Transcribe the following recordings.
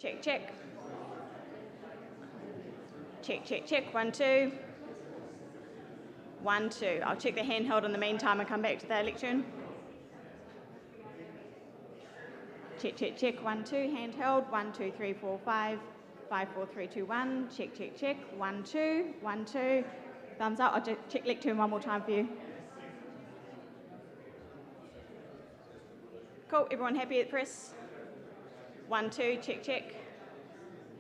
Check, check. Check, check, check. 1, 2. 1, 2. I'll check the handheld in the meantime and come back to the lectern. Check, check, check. 1, 2. Handheld. 1, 2, 3, 4, 5. 5, 4, 3, 2, 1. Check, check, check. 1, 2. 1, 2. Thumbs up. I'll check lectern one more time for you. Cool. Everyone happy at the press? 1, 2. Check, check.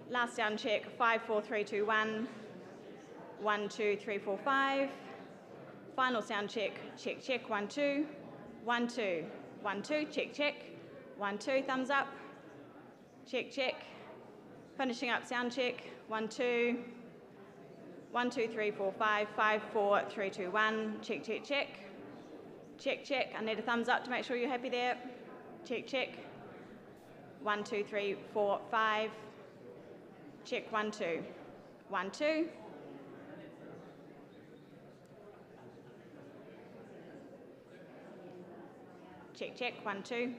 Last sound check. 5, 4, 3, 2, 1. 1, 2, 3, 4, 5. Final sound check. Check, check. 1, 2. 1, 2. 1, 2. Check, check. 1, 2. Thumbs up. Check, check. Finishing up sound check. 1, 2. 1, 2, 3, 4, 5. 5, 4, 3, 2, 1. Check, check, check. Check, check. I need a thumbs up to make sure you're happy there. Check, check. 1, 2, 3, 4, 5. Check. 1, 2. 1, 2. Check, check. 1, 2.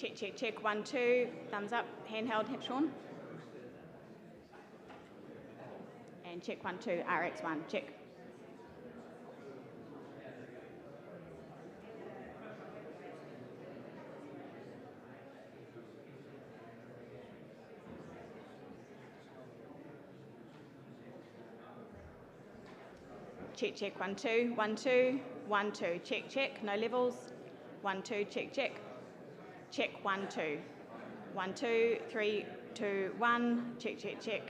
Check, check, check. 1, 2. Thumbs up. Handheld, Sean. And check. 1, 2. RX1. Check. Check, check. 1, 2. 1, 2. 1, 2. Check, check. No levels. 1, 2. Check, check. Check. 1, 2. 1, 2, 3, 2, 1. Check, check, check.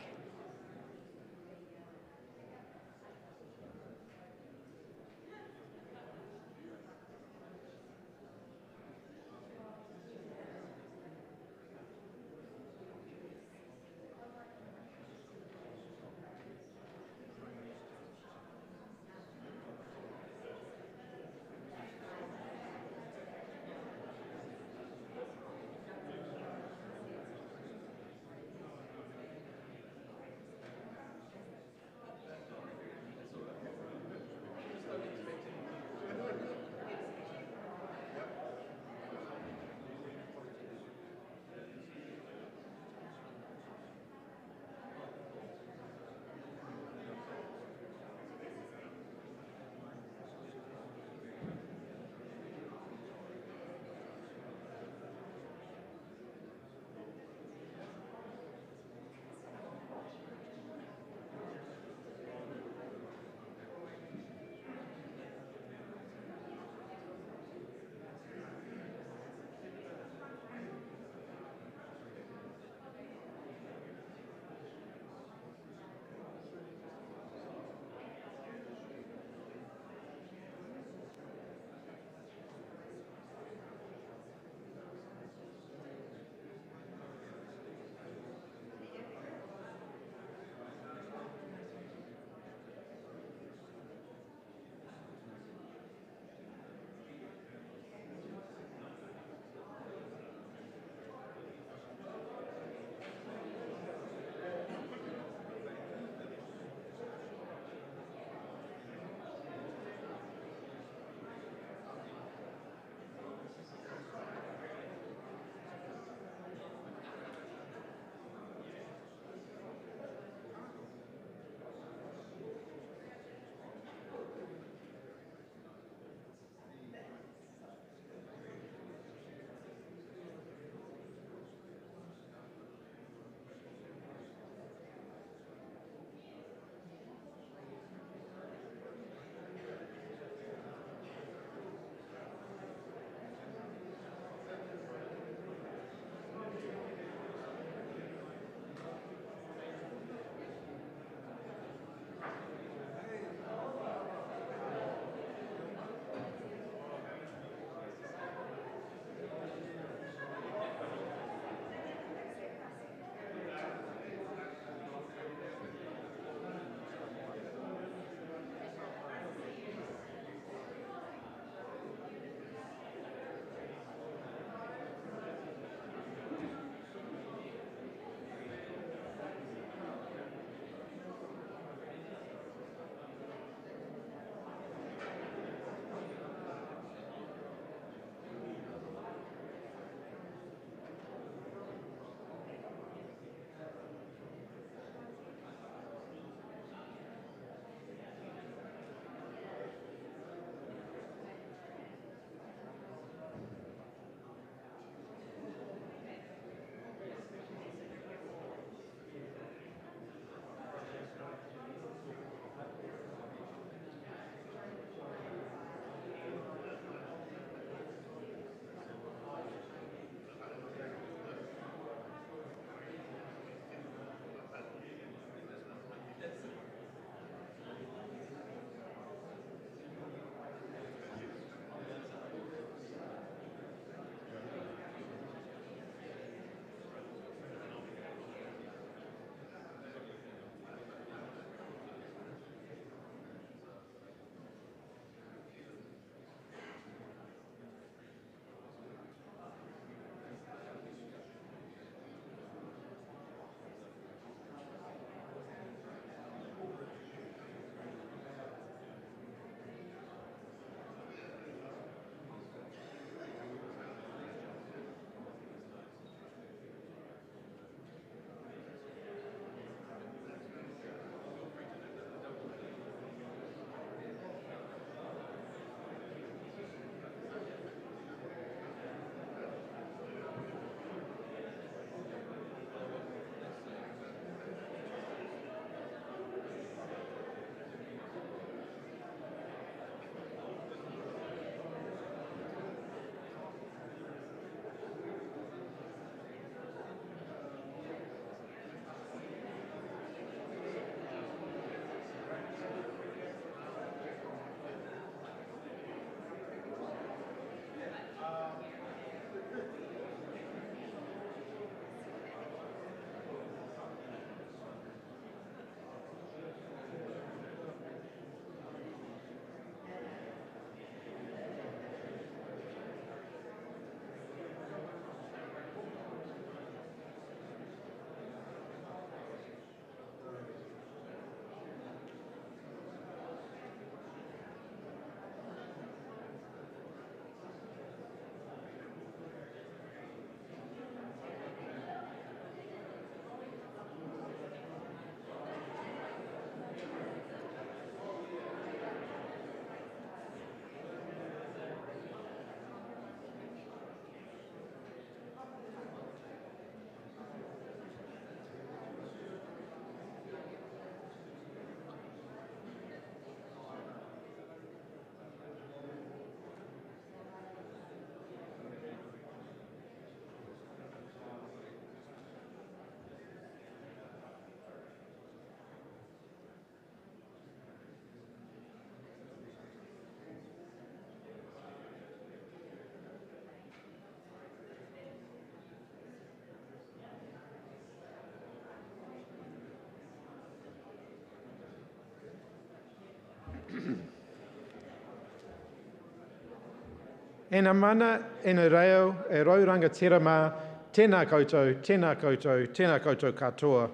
E na mana e na reo e rauranga tirama, tēnā koutou, tēnā koutou, tēnā koutou katoa.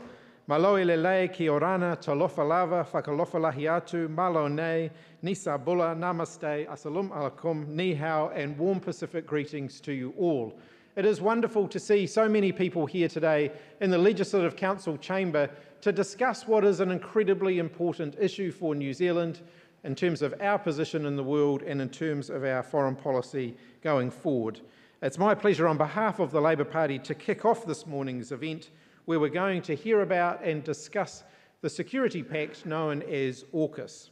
Malo le lei ki orana, talofa lava, whakalofa lahi atu, malo nei, nisa bula, namaste, asalum alaikum, ni hao, and warm Pacific greetings to you all. It is wonderful to see so many people here today in the Legislative Council chamber to discuss what is an incredibly important issue for New Zealand in terms of our position in the world and in terms of our foreign policy going forward. It's my pleasure on behalf of the Labour Party to kick off this morning's event where we're going to hear about and discuss the security pact known as AUKUS.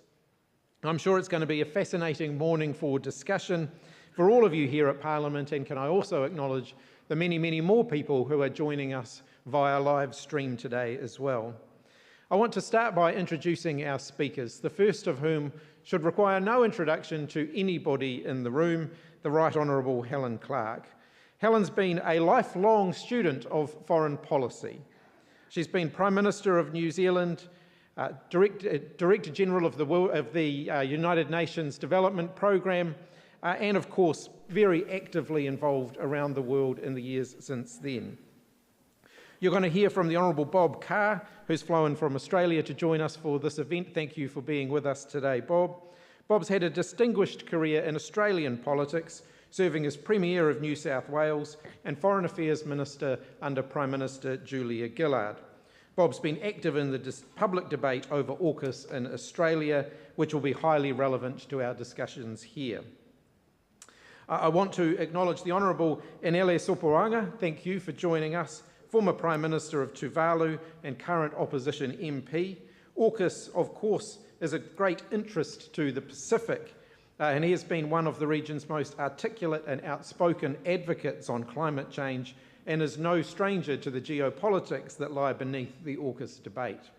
I'm sure it's going to be a fascinating morning for discussion for all of you here at Parliament, and can I also acknowledge the many, many more people who are joining us via live stream today as well. I want to start by introducing our speakers, the first of whom should require no introduction to anybody in the room, the Right Honourable Helen Clark. Helen's been a lifelong student of foreign policy. She's been Prime Minister of New Zealand, Director General of the United Nations Development Programme, and of course very actively involved around the world in the years since then. You're going to hear from the Honourable Bob Carr, who's flown from Australia to join us for this event. Thank you for being with us today, Bob. Bob's had a distinguished career in Australian politics, serving as Premier of New South Wales and Foreign Affairs Minister under Prime Minister Julia Gillard. Bob's been active in the public debate over AUKUS in Australia, which will be highly relevant to our discussions here. I want to acknowledge the Honourable Enele Sopoaga. Thank you for joining us, former Prime Minister of Tuvalu and current opposition MP. AUKUS, of course, is of great interest to the Pacific, and he has been one of the region's most articulate and outspoken advocates on climate change and is no stranger to the geopolitics that lie beneath the AUKUS debate.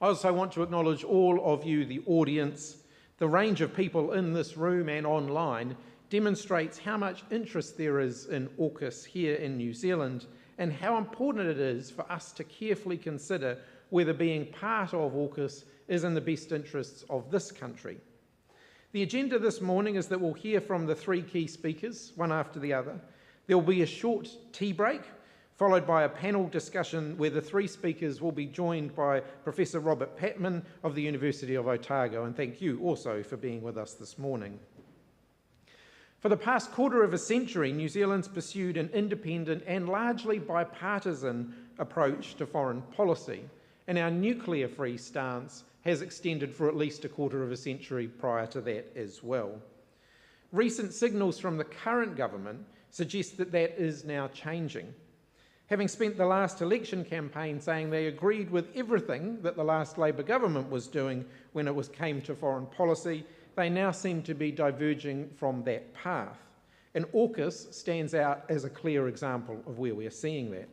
I also want to acknowledge all of you, the audience. The range of people in this room and online demonstrates how much interest there is in AUKUS here in New Zealand and how important it is for us to carefully consider whether being part of AUKUS is in the best interests of this country. The agenda this morning is that we'll hear from the three key speakers, one after the other. There will be a short tea break, followed by a panel discussion where the three speakers will be joined by Professor Robert Patman of the University of Otago, and thank you also for being with us this morning. For the past quarter of a century, New Zealand's pursued an independent and largely bipartisan approach to foreign policy, and our nuclear-free stance has extended for at least a quarter of a century prior to that as well. Recent signals from the current government suggest that that is now changing. Having spent the last election campaign saying they agreed with everything that the last Labour government was doing when it came to foreign policy, they now seem to be diverging from that path. And AUKUS stands out as a clear example of where we are seeing that.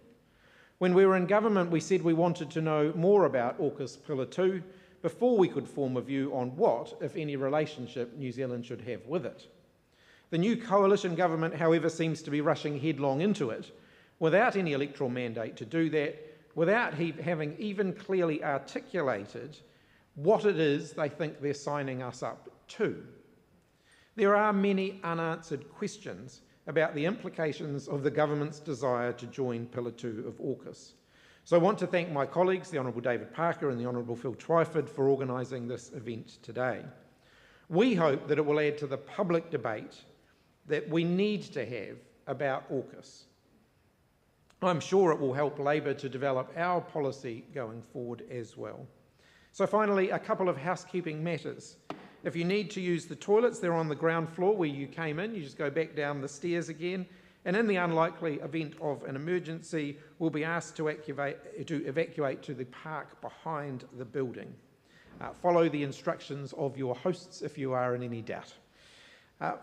When we were in government, we said we wanted to know more about AUKUS Pillar 2 before we could form a view on what, if any, relationship New Zealand should have with it. The new coalition government, however, seems to be rushing headlong into it, without any electoral mandate to do that, without having even clearly articulated what it is they think they're signing us up to. There are many unanswered questions about the implications of the government's desire to join Pillar 2 of AUKUS. So I want to thank my colleagues, the Honourable David Parker and the Honourable Phil Twyford, for organising this event today. We hope that it will add to the public debate that we need to have about AUKUS. I'm sure it will help Labour to develop our policy going forward as well. So finally, a couple of housekeeping matters. If you need to use the toilets, they're on the ground floor where you came in. You just go back down the stairs again. And in the unlikely event of an emergency, we'll be asked to evacuate to the park behind the building. Follow the instructions of your hosts if you are in any doubt.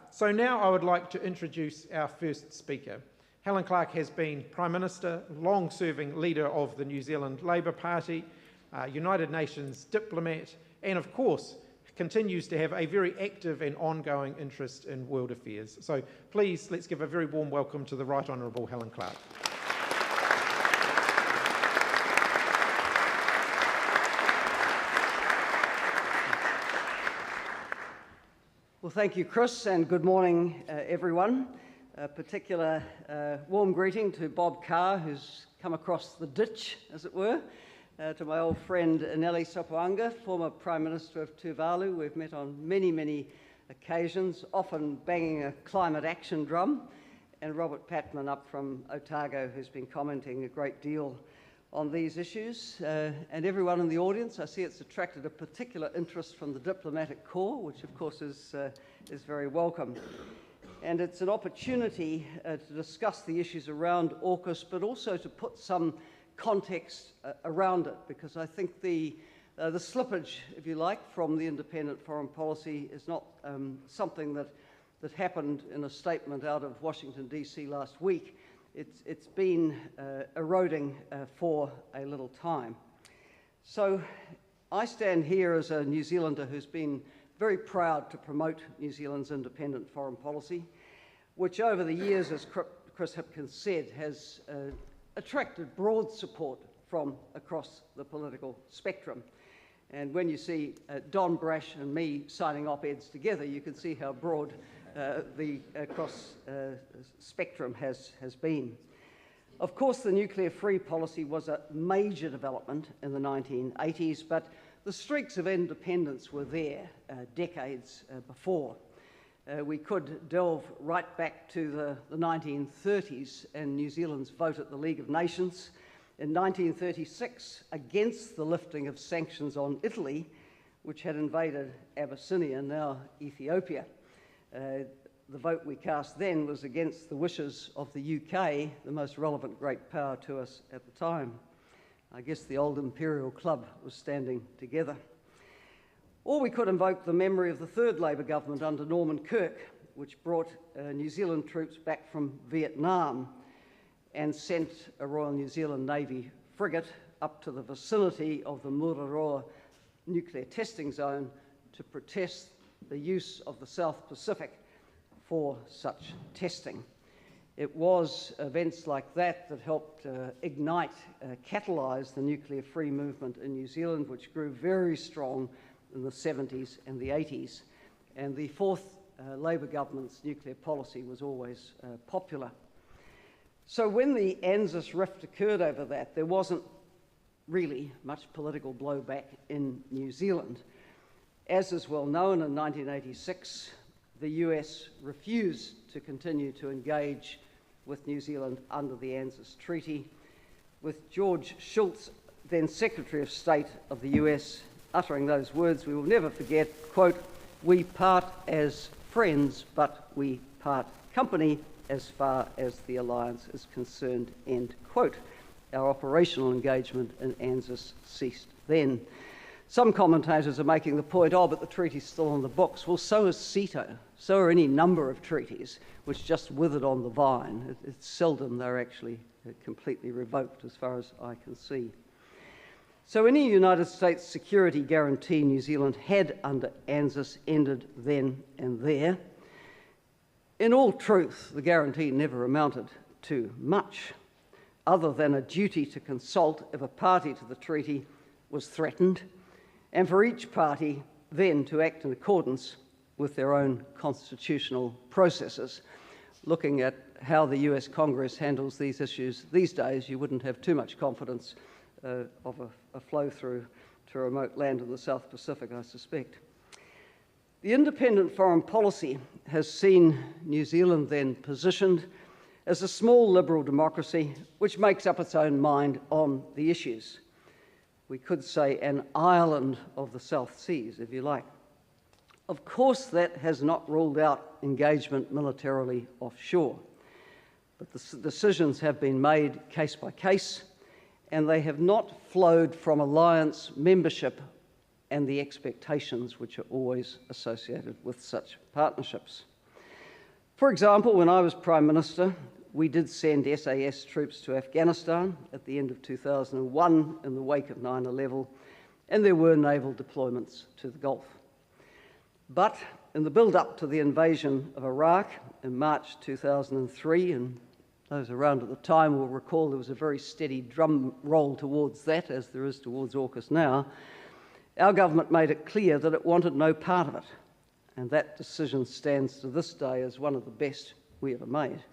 So now I would like to introduce our first speaker. Helen Clark has been Prime Minister, long-serving leader of the New Zealand Labour Party, United Nations diplomat, and of course continues to have a very active and ongoing interest in world affairs. So please, let's give a very warm welcome to the Right Honourable Helen Clark. Well, thank you, Chris, and good morning, everyone. A particular warm greeting to Bob Carr, who's come across the ditch, as it were, to my old friend Enele, Sopoaga, former Prime Minister of Tuvalu. We've met on many, many occasions, often banging a climate action drum, and Robert Patman up from Otago, who's been commenting a great deal on these issues, and everyone in the audience. I see it's attracted a particular interest from the diplomatic corps, which of course is very welcome. And it's an opportunity to discuss the issues around AUKUS, but also to put some context around it, because I think the slippage, if you like, from the independent foreign policy is not something that happened in a statement out of Washington, D.C. last week. It's been eroding for a little time. So I stand here as a New Zealander who's been very proud to promote New Zealand's independent foreign policy, which over the years, as Chris Hipkins said, has attracted broad support from across the political spectrum. And when you see Don Brash and me signing op-eds together, you can see how broad the cross spectrum has been. Of course, the nuclear-free policy was a major development in the 1980s, but the streaks of independence were there decades before. We could delve right back to the 1930s and New Zealand's vote at the League of Nations in 1936 against the lifting of sanctions on Italy, which had invaded Abyssinia, now Ethiopia. The vote we cast then was against the wishes of the UK, the most relevant great power to us at the time. I guess the old imperial club was standing together. Or we could invoke the memory of the third Labour government under Norman Kirk, which brought New Zealand troops back from Vietnam and sent a Royal New Zealand Navy frigate up to the vicinity of the Mururoa nuclear testing zone to protest the use of the South Pacific for such testing. It was events like that that helped catalyse the nuclear-free movement in New Zealand, which grew very strong in the 70s and the 80s. And the fourth Labour government's nuclear policy was always popular. So when the ANZUS rift occurred over that, there wasn't really much political blowback in New Zealand. As is well known, in 1986, the US refused to continue to engage with New Zealand under the ANZUS Treaty, with George Shultz, then Secretary of State of the US, uttering those words we will never forget, quote, "We part as friends, but we part company as far as the alliance is concerned," end quote. Our operational engagement in ANZUS ceased then. Some commentators are making the point, oh, but the treaty's still on the books. Well, so is CETO. So are any number of treaties which just withered on the vine. It's seldom they're actually completely revoked, as far as I can see. So any United States security guarantee New Zealand had under ANZUS ended then and there. In all truth, the guarantee never amounted to much, other than a duty to consult if a party to the treaty was threatened, and for each party then to act in accordance with their own constitutional processes. Looking at how the US Congress handles these issues these days, you wouldn't have too much confidence of a flow through to remote land in the South Pacific, I suspect. The independent foreign policy has seen New Zealand then positioned as a small liberal democracy which makes up its own mind on the issues. We could say an island of the South Seas, if you like. Of course, that has not ruled out engagement militarily offshore, but the decisions have been made case by case, and they have not flowed from alliance membership and the expectations which are always associated with such partnerships. For example, when I was Prime Minister, we did send SAS troops to Afghanistan at the end of 2001 in the wake of 9/11, and there were naval deployments to the Gulf. But in the build-up to the invasion of Iraq in March 2003, and those around at the time will recall there was a very steady drum roll towards that, as there is towards AUKUS now, our government made it clear that it wanted no part of it. and that decision stands to this day as one of the best we ever made.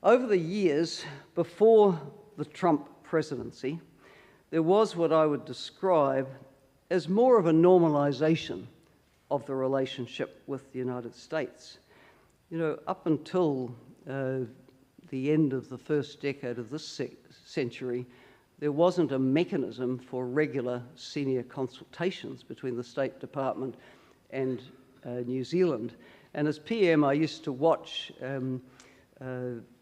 Over the years before the Trump presidency, there was what I would describe as more of a normalisation of the relationship with the United States. You know, up until the end of the first decade of this century, there wasn't a mechanism for regular senior consultations between the State Department and New Zealand. And as PM, I used to watch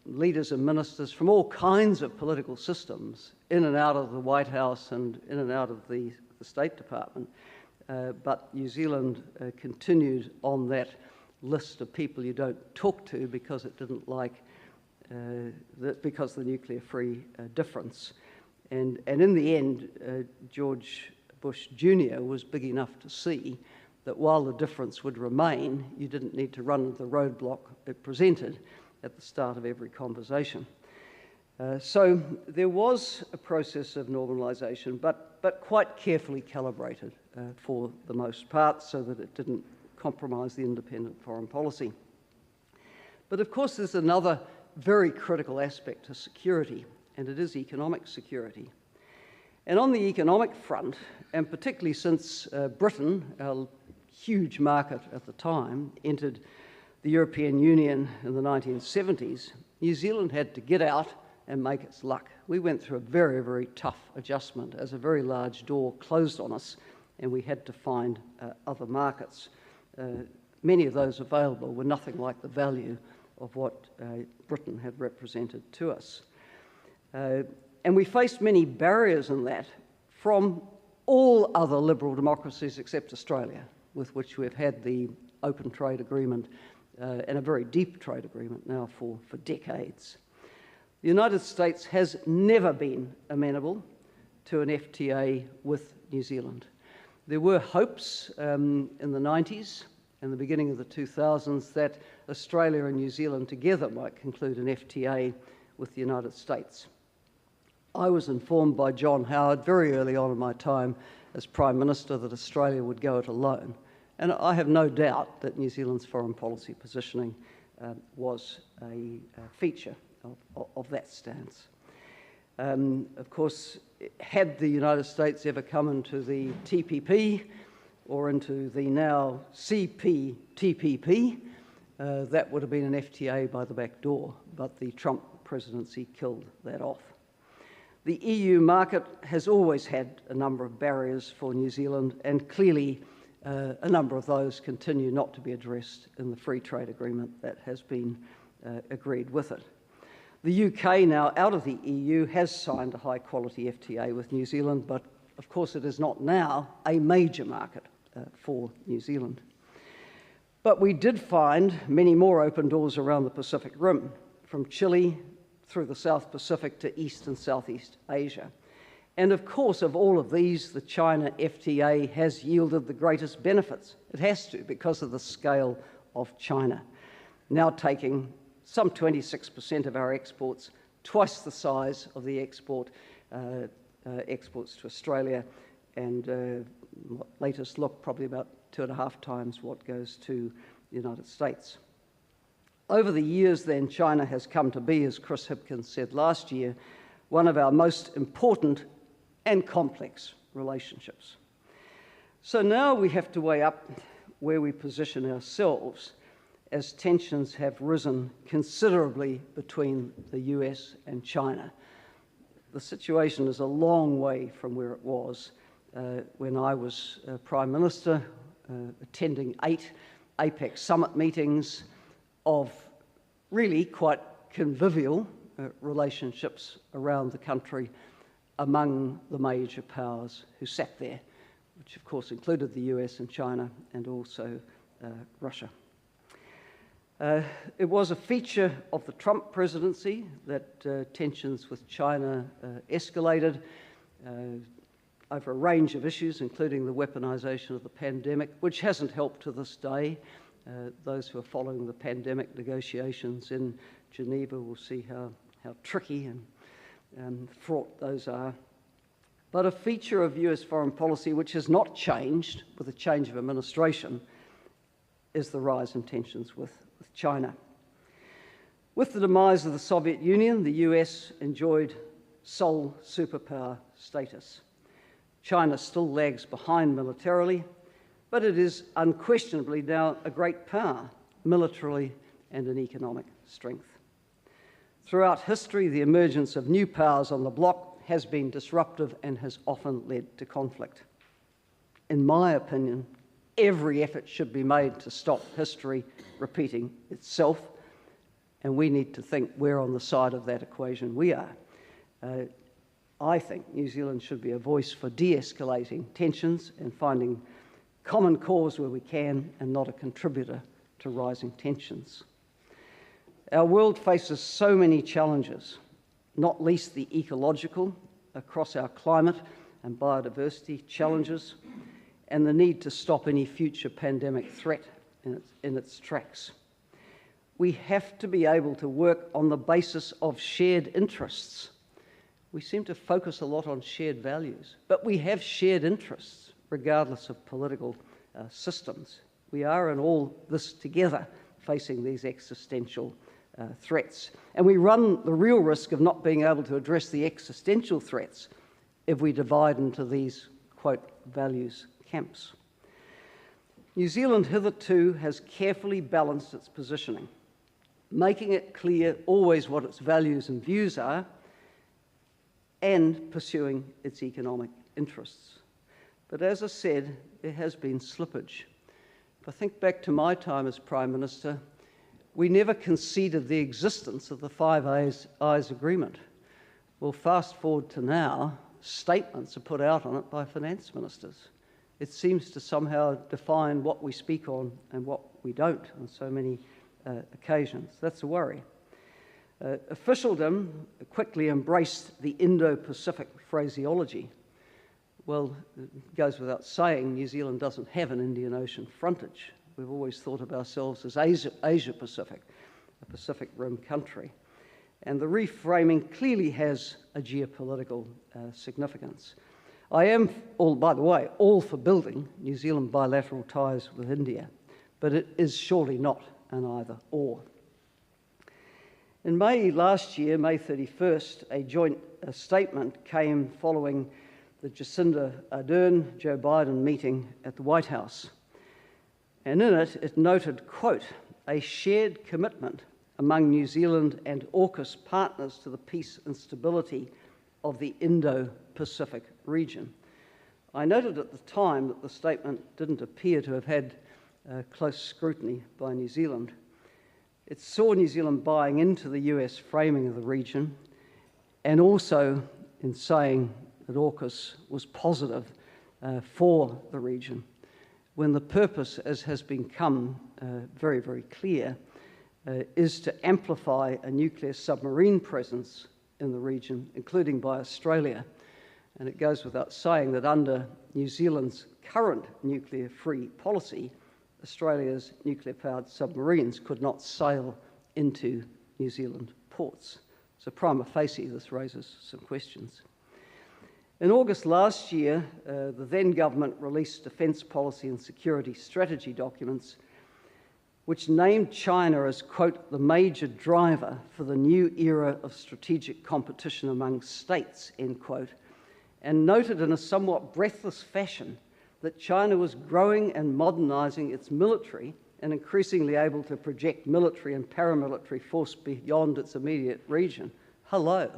leaders and ministers from all kinds of political systems in and out of the White House and in and out of the State Department. But New Zealand continued on that list of people you don't talk to because it didn't like, because of the nuclear-free difference. And in the end, George Bush Jr. was big enough to see that while the difference would remain, you didn't need to run the roadblock it presented at the start of every conversation. So there was a process of normalisation, but quite carefully calibrated for the most part so that it didn't compromise the independent foreign policy. But of course there's another very critical aspect to security, and it is economic security. And on the economic front, and particularly since Britain, our huge market at the time, entered the European Union in the 1970s, New Zealand had to get out and make its luck. We went through a very, very tough adjustment as a very large door closed on us, and we had to find other markets. Many of those available were nothing like the value of what Britain had represented to us. And we faced many barriers in that from all other liberal democracies except Australia, with which we've had the open trade agreement and a very deep trade agreement now for decades. The United States has never been amenable to an FTA with New Zealand. There were hopes in the 90s and the beginning of the 2000s that Australia and New Zealand together might conclude an FTA with the United States. I was informed by John Howard very early on in my time as Prime Minister that Australia would go it alone. And I have no doubt that New Zealand's foreign policy positioning was a feature of that stance. Of course, had the United States ever come into the TPP or into the now CPTPP, that would have been an FTA by the back door, but the Trump presidency killed that off. The EU market has always had a number of barriers for New Zealand, and clearly a number of those continue not to be addressed in the free trade agreement that has been agreed with it. The UK, now out of the EU, has signed a high-quality FTA with New Zealand, but of course it is not now a major market for New Zealand. But we did find many more open doors around the Pacific Rim, from Chile through the South Pacific to East and Southeast Asia. And of course, of all of these, the China FTA has yielded the greatest benefits. It has to, because of the scale of China, now taking some 26% of our exports, twice the size of the exports to Australia, and latest look, probably about 2.5 times what goes to the United States. Over the years then, China has come to be, as Chris Hipkins said last year, one of our most important and complex relationships. So now we have to weigh up where we position ourselves as tensions have risen considerably between the US and China. The situation is a long way from where it was when I was Prime Minister, attending 8 APEC summit meetings of really quite convivial relationships around the country among the major powers who sat there, which of course included the US and China and also Russia. It was a feature of the Trump presidency that tensions with China escalated over a range of issues, including the weaponization of the pandemic, which hasn't helped to this day. Those who are following the pandemic negotiations in Geneva will see how tricky and fraught those are. But a feature of US foreign policy which has not changed with a change of administration is the rise in tensions with China. With the demise of the Soviet Union, the US enjoyed sole superpower status. China still lags behind militarily, but it is unquestionably now a great power, militarily and in economic strength. Throughout history, the emergence of new powers on the bloc has been disruptive and has often led to conflict. In my opinion, every effort should be made to stop history repeating itself, and we need to think we're on the side of that equation. We are. I think New Zealand should be a voice for de-escalating tensions and finding common cause where we can, and not a contributor to rising tensions. Our world faces so many challenges, not least the ecological, across our climate and biodiversity challenges, and the need to stop any future pandemic threat in its tracks. We have to be able to work on the basis of shared interests. We seem to focus a lot on shared values, but we have shared interests regardless of political systems. We are in all this together, facing these existential threats. And we run the real risk of not being able to address the existential threats if we divide into these, quote, values camps. New Zealand hitherto has carefully balanced its positioning, making it clear always what its values and views are, and pursuing its economic interests. But as I said, there has been slippage. If I think back to my time as Prime Minister, we never conceded the existence of the Five Eyes Agreement. Well, fast forward to now, statements are put out on it by finance ministers. It seems to somehow define what we speak on and what we don't on so many occasions. That's a worry. Officialdom quickly embraced the Indo-Pacific phraseology. Well, it goes without saying, New Zealand doesn't have an Indian Ocean frontage. We've always thought of ourselves as Asia-Pacific, a Pacific Rim country. And the reframing clearly has a geopolitical significance. I am, by the way, all for building New Zealand bilateral ties with India, but it is surely not an either-or. In May last year, May 31st, a joint statement came following the Jacinda Ardern, Joe Biden meeting at the White House. And in it, it noted, quote, a shared commitment among New Zealand and AUKUS partners to the peace and stability of the Indo-Pacific region. I noted at the time that the statement didn't appear to have had close scrutiny by New Zealand. It saw New Zealand buying into the US framing of the region, and also in saying that AUKUS was positive for the region, when the purpose, as has become very, very clear, is to amplify a nuclear submarine presence in the region, including by Australia. And it goes without saying that under New Zealand's current nuclear-free policy, Australia's nuclear-powered submarines could not sail into New Zealand ports. So prima facie, this raises some questions. In August last year, the then government released defence policy and security strategy documents which named China as, quote, the major driver for the new era of strategic competition among states, end quote, and noted in a somewhat breathless fashion that China was growing and modernising its military and increasingly able to project military and paramilitary force beyond its immediate region. Hello,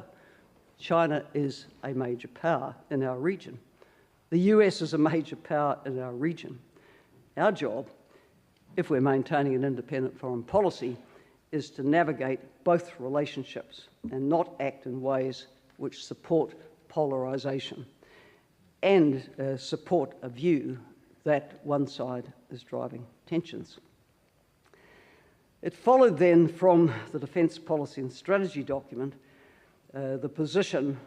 China is a major power in our region. The US is a major power in our region. Our job, if we're maintaining an independent foreign policy, is to navigate both relationships and not act in ways which support polarisation and support a view that one side is driving tensions. It followed then from the Defence Policy and Strategy document the position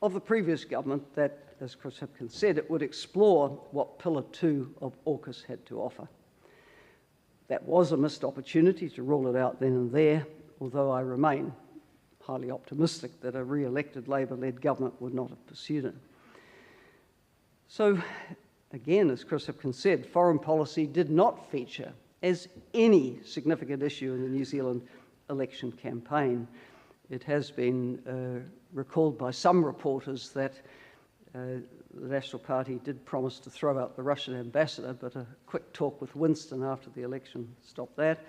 of the previous government that, as Chris Hipkins said, it would explore what Pillar 2 of AUKUS had to offer. That was a missed opportunity to rule it out then and there, although I remain highly optimistic that a re-elected Labour-led government would not have pursued it. So, again, as Chris Hipkins said, foreign policy did not feature as any significant issue in the New Zealand election campaign. It has been recalled by some reporters that the National Party did promise to throw out the Russian ambassador, but a quick talk with Winston after the election stopped that.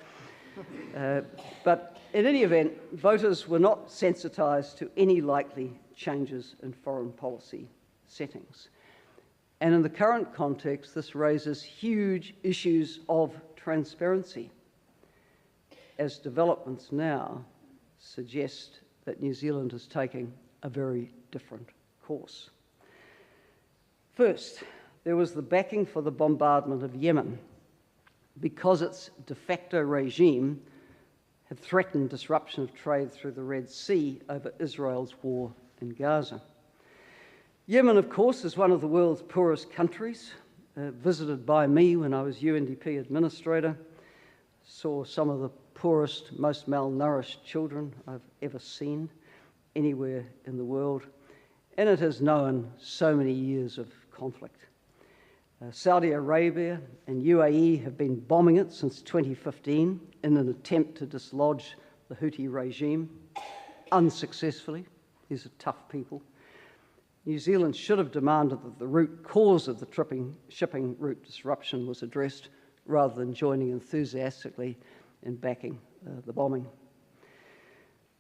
But in any event, voters were not sensitised to any likely changes in foreign policy settings. And in the current context, this raises huge issues of transparency, as developments now suggest that New Zealand is taking a very different course. First, there was the backing for the bombardment of Yemen because its de facto regime had threatened disruption of trade through the Red Sea over Israel's war in Gaza. Yemen, of course, is one of the world's poorest countries, visited by me when I was UNDP administrator, saw some of the poorest, most malnourished children I've ever seen anywhere in the world, and it has known so many years of conflict. Saudi Arabia and UAE have been bombing it since 2015 in an attempt to dislodge the Houthi regime, unsuccessfully. These are tough people. New Zealand should have demanded that the root cause of the shipping route disruption was addressed rather than joining enthusiastically in backing the bombing.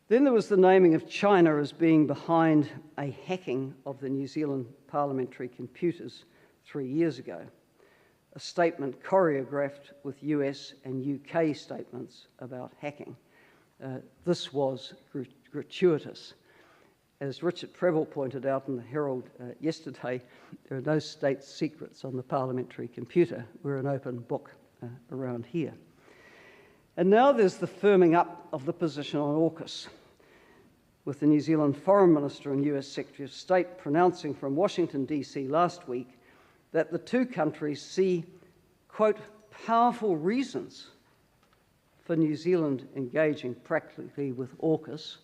Then there was the naming of China as being behind a hacking of the New Zealand parliamentary computers 3 years ago, a statement choreographed with US and UK statements about hacking. This was gratuitous. As Richard Preble pointed out in the Herald yesterday, there are no state secrets on the parliamentary computer. We're an open book around here. And now there's the firming up of the position on AUKUS, with the New Zealand Foreign Minister and US Secretary of State pronouncing from Washington, DC last week that the two countries see, quote, powerful reasons for New Zealand engaging practically with AUKUS.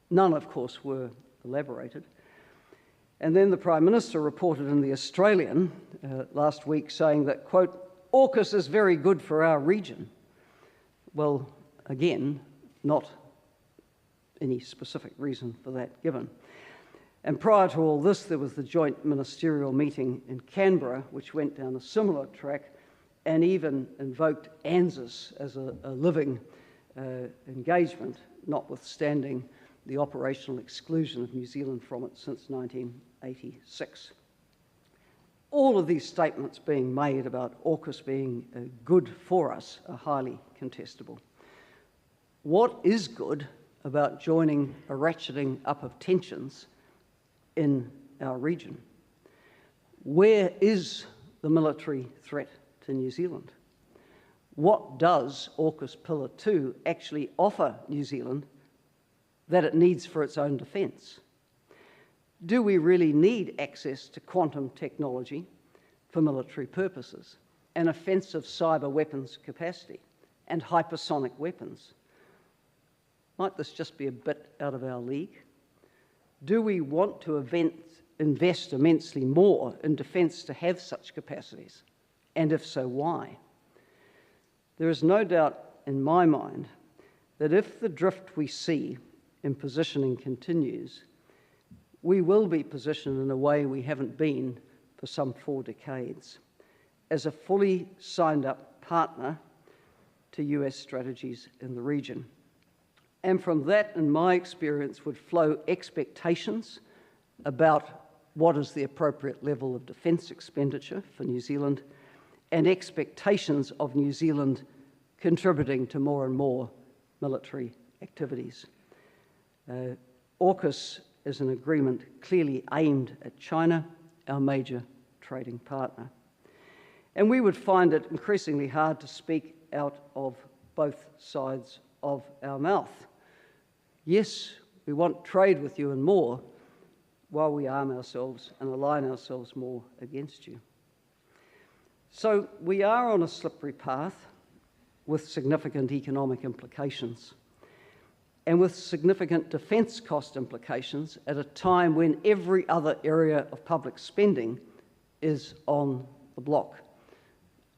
None, of course, were elaborated. And then the Prime Minister reported in The Australian last week saying that, quote, AUKUS is very good for our region. Well, again, not any specific reason for that given. And prior to all this, there was the joint ministerial meeting in Canberra, which went down a similar track and even invoked ANZUS as a living engagement, notwithstanding the operational exclusion of New Zealand from it since 1986. All of these statements being made about AUKUS being good for us are highly contestable. What is good about joining a ratcheting up of tensions in our region? Where is the military threat to New Zealand? What does AUKUS Pillar 2 actually offer New Zealand that it needs for its own defence? Do we really need access to quantum technology for military purposes, an offensive cyber weapons capacity, and hypersonic weapons? Might this just be a bit out of our league? Do we want to invest immensely more in defence to have such capacities? And if so, why? There is no doubt in my mind that if the drift we see in positioning continues, we will be positioned in a way we haven't been for some 4 decades, as a fully signed up partner to US strategies in the region. And from that, in my experience, would flow expectations about what is the appropriate level of defence expenditure for New Zealand, and expectations of New Zealand contributing to more and more military activities. AUKUS is an agreement clearly aimed at China, our major trading partner. And we would find it increasingly hard to speak out of both sides of our mouth. Yes, we want trade with you and more, while we arm ourselves and align ourselves more against you. So we are on a slippery path with significant economic implications and with significant defence cost implications at a time when every other area of public spending is on the block.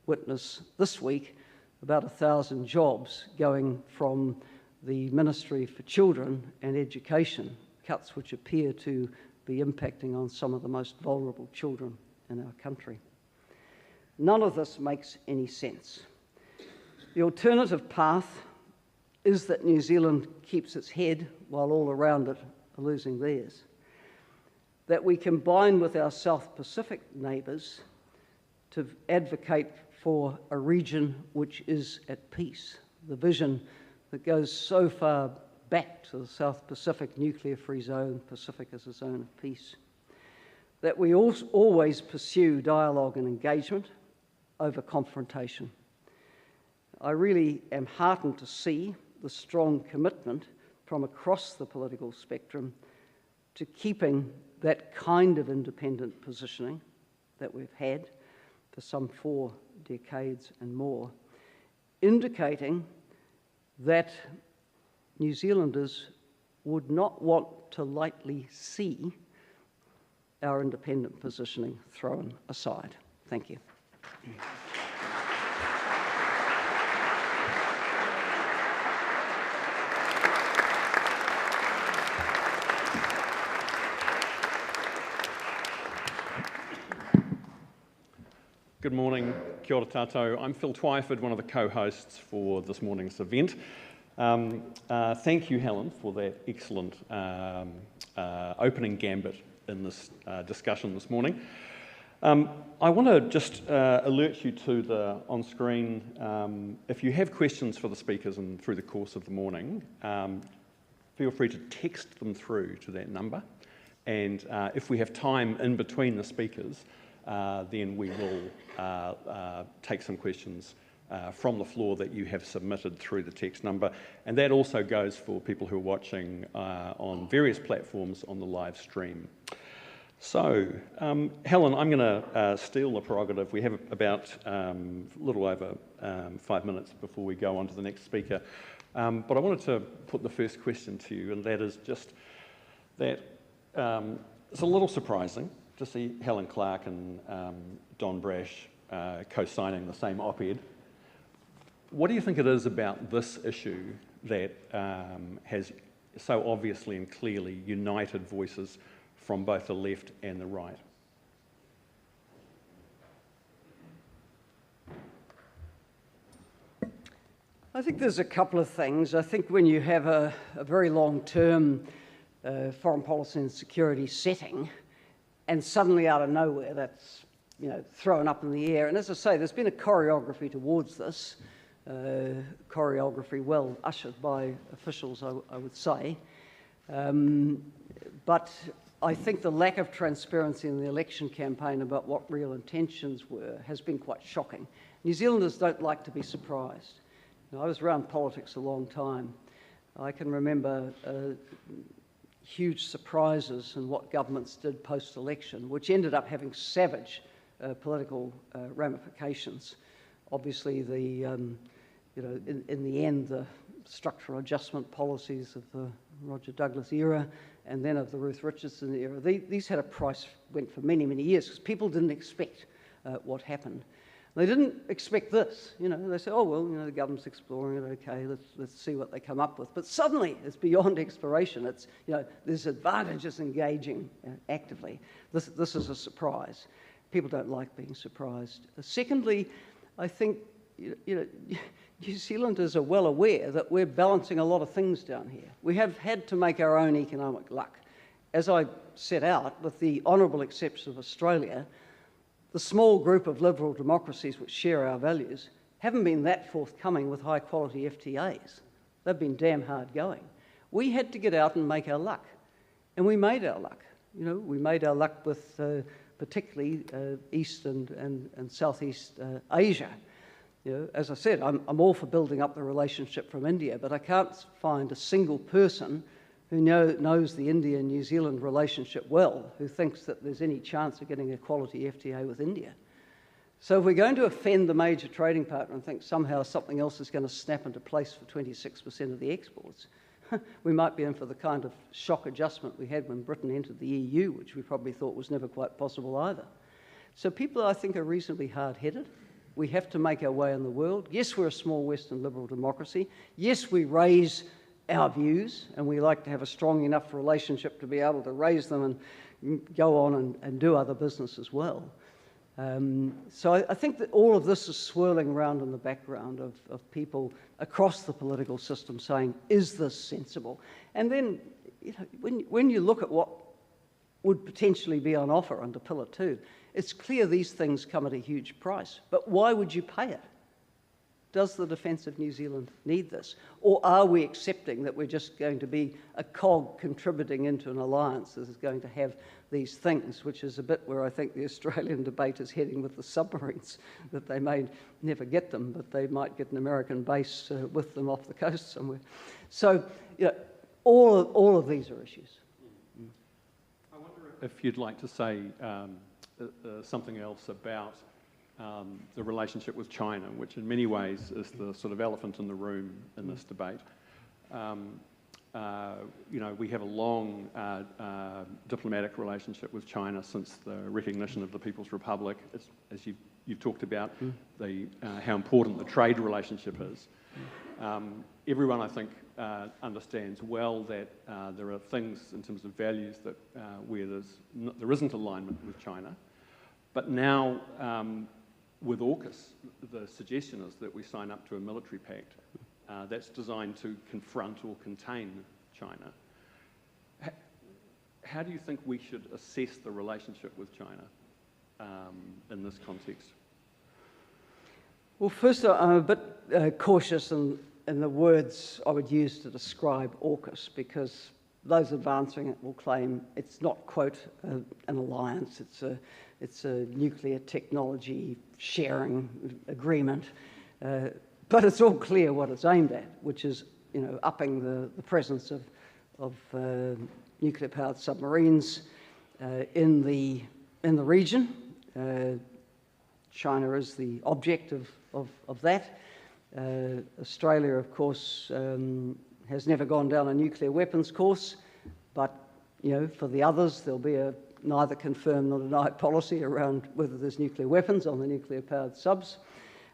Witness this week about 1,000 jobs going from the Ministry for Children and Education, cuts which appear to be impacting on some of the most vulnerable children in our country. None of this makes any sense. The alternative path is that New Zealand keeps its head while all around it are losing theirs. That we combine with our South Pacific neighbours to advocate for a region which is at peace, the vision that goes so far back to the South Pacific nuclear-free zone, Pacific as a zone of peace. That we always pursue dialogue and engagement over confrontation. I really am heartened to see the strong commitment from across the political spectrum to keeping that kind of independent positioning that we've had for some 4 decades and more, indicating that New Zealanders would not want to lightly see our independent positioning thrown aside. Thank you. Good morning, kia ora tātou. I'm Phil Twyford, one of the co-hosts for this morning's event. Thank you, Helen, for that excellent opening gambit in this discussion this morning. I want to just alert you to the on-screen, if you have questions for the speakers and through the course of the morning, feel free to text them through to that number. And if we have time in between the speakers, then we will take some questions from the floor that you have submitted through the text number. And that also goes for people who are watching on various platforms on the live stream. So, Helen, I'm going to steal the prerogative. We have about a little over 5 minutes before we go on to the next speaker. But I wanted to put the first question to you, and that is just that it's a little surprising to see Helen Clark and Don Brash co-signing the same op-ed. What do you think it is about this issue that has so obviously and clearly united voices from both the left and the right? I think there's a couple of things. I think when you have a very long-term foreign policy and security setting, and suddenly out of nowhere that's thrown up in the air. And as I say, there's been a choreography towards this, choreography well ushered by officials, I would say. But I think the lack of transparency in the election campaign about what real intentions were has been quite shocking. New Zealanders don't like to be surprised. I was around politics a long time. I can remember huge surprises in what governments did post-election, which ended up having savage political ramifications. Obviously, in the end, the structural adjustment policies of the Roger Douglas era and then of the Ruth Richardson era, these had a price, went for many, many years, because people didn't expect what happened. They didn't expect this, they say, oh, well, the government's exploring it, okay, let's see what they come up with. But suddenly, it's beyond exploration. It's, there's advantages engaging actively. This is a surprise. People don't like being surprised. Secondly, I think, New Zealanders are well aware that we're balancing a lot of things down here. We have had to make our own economic luck. As I set out, with the honourable exception of Australia, the small group of liberal democracies which share our values haven't been that forthcoming with high-quality FTAs. They've been damn hard going. We had to get out and make our luck, and we made our luck. We made our luck with particularly East and Southeast Asia. As I said, I'm all for building up the relationship from India, but I can't find a single person who knows the India and New Zealand relationship well, who thinks that there's any chance of getting a quality FTA with India. So if we're going to offend the major trading partner and think somehow something else is going to snap into place for 26% of the exports, we might be in for the kind of shock adjustment we had when Britain entered the EU, which we probably thought was never quite possible either. So people, I think, are reasonably hard-headed. We have to make our way in the world. Yes, we're a small Western liberal democracy. Yes, we raise our views, and we like to have a strong enough relationship to be able to raise them and go on and do other business as well. So I think that all of this is swirling around in the background of people across the political system saying, is this sensible? And then, when you look at what would potentially be on offer under Pillar 2, it's clear these things come at a huge price. But why would you pay it? Does the defence of New Zealand need this? Or are we accepting that we're just going to be a cog contributing into an alliance that is going to have these things, which is a bit where I think the Australian debate is heading with the submarines, that they may never get them, but they might get an American base with them off the coast somewhere. So, all of these are issues. I wonder if you'd like to say something else about the relationship with China, which in many ways is the sort of elephant in the room in this debate. We have a long diplomatic relationship with China since the recognition of the People's Republic, as you've talked about, how important the trade relationship is. Everyone, I think, understands well that there are things in terms of values that where there isn't alignment with China. But now, with AUKUS, the suggestion is that we sign up to a military pact that's designed to confront or contain China. How do you think we should assess the relationship with China in this context? Well, first, I'm a bit cautious in the words I would use to describe AUKUS, because those advancing it will claim it's not, quote, an alliance, it's a nuclear technology sharing agreement, but it's all clear what it's aimed at, which is, upping the presence of nuclear-powered submarines in the region. China is the object of that. Australia, of course, has never gone down a nuclear weapons course, but for the others, there'll be a neither confirmed nor denied policy around whether there's nuclear weapons on the nuclear-powered subs,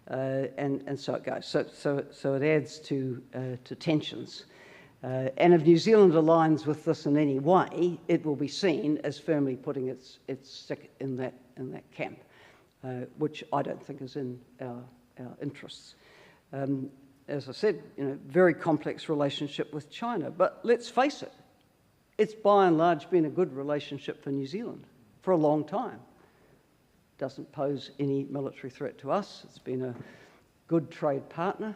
and so it goes. So it adds to tensions. And if New Zealand aligns with this in any way, it will be seen as firmly putting its stick in that camp, which I don't think is in our interests. As I said, very complex relationship with China, but let's face it, it's by and large been a good relationship for New Zealand for a long time. Doesn't pose any military threat to us. It's been a good trade partner.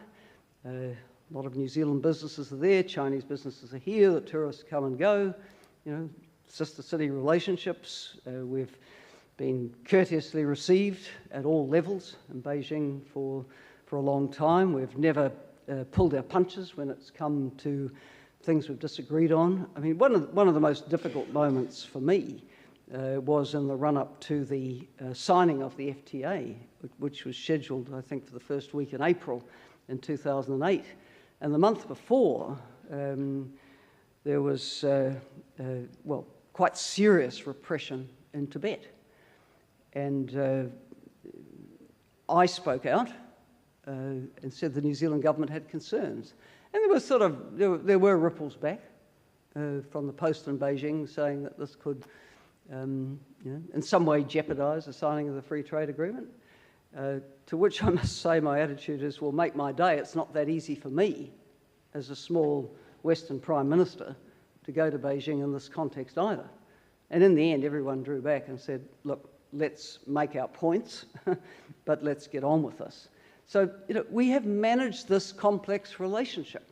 A lot of New Zealand businesses are there, Chinese businesses are here, the tourists come and go, sister city relationships. We've been courteously received at all levels in Beijing for a long time. We've never pulled our punches when it's come to things we've disagreed on. I mean, one of the most difficult moments for me was in the run-up to the signing of the FTA, which was scheduled, I think, for the first week in April in 2008. And the month before, there was, quite serious repression in Tibet. And I spoke out and said the New Zealand government had concerns. And there were ripples back from the post in Beijing saying that this could, in some way jeopardise the signing of the free trade agreement. To which I must say my attitude is, well, make my day. It's not that easy for me as a small Western Prime Minister to go to Beijing in this context either. And in the end, everyone drew back and said, look, let's make our points, but let's get on with this. So, we have managed this complex relationship,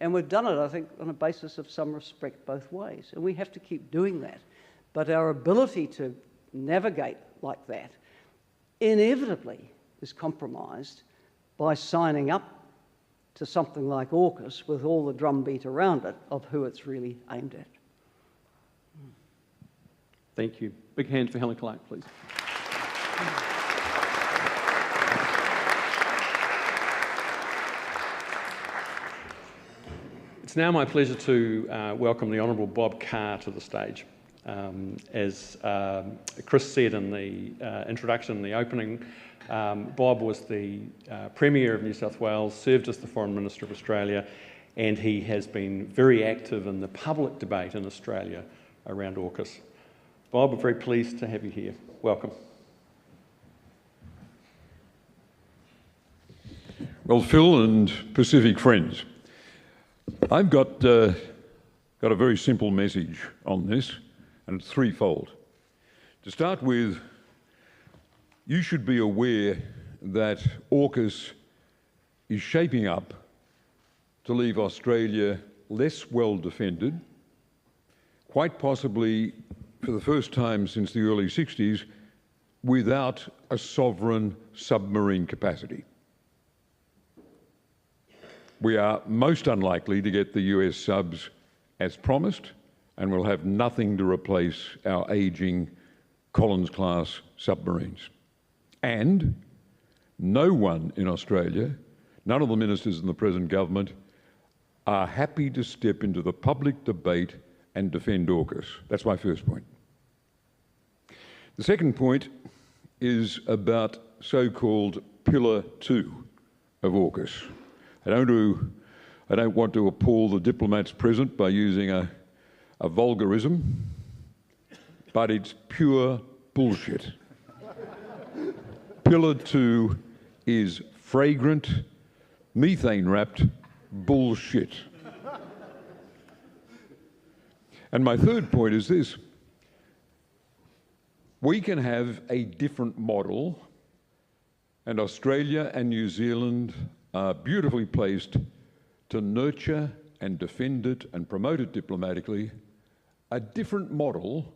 and we've done it, I think, on a basis of some respect both ways, and we have to keep doing that. But our ability to navigate like that inevitably is compromised by signing up to something like AUKUS with all the drumbeat around it of who it's really aimed at. Thank you. Big hand for Helen Clark, please. It's now my pleasure to welcome the Honourable Bob Carr to the stage. As Chris said in the introduction, the opening, Bob was the Premier of New South Wales, served as the Foreign Minister of Australia, and he has been very active in the public debate in Australia around AUKUS. Bob, we're very pleased to have you here. Welcome. Well, Phil and Pacific friends, I've got a very simple message on this, and it's threefold. To start with, you should be aware that AUKUS is shaping up to leave Australia less well defended, quite possibly for the first time since the early 60s, without a sovereign submarine capacity. We are most unlikely to get the US subs as promised, and we'll have nothing to replace our ageing Collins-class submarines. And no one in Australia, none of the ministers in the present government, are happy to step into the public debate and defend AUKUS. That's my first point. The second point is about so-called Pillar 2 of AUKUS. I don't want to appall the diplomats present by using a vulgarism, but it's pure bullshit. Pillar 2 is fragrant, methane-wrapped bullshit. And my third point is this. We can have a different model, and Australia and New Zealand are beautifully placed to nurture and defend it and promote it diplomatically, a different model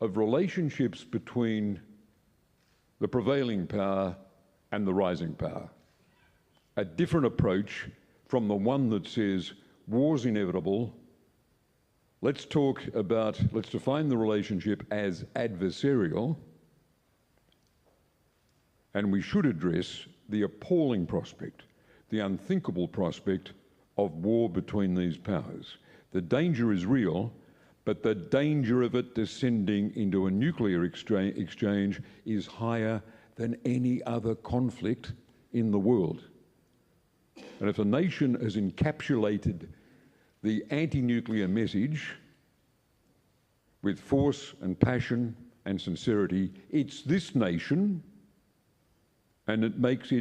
of relationships between the prevailing power and the rising power. A different approach from the one that says war's inevitable. Let's define the relationship as adversarial, and we should address the appalling prospect, the unthinkable prospect of war between these powers. The danger is real, but the danger of it descending into a nuclear exchange is higher than any other conflict in the world. And if a nation has encapsulated the anti-nuclear message with force and passion and sincerity, it's this nation, and it makes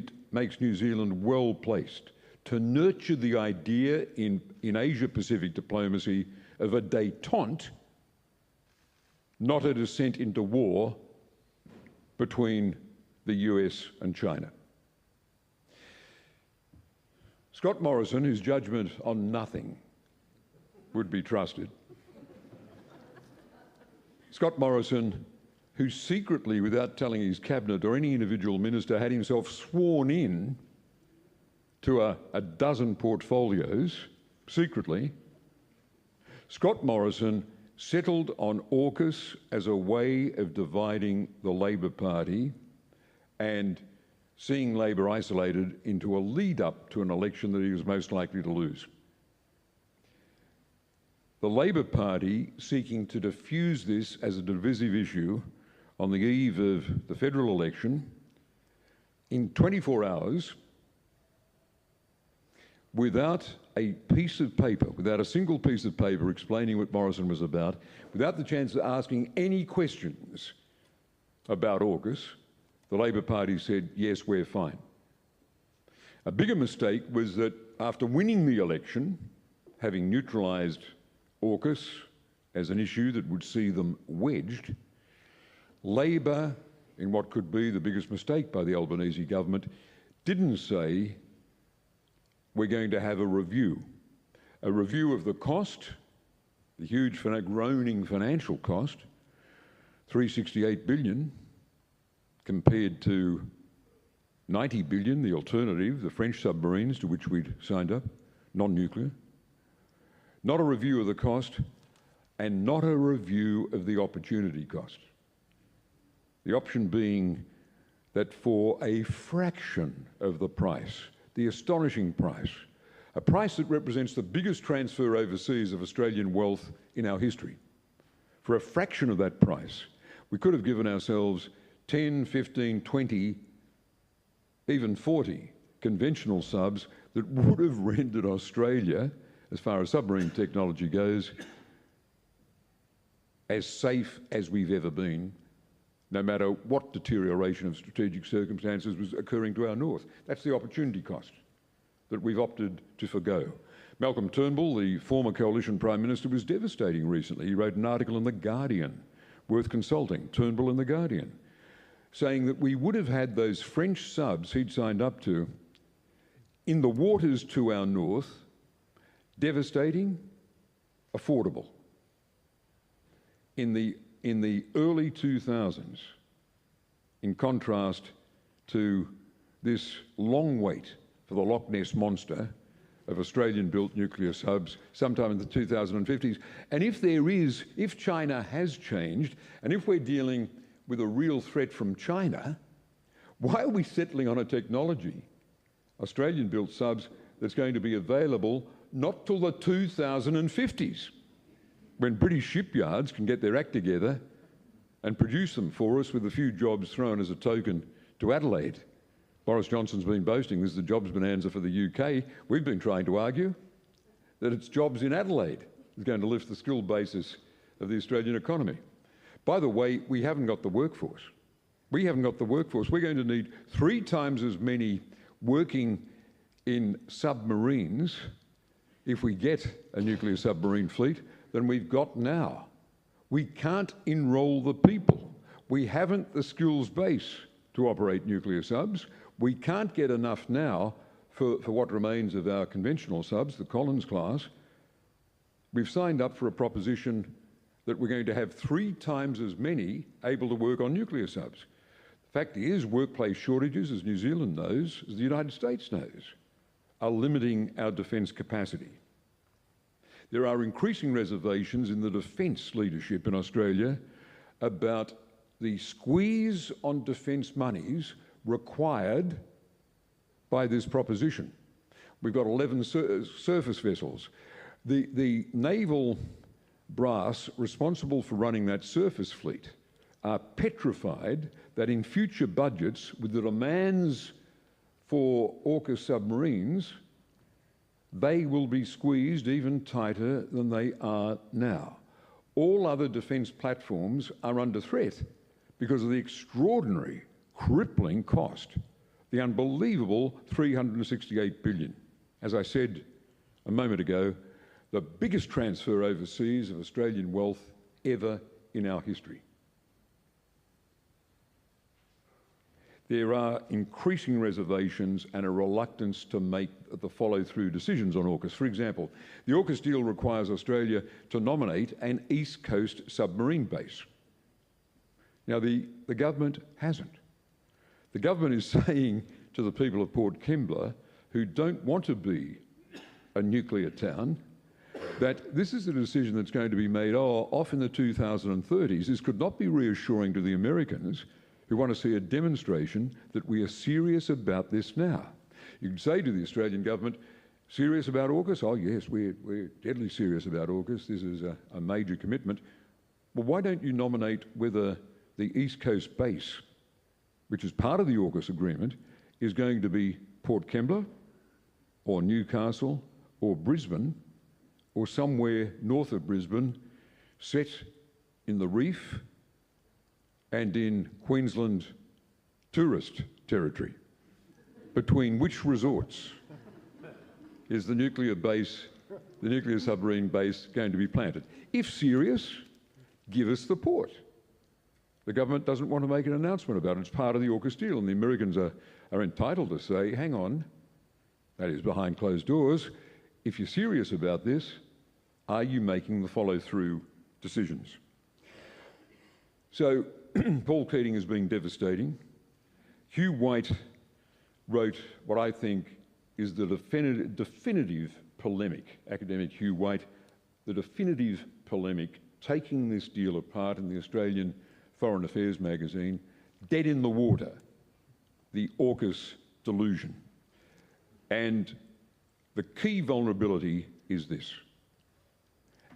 New Zealand well placed to nurture the idea in Asia-Pacific diplomacy of a détente, not a descent into war between the US and China. Scott Morrison, whose judgment on nothing would be trusted. Scott Morrison, who secretly, without telling his cabinet or any individual minister, had himself sworn in to a dozen portfolios, secretly. Scott Morrison settled on AUKUS as a way of dividing the Labor Party and seeing Labor isolated into a lead-up to an election that he was most likely to lose. The Labor Party, seeking to diffuse this as a divisive issue on the eve of the federal election, in 24 hours, without a piece of paper, without a single piece of paper explaining what Morrison was about, without the chance of asking any questions about AUKUS, the Labor Party said, yes, we're fine. A bigger mistake was that after winning the election, having neutralised AUKUS as an issue that would see them wedged, Labor, in what could be the biggest mistake by the Albanese government, didn't say, we're going to have a review of the cost, the huge groaning financial cost, $368 billion, compared to 90 billion, the alternative, the French submarines to which we'd signed up, non-nuclear. Not a review of the cost, and not a review of the opportunity cost. The option being that for a fraction of the price, the astonishing price, a price that represents the biggest transfer overseas of Australian wealth in our history, for a fraction of that price, we could have given ourselves 10, 15, 20, even 40 conventional subs that would have rendered Australia, as far as submarine technology goes, as safe as we've ever been, no matter what deterioration of strategic circumstances was occurring to our north. That's the opportunity cost that we've opted to forgo. Malcolm Turnbull, the former Coalition Prime Minister, was devastating recently. He wrote an article in The Guardian, worth consulting, Turnbull in The Guardian, saying that we would have had those French subs he'd signed up to in the waters to our north, devastating, affordable. In the early 2000s, in contrast to this long wait for the Loch Ness Monster of Australian-built nuclear subs sometime in the 2050s. And if China has changed, and if we're dealing with a real threat from China, why are we settling on a technology, Australian-built subs, that's going to be available not till the 2050s, when British shipyards can get their act together and produce them for us with a few jobs thrown as a token to Adelaide? Boris Johnson's been boasting this is the jobs bonanza for the UK. We've been trying to argue that it's jobs in Adelaide that's going to lift the skill basis of the Australian economy. By the way, we haven't got the workforce. We haven't got the workforce. We're going to need 3 times as many working in submarines if we get a nuclear submarine fleet than we've got now. We can't enrol the people. We haven't the skills base to operate nuclear subs. We can't get enough now for what remains of our conventional subs, the Collins class. We've signed up for a proposition that we're going to have 3 times as many able to work on nuclear subs. The fact is, workplace shortages, as New Zealand knows, as the United States knows, are limiting our defence capacity. There are increasing reservations in the defence leadership in Australia about the squeeze on defence monies required by this proposition. We've got 11 surface vessels. The naval brass responsible for running that surface fleet are petrified that in future budgets, with the demands for AUKUS submarines, they will be squeezed even tighter than they are now. All other defence platforms are under threat because of the extraordinary, crippling cost, the unbelievable $368 billion. As I said a moment ago, the biggest transfer overseas of Australian wealth ever in our history. There are increasing reservations and a reluctance to make the follow-through decisions on AUKUS. For example, the AUKUS deal requires Australia to nominate an East Coast submarine base. Now, the government hasn't. The government is saying to the people of Port Kembla, who don't want to be a nuclear town, that this is a decision that's going to be made off in the 2030s. This could not be reassuring to the Americans, who want to see a demonstration that we are serious about this now. You can say to the Australian government, serious about AUKUS? Oh yes, we're deadly serious about AUKUS. This is a major commitment. Well, why don't you nominate whether the East Coast base, which is part of the AUKUS agreement, is going to be Port Kembla or Newcastle or Brisbane or somewhere north of Brisbane, set in the reef and in Queensland tourist territory? Between which resorts is the nuclear submarine base going to be planted? If serious, give us the port. The government doesn't want to make an announcement about it. It's part of the AUKUS deal, and the Americans are entitled to say, hang on, that is behind closed doors, if you're serious about this, are you making the follow-through decisions? So, Paul Keating has been devastating. Hugh White wrote what I think is the definitive polemic, academic Hugh White, the definitive polemic, taking this deal apart in the Australian Foreign Affairs magazine, dead in the water, the AUKUS delusion. And the key vulnerability is this.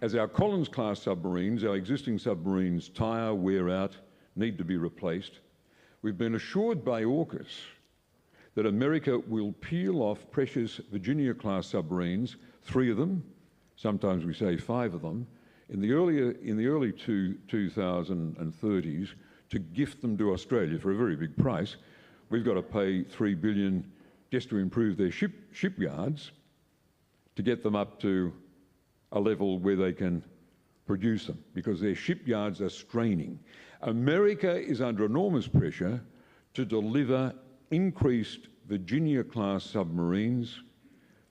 As our Collins-class submarines, our existing submarines tire, wear out, need to be replaced, we've been assured by AUKUS that America will peel off precious Virginia-class submarines, 3 of them, sometimes we say 5 of them, in the early 2030s to gift them to Australia for a very big price. We've got to pay $3 billion just to improve their shipyards to get them up to a level where they can produce them, because their shipyards are straining. America is under enormous pressure to deliver increased Virginia-class submarines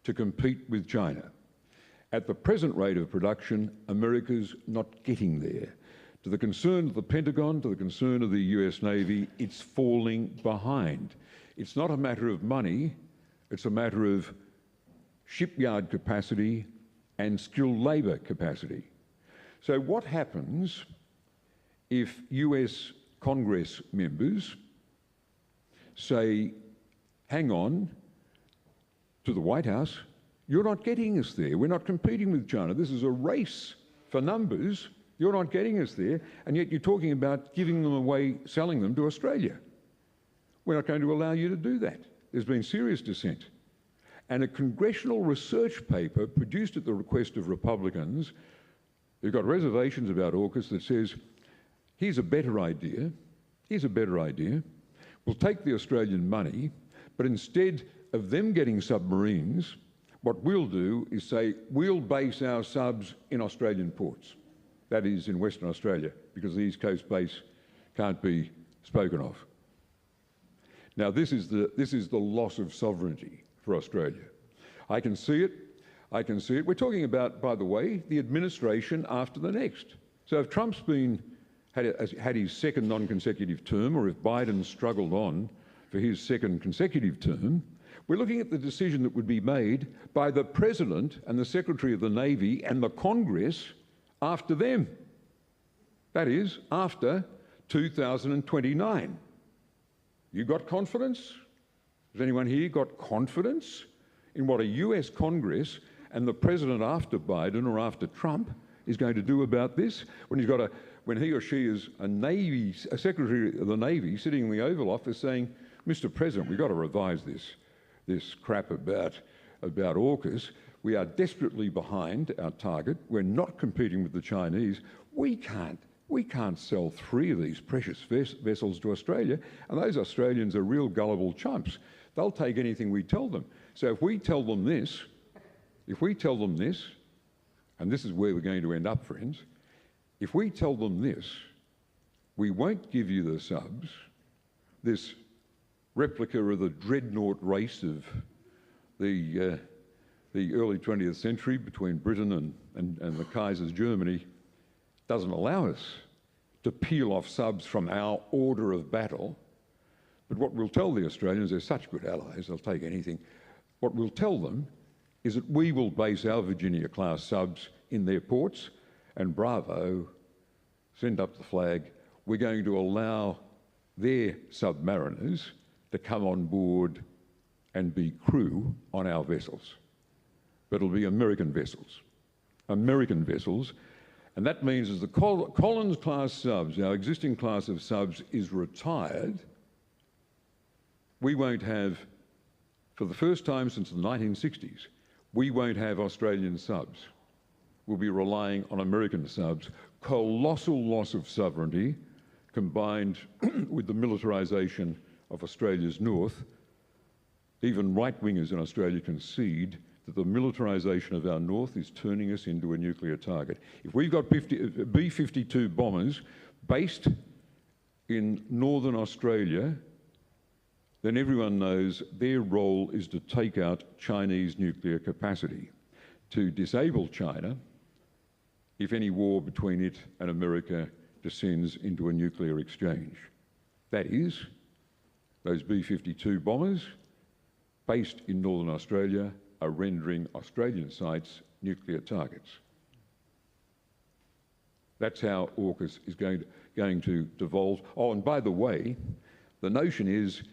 to compete with China. At the present rate of production, America's not getting there. To the concern of the Pentagon, to the concern of the US Navy, it's falling behind. It's not a matter of money, it's a matter of shipyard capacity and skilled labour capacity. So what happens if US Congress members say, hang on, to the White House, you're not getting us there. We're not competing with China. This is a race for numbers. You're not getting us there, and yet you're talking about giving them away, selling them to Australia. We're not going to allow you to do that. There's been serious dissent. And a congressional research paper produced at the request of Republicans who've got reservations about AUKUS that says, here's a better idea. Here's a better idea. We'll take the Australian money, but instead of them getting submarines, what we'll do is say, we'll base our subs in Australian ports. That is in Western Australia, because the East Coast base can't be spoken of. Now, this is the loss of sovereignty for Australia. I can see it. I can see it. We're talking about, by the way, the administration after the next. So if Trump's had his second non-consecutive term, or if Biden struggled on for his second consecutive term, we're looking at the decision that would be made by the President and the Secretary of the Navy and the Congress after them. That is, after 2029. You got confidence? Has anyone here got confidence in what a US Congress and the President after Biden or after Trump is going to do about this? When he or she is a Secretary of the Navy sitting in the Oval Office saying, Mr. President, we've got to revise this crap about AUKUS. We are desperately behind our target. We're not competing with the Chinese. We can't sell 3 of these precious vessels to Australia, and those Australians are real gullible chumps. They'll take anything we tell them. So if we tell them this, and this is where we're going to end up, friends, if we tell them this, we won't give you the subs, this replica of the dreadnought race of the early 20th century between Britain and the Kaiser's Germany, doesn't allow us to peel off subs from our order of battle. But what we'll tell the Australians, they're such good allies, they'll take anything. What we'll tell them is that we will base our Virginia-class subs in their ports, and bravo, send up the flag. We're going to allow their submariners to come on board and be crew on our vessels. But it'll be American vessels. American vessels. And that means as the Collins-class subs, our existing class of subs, is retired, we won't have, for the first time since the 1960s, we won't have Australian subs. We'll be relying on American subs. Colossal loss of sovereignty combined with the militarisation of Australia's north. Even right-wingers in Australia concede that the militarisation of our north is turning us into a nuclear target. If we've got B-52 bombers based in northern Australia, then everyone knows their role is to take out Chinese nuclear capacity, to disable China if any war between it and America descends into a nuclear exchange. That is, those B-52 bombers based in northern Australia are rendering Australian sites nuclear targets. That's how AUKUS is going to devolve. Oh, and by the way, the notion is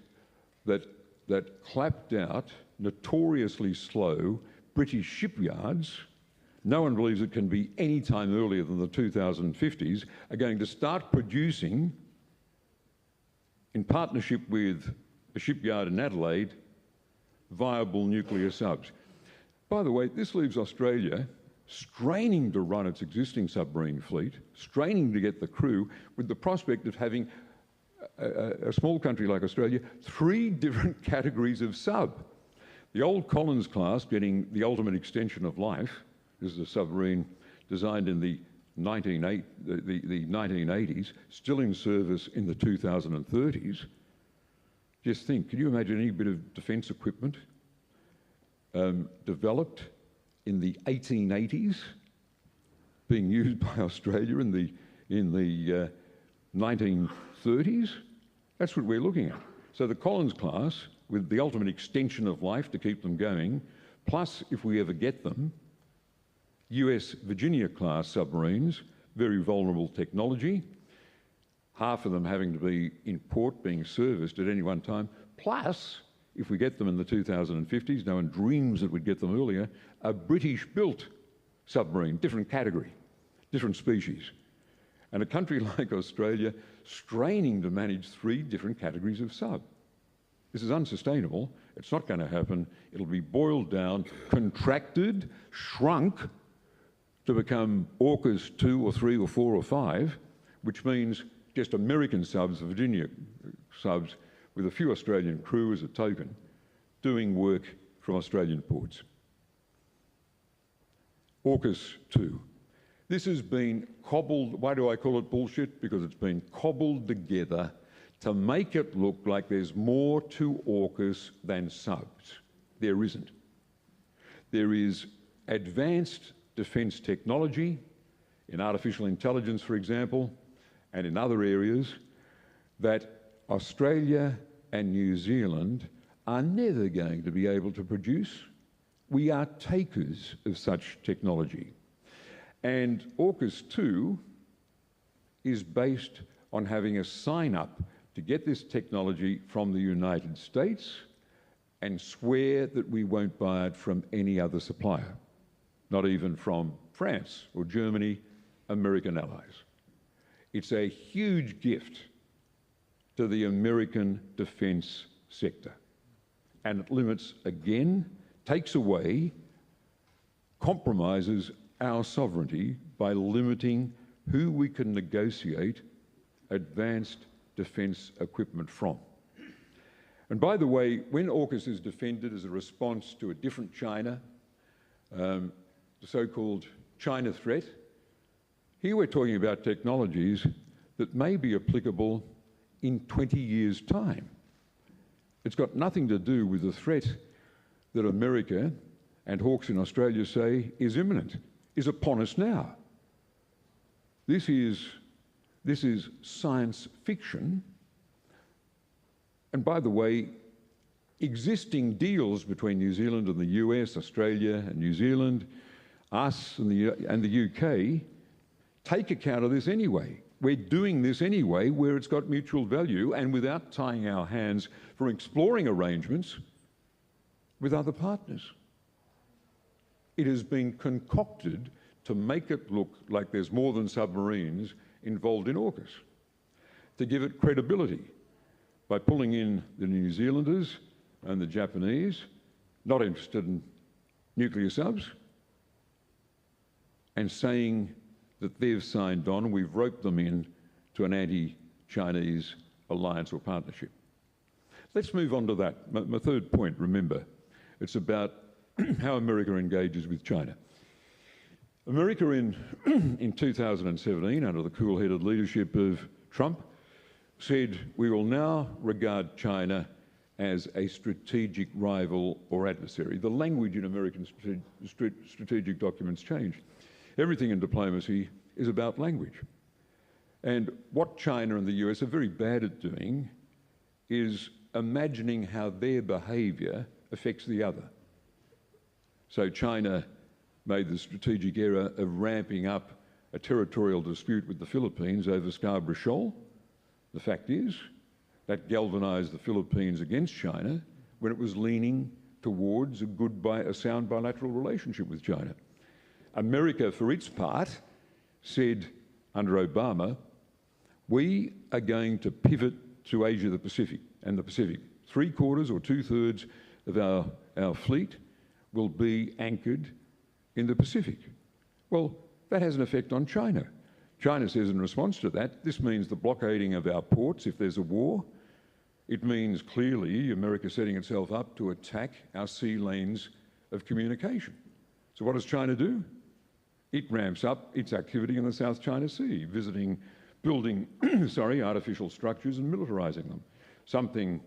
that clapped out, notoriously slow British shipyards no one believes it can be any time earlier than the 2050s, are going to start producing, in partnership with a shipyard in Adelaide, viable nuclear subs. By the way, this leaves Australia straining to run its existing submarine fleet, straining to get the crew, with the prospect of having a small country like Australia, 3 different categories of sub. The old Collins class getting the ultimate extension of life. This is a submarine designed in the 1980s, still in service in the 2030s. Just think, can you imagine any bit of defence equipment developed in the 1880s being used by Australia in the 1930s? That's what we're looking at. So the Collins class, with the ultimate extension of life to keep them going, plus, if we ever get them, US Virginia-class submarines, very vulnerable technology, half of them having to be in port, being serviced at any one time, plus, if we get them in the 2050s, no one dreams that we'd get them earlier, a British-built submarine, different category, different species. And a country like Australia straining to manage 3 different categories of sub. This is unsustainable. It's not going to happen. It'll be boiled down, contracted, shrunk to become AUKUS 2 or 3 or 4 or 5, which means just American subs, Virginia subs, with a few Australian crew as a token, doing work from Australian ports. AUKUS 2. This has been cobbled, why do I call it bullshit? Because it's been cobbled together to make it look like there's more to AUKUS than subs. There isn't. There is advanced defence technology, in artificial intelligence, for example, and in other areas, that Australia and New Zealand are never going to be able to produce. We are takers of such technology. And AUKUS 2 is based on having a sign-up to get this technology from the United States and swear that we won't buy it from any other supplier, not even from France or Germany, American allies. It's a huge gift to the American defence sector. And it limits, again, takes away, compromises our sovereignty by limiting who we can negotiate advanced defence equipment from. And by the way, when AUKUS is defended as a response to a different China, the so-called China threat, here we're talking about technologies that may be applicable in 20 years' time. It's got nothing to do with the threat that America and hawks in Australia say is imminent, is upon us now. This is science fiction. And by the way, existing deals between New Zealand and the US, Australia and New Zealand, us and the UK, take account of this anyway. We're doing this anyway where it's got mutual value and without tying our hands for exploring arrangements with other partners. It has been concocted to make it look like there's more than submarines involved in AUKUS, to give it credibility by pulling in the New Zealanders and the Japanese, not interested in nuclear subs, and saying that they've signed on, we've roped them in to an anti-Chinese alliance or partnership. Let's move on to that. My third point, remember, it's about how America engages with China. America in 2017, under the cool-headed leadership of Trump, said we will now regard China as a strategic rival or adversary. The language in American strategic documents changed. Everything in diplomacy is about language. And what China and the US are very bad at doing is imagining how their behaviour affects the other. So China made the strategic error of ramping up a territorial dispute with the Philippines over Scarborough Shoal. The fact is, that galvanised the Philippines against China when it was leaning towards a sound bilateral relationship with China. America, for its part, said under Obama, we are going to pivot to Asia and the Pacific. 3/4 or 2/3 of our fleet will be anchored in the Pacific. Well, that has an effect on China. China says in response to that, this means the blockading of our ports if there's a war. It means clearly America setting itself up to attack our sea lanes of communication. So what does China do? It ramps up its activity in the South China Sea, building artificial structures and militarizing them. Something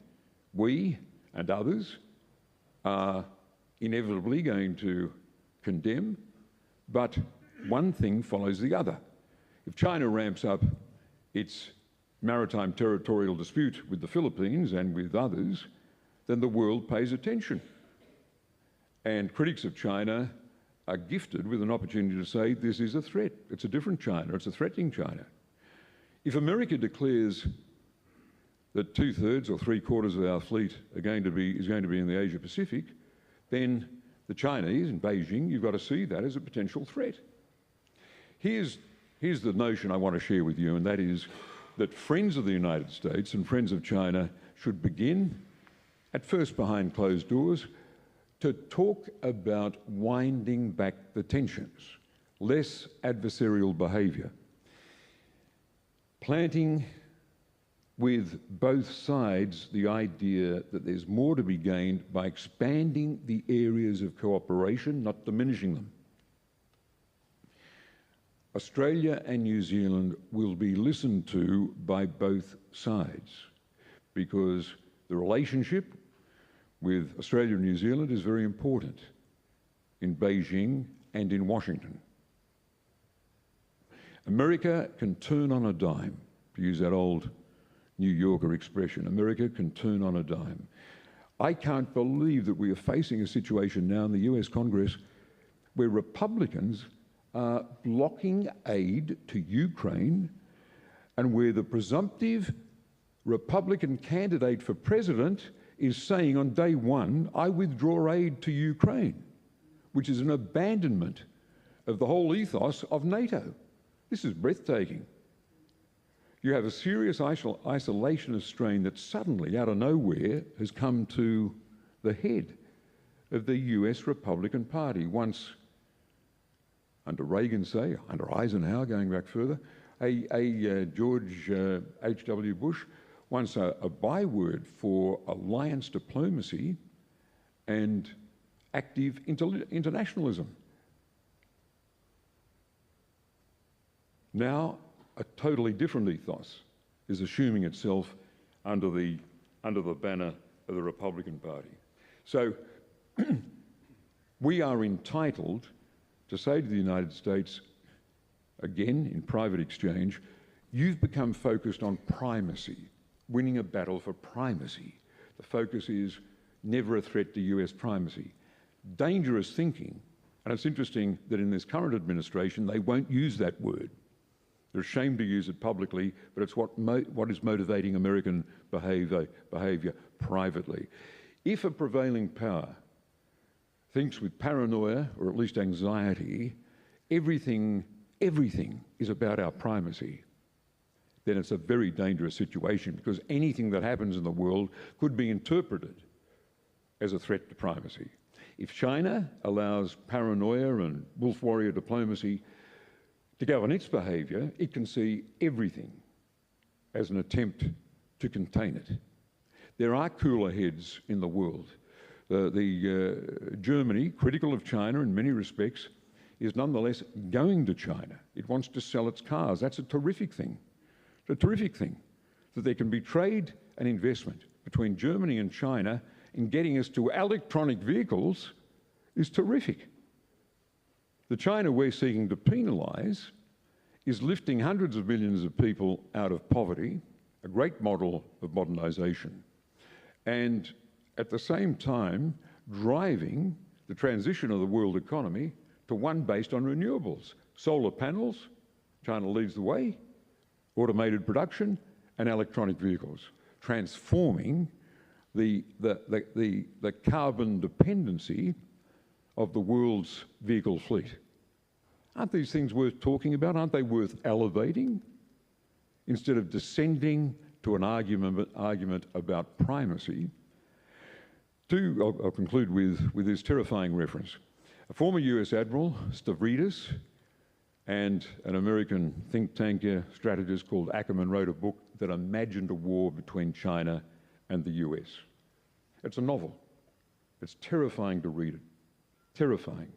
we and others are inevitably going to condemn, but one thing follows the other. If China ramps up its maritime territorial dispute with the Philippines and with others, then the world pays attention. And critics of China are gifted with an opportunity to say this is a threat. It's a different China. It's a threatening China. If America declares that 2/3 or 3/4 of our fleet is going to be in the Asia Pacific, then the Chinese in Beijing, you've got to see that as a potential threat. Here's the notion I want to share with you, and that is that friends of the United States and friends of China should begin, at first behind closed doors, to talk about winding back the tensions, less adversarial behaviour, planting with both sides the idea that there's more to be gained by expanding the areas of cooperation, not diminishing them. Australia and New Zealand will be listened to by both sides because the relationship with Australia and New Zealand is very important in Beijing and in Washington. America can turn on a dime, to use that old New Yorker expression. America can turn on a dime. I can't believe that we are facing a situation now in the US Congress where Republicans are blocking aid to Ukraine and where the presumptive Republican candidate for president is saying on day one, I withdraw aid to Ukraine, which is an abandonment of the whole ethos of NATO. This is breathtaking. You have a serious isolationist strain that suddenly, out of nowhere, has come to the head of the US Republican Party. Once, under Reagan, say, under Eisenhower, going back further, George H.W. Bush, once a byword for alliance diplomacy and active internationalism. Now, a totally different ethos is assuming itself under the banner of the Republican Party. So we are entitled to say to the United States, again in private exchange, you've become focused on primacy, winning a battle for primacy. The focus is never a threat to US primacy. Dangerous thinking, and it's interesting that in this current administration they won't use that word. They're ashamed to use it publicly, but it's what is motivating American behaviour privately. If a prevailing power thinks with paranoia, or at least anxiety, everything is about our primacy, then it's a very dangerous situation because anything that happens in the world could be interpreted as a threat to primacy. If China allows paranoia and wolf warrior diplomacy to govern its behaviour, it can see everything as an attempt to contain it. There are cooler heads in the world. Germany, critical of China in many respects, is nonetheless going to China. It wants to sell its cars. That's a terrific thing. It's a terrific thing that there can be trade and investment between Germany and China in getting us to electronic vehicles is terrific. The China we're seeking to penalise is lifting hundreds of millions of people out of poverty, a great model of modernisation, and at the same time driving the transition of the world economy to one based on renewables. Solar panels, China leads the way, automated production and electronic vehicles, transforming the carbon dependency of the world's vehicle fleet. Aren't these things worth talking about? Aren't they worth elevating? Instead of descending to an argument about primacy. I'll conclude with this terrifying reference. A former US Admiral, Stavridis, and an American think tanker strategist called Ackerman wrote a book that imagined a war between China and the US. It's a novel. It's terrifying to read it. Terrifying.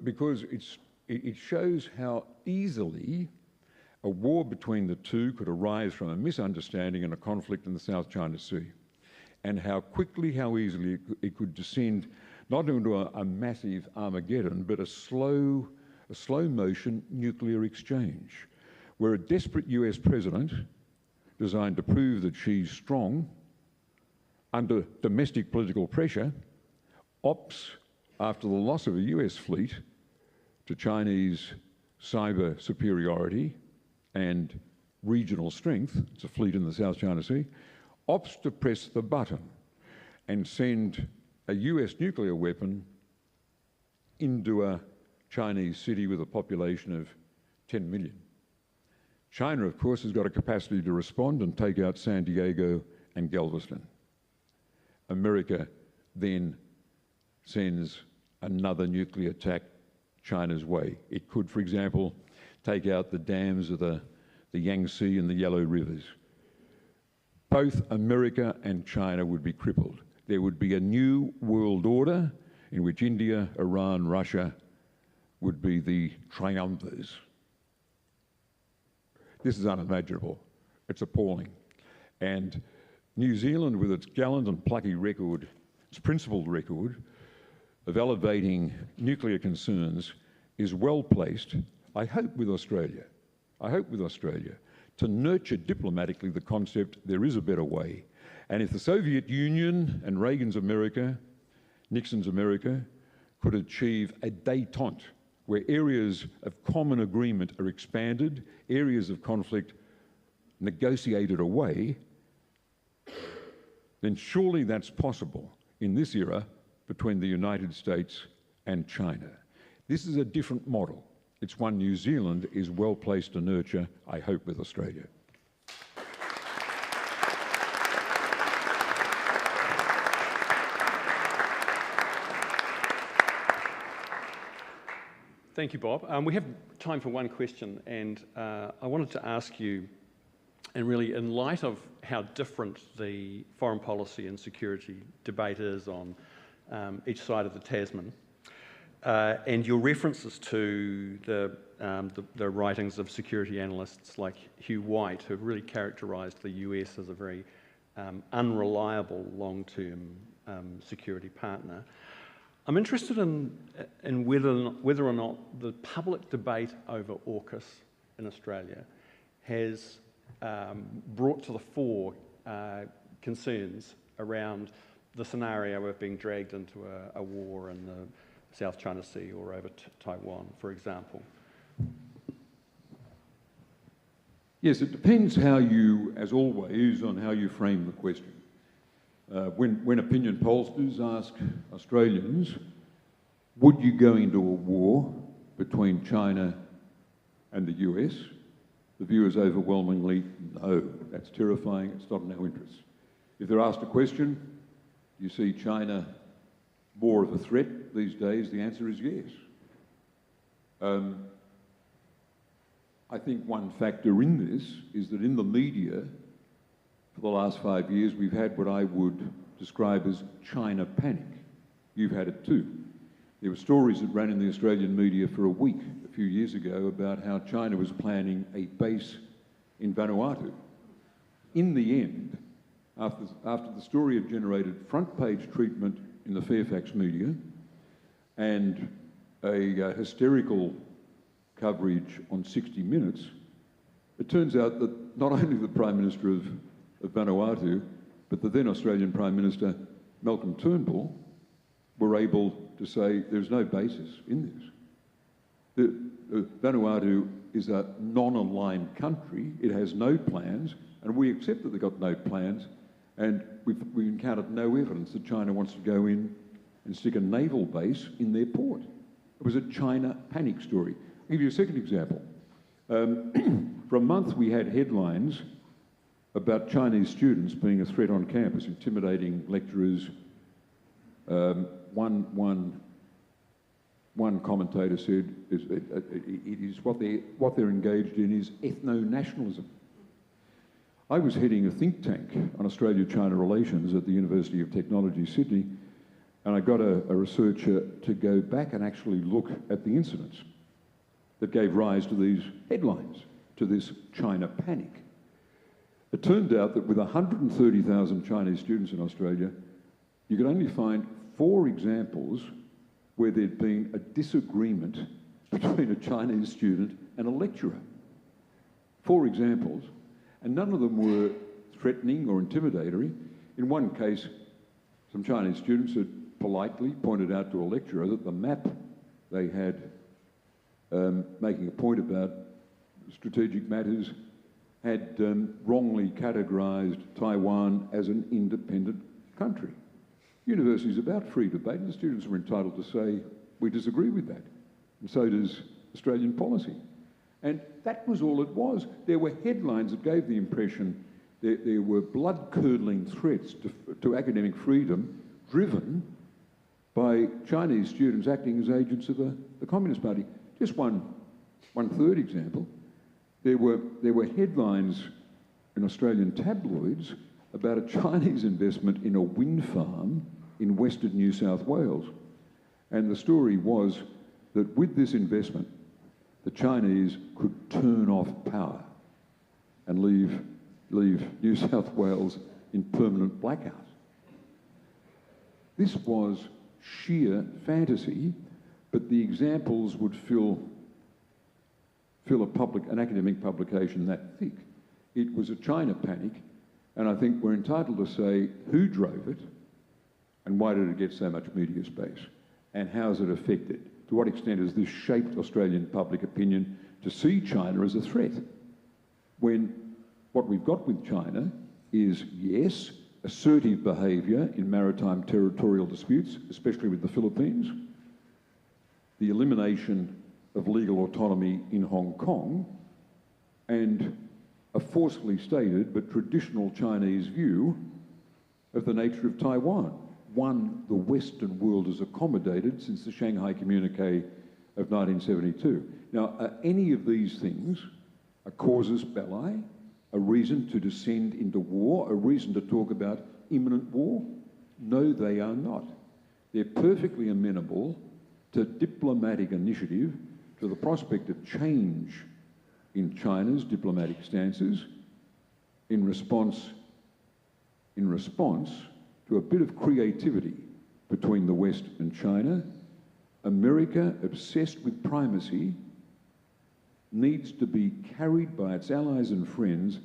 Because it shows how easily a war between the two could arise from a misunderstanding and a conflict in the South China Sea, and how quickly, how easily it could descend not into a massive Armageddon, but a slow motion nuclear exchange, where a desperate US president, designed to prove that she's strong under domestic political pressure, opts, after the loss of a US fleet to Chinese cyber superiority and regional strength, it's a fleet in the South China Sea, opts to press the button and send a US nuclear weapon into a Chinese city with a population of 10 million. China, of course, has got a capacity to respond and take out San Diego and Galveston. America then sends another nuclear attack China's way. It could, for example, take out the dams of the Yangtze and the Yellow Rivers. Both America and China would be crippled. There would be a new world order in which India, Iran, Russia would be the triumvirs. This is unimaginable. It's appalling. And New Zealand, with its gallant and plucky record, its principled record of elevating nuclear concerns, is well placed, I hope with Australia, to nurture diplomatically the concept there is a better way. And if the Soviet Union and Reagan's America, Nixon's America, could achieve a détente where areas of common agreement are expanded, areas of conflict negotiated away, then surely that's possible in this era between the United States and China. This is a different model. It's one New Zealand is well placed to nurture, I hope, with Australia. Thank you, Bob. We have time for one question, and I wanted to ask you, and really in light of how different the foreign policy and security debate is on each side of the Tasman, and your references to the writings of security analysts like Hugh White, who have really characterised the US as a very unreliable long-term security partner. I'm interested in whether or not the public debate over AUKUS in Australia has brought to the fore concerns around the scenario of being dragged into a war in the South China Sea or over Taiwan, for example. Yes, it depends how you, as always, on how you frame the question. When opinion pollsters ask Australians, would you go into a war between China and the US? The view is overwhelmingly no. That's terrifying. It's not in our interests. If they're asked a question, do you see China more of a threat these days? The answer is yes. I think one factor in this is that in the media, for the last 5 years, we've had what I would describe as China panic. You've had it too. There were stories that ran in the Australian media for a week a few years ago about how China was planning a base in Vanuatu. In the end, after the story had generated front-page treatment in the Fairfax media and a hysterical coverage on 60 Minutes, it turns out that not only the Prime Minister of Vanuatu, but the then Australian Prime Minister, Malcolm Turnbull, were able to say there's no basis in this. Vanuatu is a non-aligned country. It has no plans, and we accept that they've got no plans, and we've encountered no evidence that China wants to go in and stick a naval base in their port. It was a China panic story. I'll give you a second example. For a month we had headlines about Chinese students being a threat on campus, intimidating lecturers. One commentator said it is what they're engaged in is ethno-nationalism. I was heading a think tank on Australia-China relations at the University of Technology, Sydney, and I got a researcher to go back and actually look at the incidents that gave rise to these headlines, to this China panic. It turned out that with 130,000 Chinese students in Australia, you could only find 4 examples where there'd been a disagreement between a Chinese student and a lecturer. 4 examples, and none of them were threatening or intimidatory. In one case, some Chinese students had politely pointed out to a lecturer that the map they had making a point about strategic matters had wrongly categorised Taiwan as an independent country. University is about free debate, and the students are entitled to say, we disagree with that. And so does Australian policy. And that was all it was. There were headlines that gave the impression there were blood-curdling threats to academic freedom driven by Chinese students acting as agents of the Communist Party. Just one third example. There were headlines in Australian tabloids about a Chinese investment in a wind farm in western New South Wales. And the story was that with this investment, the Chinese could turn off power and leave New South Wales in permanent blackout. This was sheer fantasy, but the examples would fill an academic publication that thick. It was a China panic, and I think we're entitled to say who drove it and why did it get so much media space and how has it affected? To what extent has this shaped Australian public opinion to see China as a threat? When what we've got with China is, yes, assertive behaviour in maritime territorial disputes, especially with the Philippines, the elimination of legal autonomy in Hong Kong, and a forcefully stated but traditional Chinese view of the nature of Taiwan, one the Western world has accommodated since the Shanghai Communique of 1972. Now, are any of these things a casus belli, a reason to descend into war, a reason to talk about imminent war? No, they are not. They're perfectly amenable to diplomatic initiative, to the prospect of change in China's diplomatic stances in response to a bit of creativity between the West and China. America, obsessed with primacy, needs to be carried by its allies and friends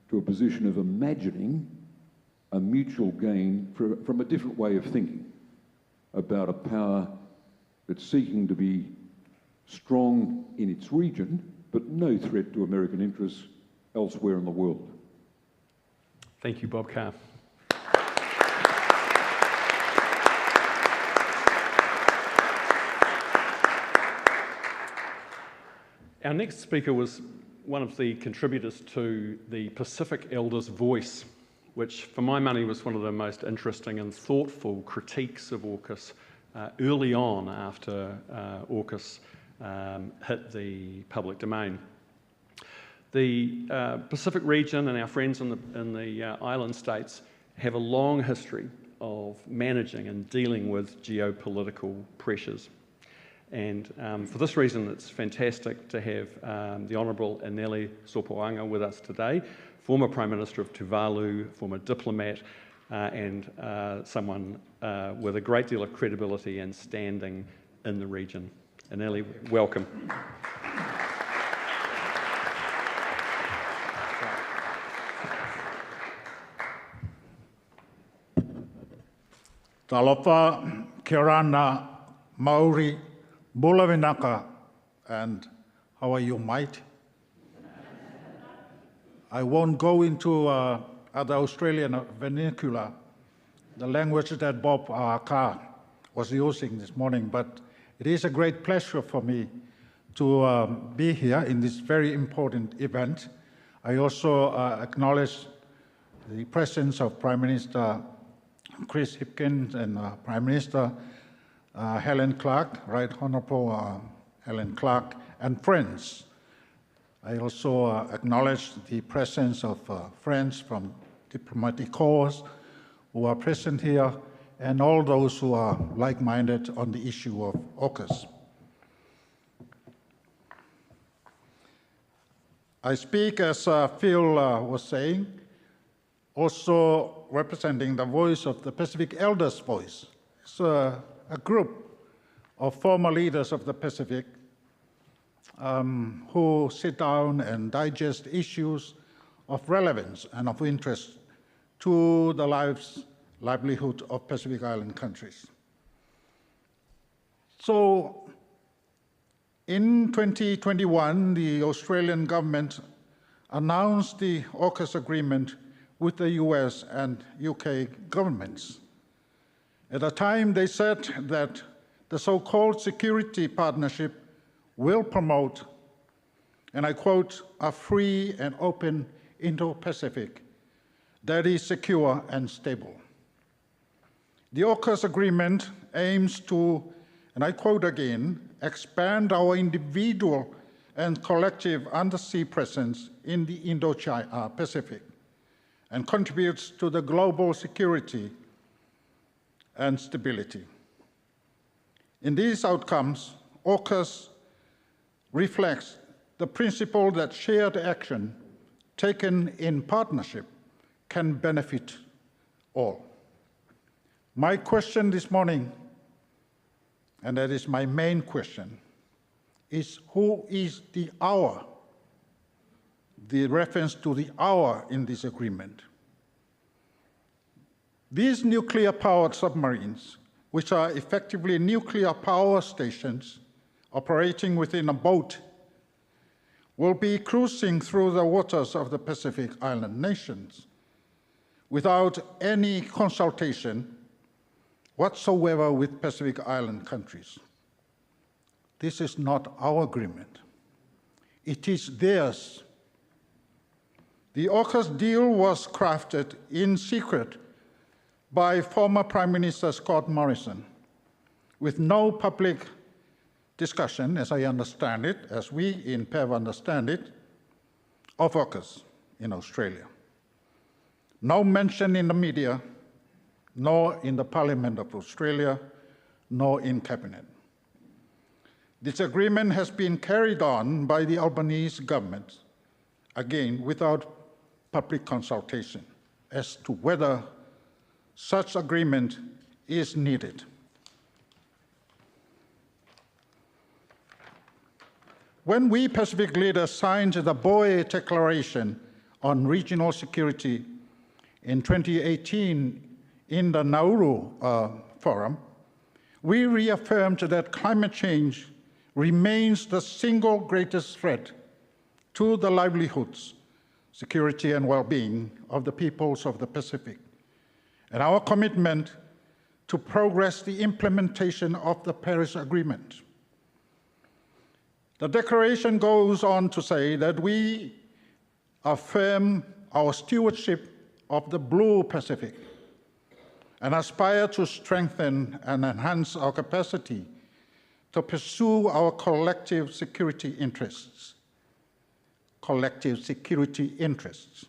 to a position of imagining a mutual gain from a different way of thinking about a power that's seeking to be strong in its region, but no threat to American interests elsewhere in the world. Thank you, Bob Carr. Our next speaker was one of the contributors to the Pacific Elders' Voice, which for my money was one of the most interesting and thoughtful critiques of AUKUS early on after AUKUS hit the public domain. The Pacific region and our friends in the island states have a long history of managing and dealing with geopolitical pressures. And for this reason, it's fantastic to have the Honourable Enele Sopoaga with us today, former Prime Minister of Tuvalu, former diplomat, and someone with a great deal of credibility and standing in the region. Enele, welcome. Talofa, Kirana, Maori, Bulavinaka, and how are you, mate? I won't go into the Australian vernacular, the language that Bob Carr was using this morning, but it is a great pleasure for me to be here in this very important event. I also acknowledge the presence of Prime Minister Chris Hipkins and Prime Minister Helen Clark, Right Honourable Helen Clark, and friends. I also acknowledge the presence of friends from diplomatic corps who are present here, and all those who are like-minded on the issue of AUKUS. I speak, as Phil was saying, also representing the voice of the Pacific Elders' Voice. It's a group of former leaders of the Pacific who sit down and digest issues of relevance and of interest to the livelihood of Pacific Island countries. So in 2021, the Australian government announced the AUKUS agreement with the US and UK governments. At the time, they said that the so-called security partnership will promote, and I quote, a free and open Indo-Pacific that is secure and stable. The AUKUS agreement aims to, and I quote again, expand our individual and collective undersea presence in the Indo-Pacific and contributes to the global security and stability. In these outcomes, AUKUS reflects the principle that shared action taken in partnership can benefit all. My question this morning, and that is my main question, is who is the our? The reference to the our in this agreement. These nuclear-powered submarines, which are effectively nuclear power stations operating within a boat, will be cruising through the waters of the Pacific Island nations without any consultation whatsoever with Pacific Island countries. This is not our agreement. It is theirs. The AUKUS deal was crafted in secret by former Prime Minister Scott Morrison, with no public discussion, as I understand it, as we in PEV understand it, of AUKUS in Australia. No mention in the media, nor in the Parliament of Australia, nor in Cabinet. This agreement has been carried on by the Albanese government, again without public consultation, as to whether such agreement is needed. When we Pacific leaders signed the Boe Declaration on Regional Security in 2018 in the Nauru Forum, we reaffirmed that climate change remains the single greatest threat to the livelihoods, security, and well-being of the peoples of the Pacific, and our commitment to progress the implementation of the Paris Agreement. The declaration goes on to say that we affirm our stewardship of the Blue Pacific and aspire to strengthen and enhance our capacity to pursue our collective security interests. Collective security interests,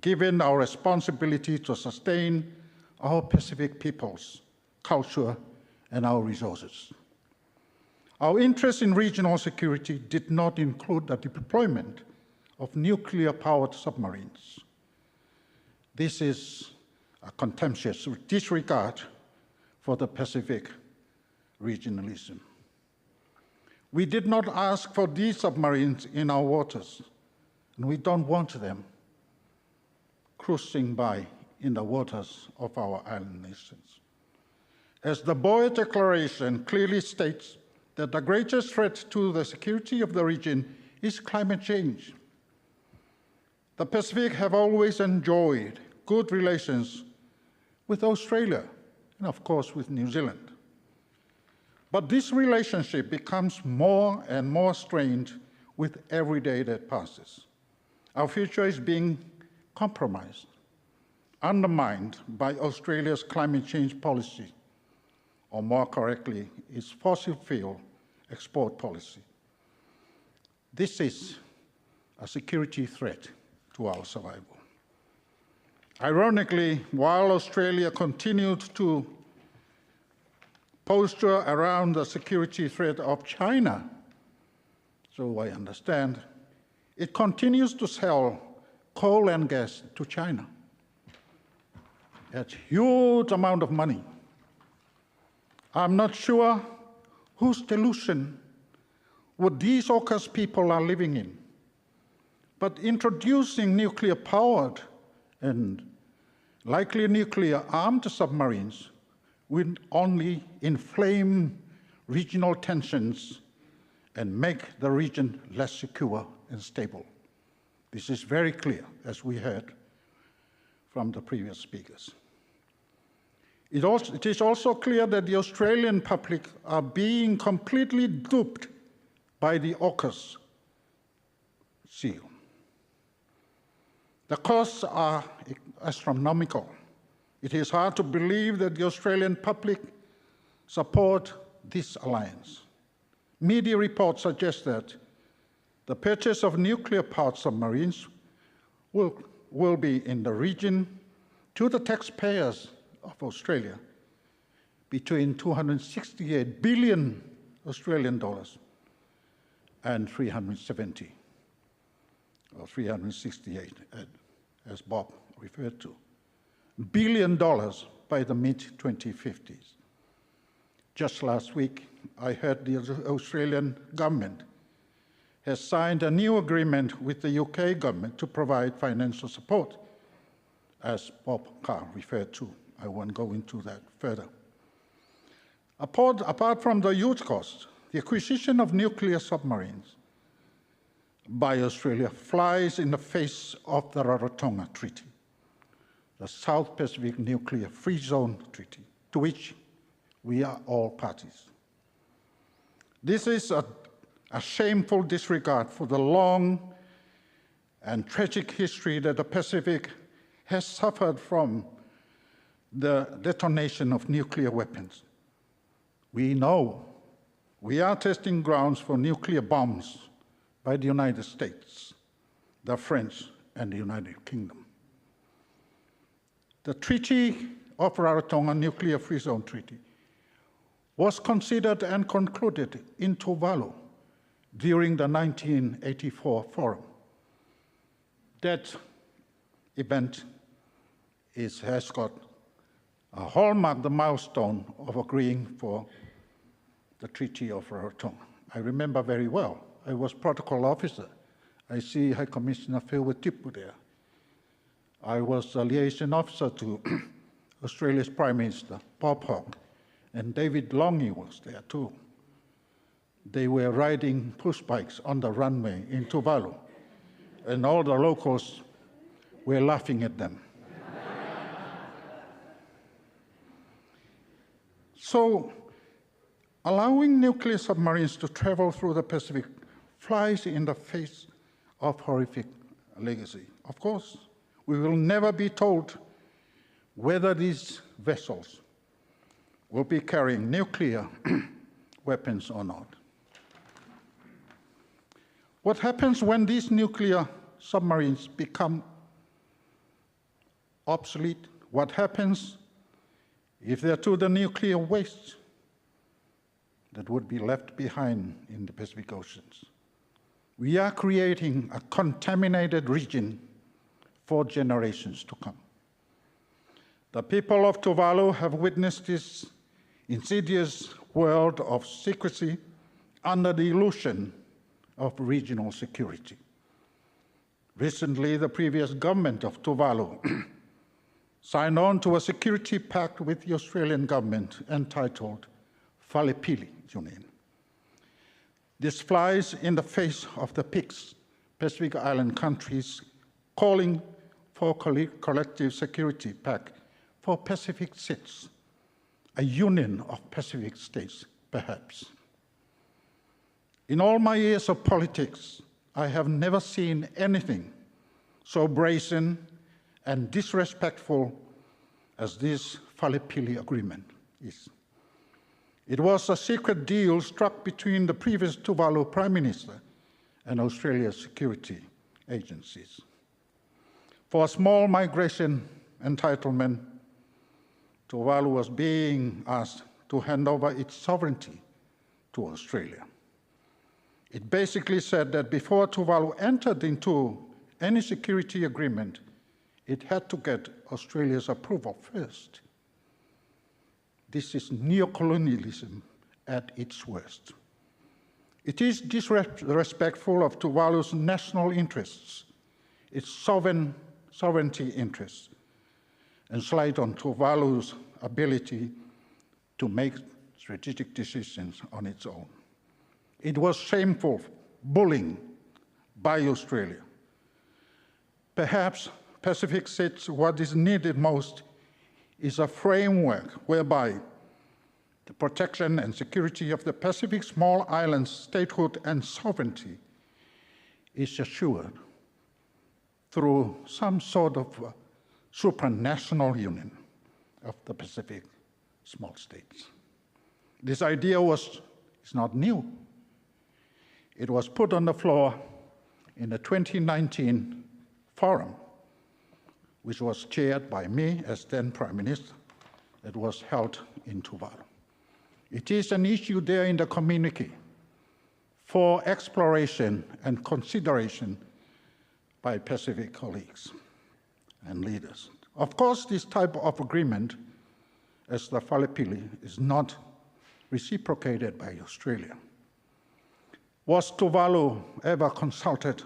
given our responsibility to sustain our Pacific peoples, culture, and our resources. Our interest in regional security did not include the deployment of nuclear-powered submarines. This is a contemptuous disregard for the Pacific regionalism. We did not ask for these submarines in our waters, and we don't want them cruising by in the waters of our island nations. As the Boe Declaration clearly states, that the greatest threat to the security of the region is climate change. The Pacific have always enjoyed good relations with Australia and, of course, with New Zealand. But this relationship becomes more and more strained with every day that passes. Our future is being compromised, undermined by Australia's climate change policy, or more correctly, its fossil fuel export policy. This is a security threat to our survival. Ironically, while Australia continued to posture around the security threat of China, so I understand, it continues to sell coal and gas to China at huge amount of money. I'm not sure whose delusion what these AUKUS people are living in, but introducing nuclear-powered and likely nuclear-armed submarines will only inflame regional tensions and make the region less secure and stable. This is very clear, as we heard from the previous speakers. It is also clear that the Australian public are being completely duped by the AUKUS seal. The costs are astronomical. It is hard to believe that the Australian public support this alliance. Media reports suggest that the purchase of nuclear-powered submarines will be in the region to the taxpayers of Australia between 268 billion Australian dollars and 370 or 368, as Bob referred to, $1 billion by the mid-2050s. Just last week, I heard the Australian government has signed a new agreement with the UK government to provide financial support, as Bob Carr referred to. I won't go into that further. Apart from the huge cost, the acquisition of nuclear submarines by Australia flies in the face of the Rarotonga Treaty, the South Pacific Nuclear Free Zone Treaty, to which we are all parties. This is a shameful disregard for the long and tragic history that the Pacific has suffered from the detonation of nuclear weapons. We know we are testing grounds for nuclear bombs by the United States, the French, and the United Kingdom. The Treaty of Rarotonga Nuclear Free Zone Treaty was considered and concluded in Tuvalu during the 1984 forum. That event has got a hallmark, the milestone of agreeing for the Treaty of Rarotonga. I remember very well. I was protocol officer. I see High Commissioner Phil Tipu there. I was a liaison officer to Australia's Prime Minister, Bob Hawke, and David Longy was there too. They were riding push bikes on the runway in Tuvalu, and all the locals were laughing at them. So, allowing nuclear submarines to travel through the Pacific flies in the face of horrific legacy. Of course, we will never be told whether these vessels will be carrying nuclear weapons or not. What happens when these nuclear submarines become obsolete? What happens if they're to the nuclear waste that would be left behind in the Pacific Oceans? We are creating a contaminated region for generations to come. The people of Tuvalu have witnessed this insidious world of secrecy under the illusion of regional security. Recently, the previous government of Tuvalu signed on to a security pact with the Australian government entitled Falepili Union. This flies in the face of the PICS, Pacific Island countries, calling for collective security pact for Pacific states, a union of Pacific states perhaps. In all my years of politics, I have never seen anything so brazen and disrespectful as this Falepili agreement is. It was a secret deal struck between the previous Tuvalu Prime Minister and Australia's security agencies. For a small migration entitlement, Tuvalu was being asked to hand over its sovereignty to Australia. It basically said that before Tuvalu entered into any security agreement, it had to get Australia's approval first. This is neocolonialism at its worst. It is disrespectful of Tuvalu's national interests, its sovereignty interests, and slight on Tuvalu's ability to make strategic decisions on its own. It was shameful bullying by Australia. Perhaps Pacific says what is needed most is a framework whereby the protection and security of the Pacific small islands' statehood and sovereignty is assured through some sort of supranational union of the Pacific small states. This idea is not new. It was put on the floor in the 2019 forum, which was chaired by me as then Prime Minister. It was held in Tuvalu. It is an issue there in the communique for exploration and consideration by Pacific colleagues and leaders. Of course, this type of agreement, as the Falepili, is not reciprocated by Australia. Was Tuvalu ever consulted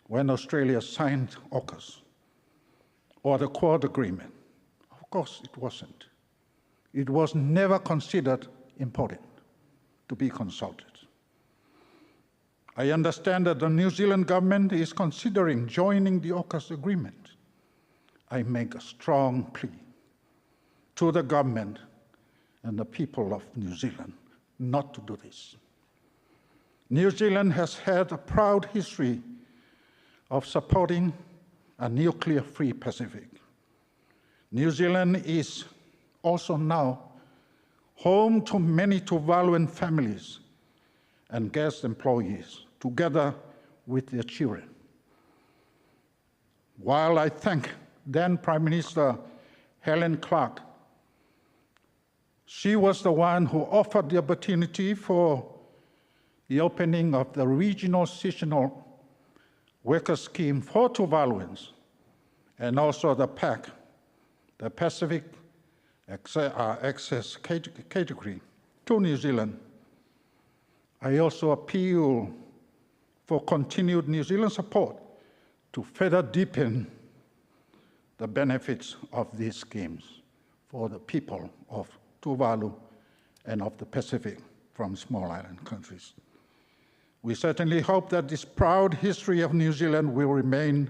when Australia signed AUKUS or the Quad Agreement? Of course it wasn't. It was never considered important to be consulted. I understand that the New Zealand government is considering joining the AUKUS agreement. I make a strong plea to the government and the people of New Zealand not to do this. New Zealand has had a proud history of supporting a nuclear-free Pacific. New Zealand is also now home to many Tuvaluan families and guest employees, together with their children. While I thank then Prime Minister Helen Clark, she was the one who offered the opportunity for the opening of the regional seasonal worker scheme for Tuvaluans, and also the PAC, the Pacific Access category to New Zealand. I also appeal for continued New Zealand support to further deepen the benefits of these schemes for the people of Tuvalu and of the Pacific from small island countries. We certainly hope that this proud history of New Zealand will remain,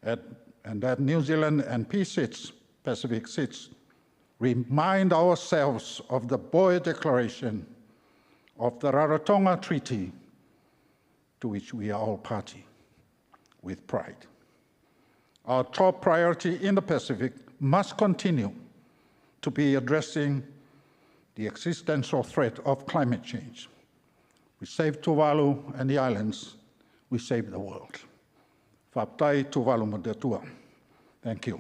and that New Zealand and Pacific seats remind ourselves of the Boe Declaration, of the Rarotonga Treaty, to which we are all party, with pride. Our top priority in the Pacific must continue to be addressing the existential threat of climate change. We save Tuvalu and the islands, we save the world. Whaptai Tuvalu mo te tua. Thank you.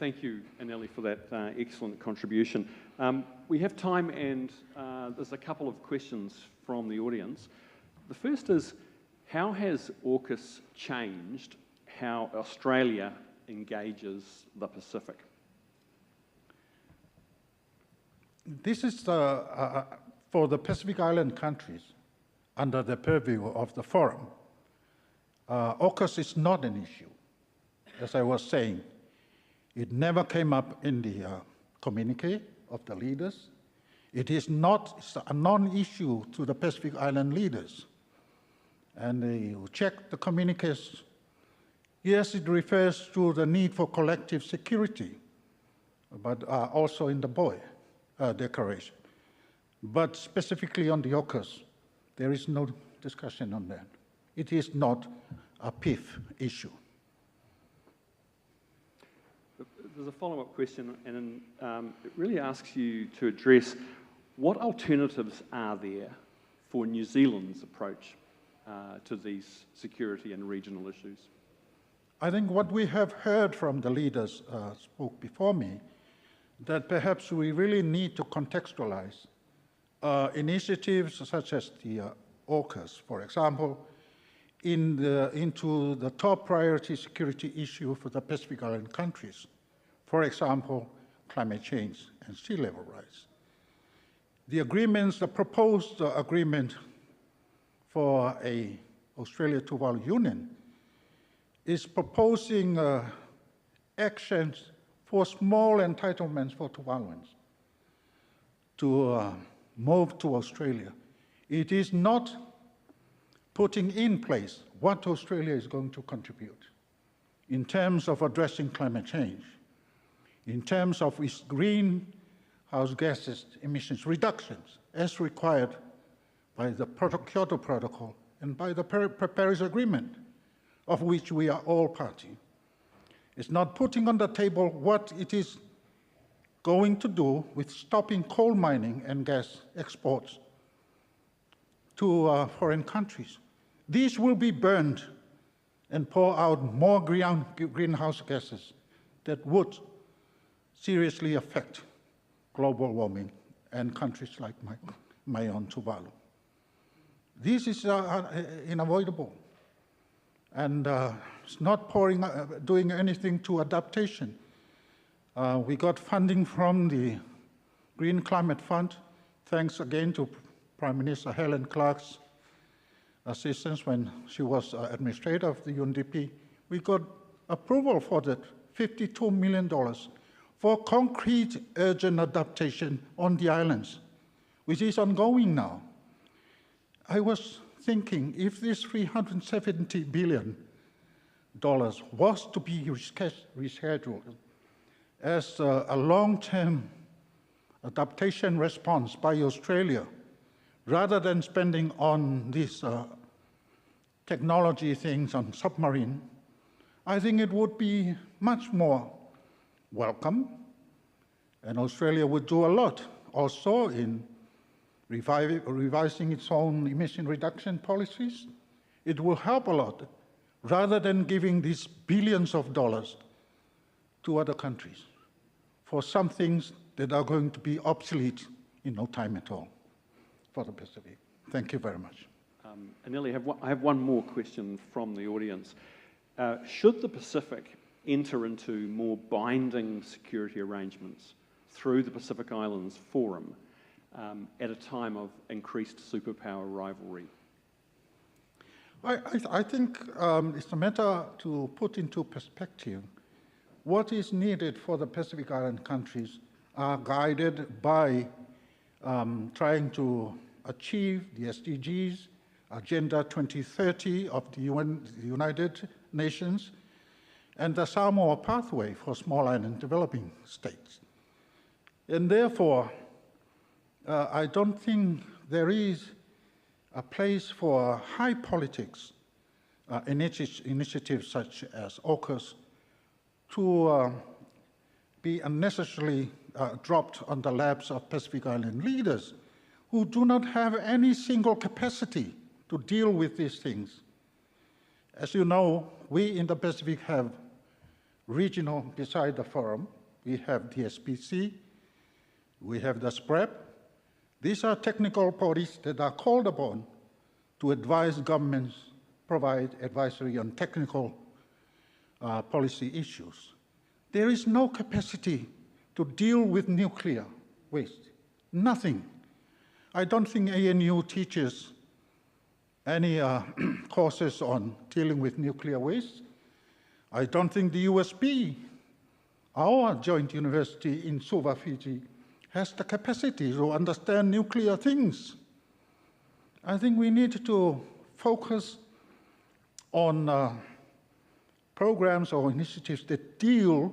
Thank you, Enele, for that excellent contribution. We have time, and there's a couple of questions from the audience. The first is, how has AUKUS changed how Australia engages the Pacific? This is for the Pacific Island countries under the purview of the forum. AUKUS is not an issue. As I was saying, it never came up in the communique of the leaders. It's a non-issue to the Pacific Island leaders. and you check the communiques. Yes, it refers to the need for collective security, but also in the Boy Declaration. But specifically on the AUKUS, there is no discussion on that. It is not a PIF issue. There's a follow-up question, and it really asks you to address what alternatives are there for New Zealand's approach to these security and regional issues? I think what we have heard from the leaders spoke before me, that perhaps we really need to contextualize initiatives such as the AUKUS, for example, into the top priority security issue for the Pacific Island countries. For example, climate change and sea level rise. The proposed agreement for a Australia-Tuvalu Union is proposing actions for small entitlements for Tuvaluans to move to Australia. It is not putting in place what Australia is going to contribute in terms of addressing climate change, in terms of its greenhouse gases emissions reductions as required by the Kyoto Protocol and by the Paris Agreement, of which we are all party. It's not putting on the table what it is going to do with stopping coal mining and gas exports to foreign countries. These will be burned and pour out more greenhouse gases that would seriously affect global warming and countries like my own Tuvalu. This is unavoidable, and it's not doing anything to adaptation. We got funding from the Green Climate Fund, thanks again to Prime Minister Helen Clark's assistance when she was administrator of the UNDP. We got approval for that, $52 million for concrete urgent adaptation on the islands, which is ongoing now. I was thinking, if this $370 billion was to be rescheduled as a long-term adaptation response by Australia, rather than spending on these technology things on submarine, I think it would be much more welcome, and Australia would do a lot also in revising its own emission reduction policies. It will help a lot, rather than giving these billions of dollars to other countries for some things that are going to be obsolete in no time at all for the Pacific. Thank you very much. Enele, I have one more question from the audience. Should the Pacific enter into more binding security arrangements through the Pacific Islands Forum at a time of increased superpower rivalry? I think it's a matter to put into perspective what is needed for the Pacific Island countries are guided by trying to achieve the SDGs, Agenda 2030 of the United Nations, and the Samoa pathway for small island developing states. And therefore, I don't think there is a place for high politics initiatives such as AUKUS to be unnecessarily dropped on the laps of Pacific Island leaders who do not have any single capacity to deal with these things. As you know, we in the Pacific have regional, beside the forum, we have the SPC, we have the SPREP. These are technical bodies that are called upon to advise governments, provide advisory on technical policy issues. There is no capacity to deal with nuclear waste, nothing. I don't think ANU teaches any courses on dealing with nuclear waste. I don't think the USB, our joint university in Suva, Fiji, has the capacity to understand nuclear things. I think we need to focus on programs or initiatives that deal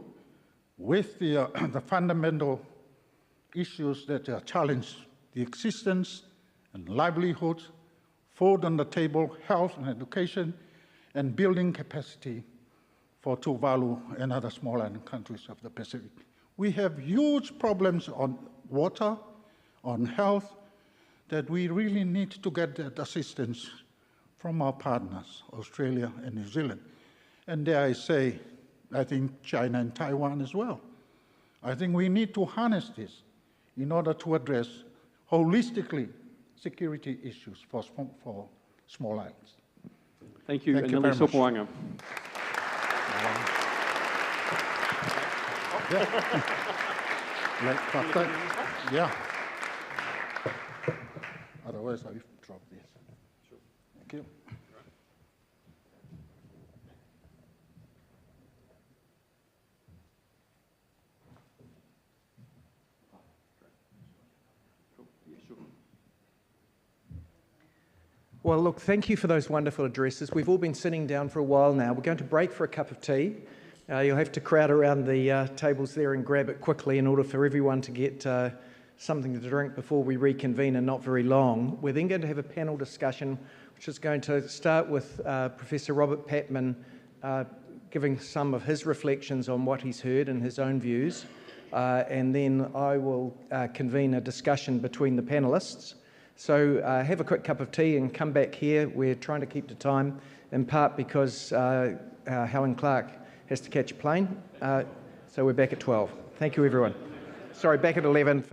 with the fundamental issues that challenge the existence and livelihood, food on the table, health and education, and building capacity for Tuvalu and other small island countries of the Pacific. We have huge problems on water, on health, that we really need to get that assistance from our partners, Australia and New Zealand. And dare I say, I think China and Taiwan as well. I think we need to harness this in order to address holistically security issues for small islands. Thank you, Thank you Enele very much. Sopoaga. Yeah. Otherwise, I will drop this. Thank you. Well, look, thank you for those wonderful addresses. We've all been sitting down for a while now. We're going to break for a cup of tea. You'll have to crowd around the tables there and grab it quickly in order for everyone to get something to drink before we reconvene, and not very long. We're then going to have a panel discussion, which is going to start with Professor Robert Patman giving some of his reflections on what he's heard and his own views. And then I will convene a discussion between the panellists. So have a quick cup of tea and come back here. We're trying to keep to time, in part because Helen Clark has to catch a plane. So we're back at 12. Thank you, everyone. Sorry, back at 11.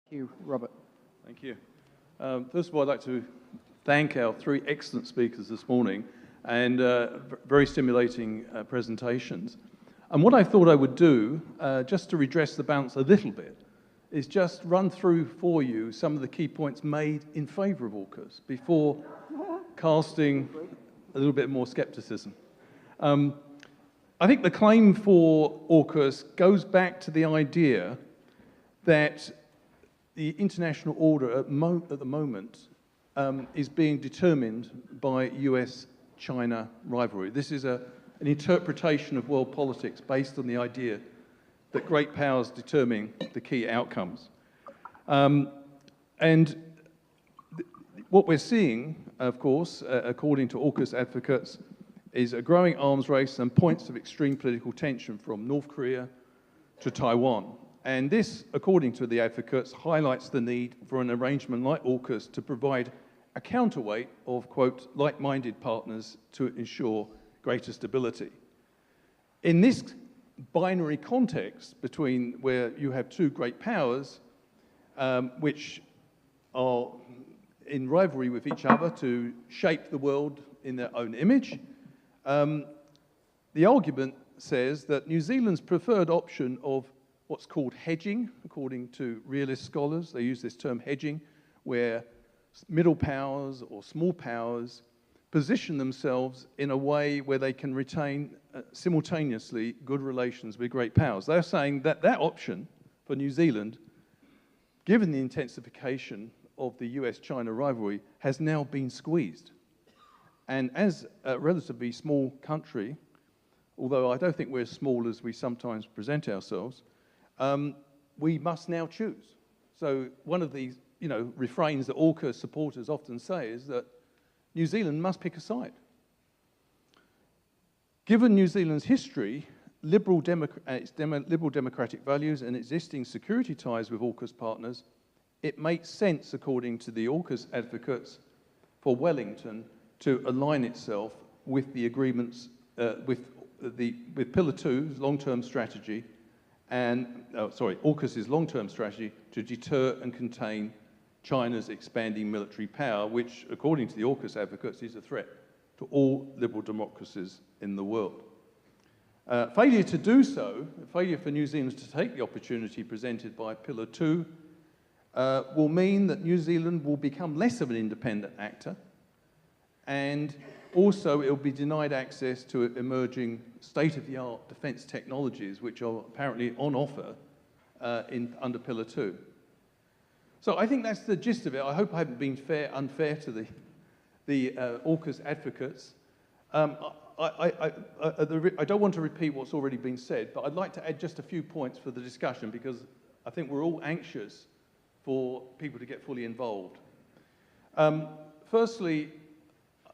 Thank you, Robert. Thank you. First of all, I'd like to thank our three excellent speakers this morning and very stimulating presentations. And what I thought I would do, just to redress the balance a little bit, is just run through for you some of the key points made in favour of AUKUS before casting a little bit more scepticism. I think the claim for AUKUS goes back to the idea that the international order at the moment is being determined by US-China rivalry. This is an interpretation of world politics based on the idea that great powers determine the key outcomes. What we're seeing, of course, according to AUKUS advocates, is a growing arms race and points of extreme political tension from North Korea to Taiwan. And this, according to the advocates, highlights the need for an arrangement like AUKUS to provide a counterweight of, quote, like-minded partners to ensure greater stability. In this binary context between where you have two great powers which are in rivalry with each other to shape the world in their own image, the argument says that New Zealand's preferred option of what's called hedging, according to realist scholars, they use this term hedging, where middle powers or small powers position themselves in a way where they can retain simultaneously good relations with great powers. They're saying that that option for New Zealand, given the intensification of the US-China rivalry, has now been squeezed. And as a relatively small country, although I don't think we're as small as we sometimes present ourselves, we must now choose. So one of the refrains that AUKUS supporters often say is that New Zealand must pick a side. Given New Zealand's history, liberal democratic values and existing security ties with AUKUS partners, it makes sense, according to the AUKUS advocates, for Wellington to align itself with the agreements, with Pillar 2's long-term strategy, and, AUKUS's long-term strategy to deter and contain China's expanding military power, which, according to the AUKUS advocates, is a threat to all liberal democracies in the world. Failure to do so, failure for New Zealand to take the opportunity presented by Pillar 2, will mean that New Zealand will become less of an independent actor, and also it will be denied access to emerging state-of-the-art defence technologies, which are apparently on offer under Pillar 2. So I think that's the gist of it. I hope I haven't been unfair to the AUKUS advocates. I don't want to repeat what's already been said, but I'd like to add just a few points for the discussion, because I think we're all anxious for people to get fully involved. Firstly,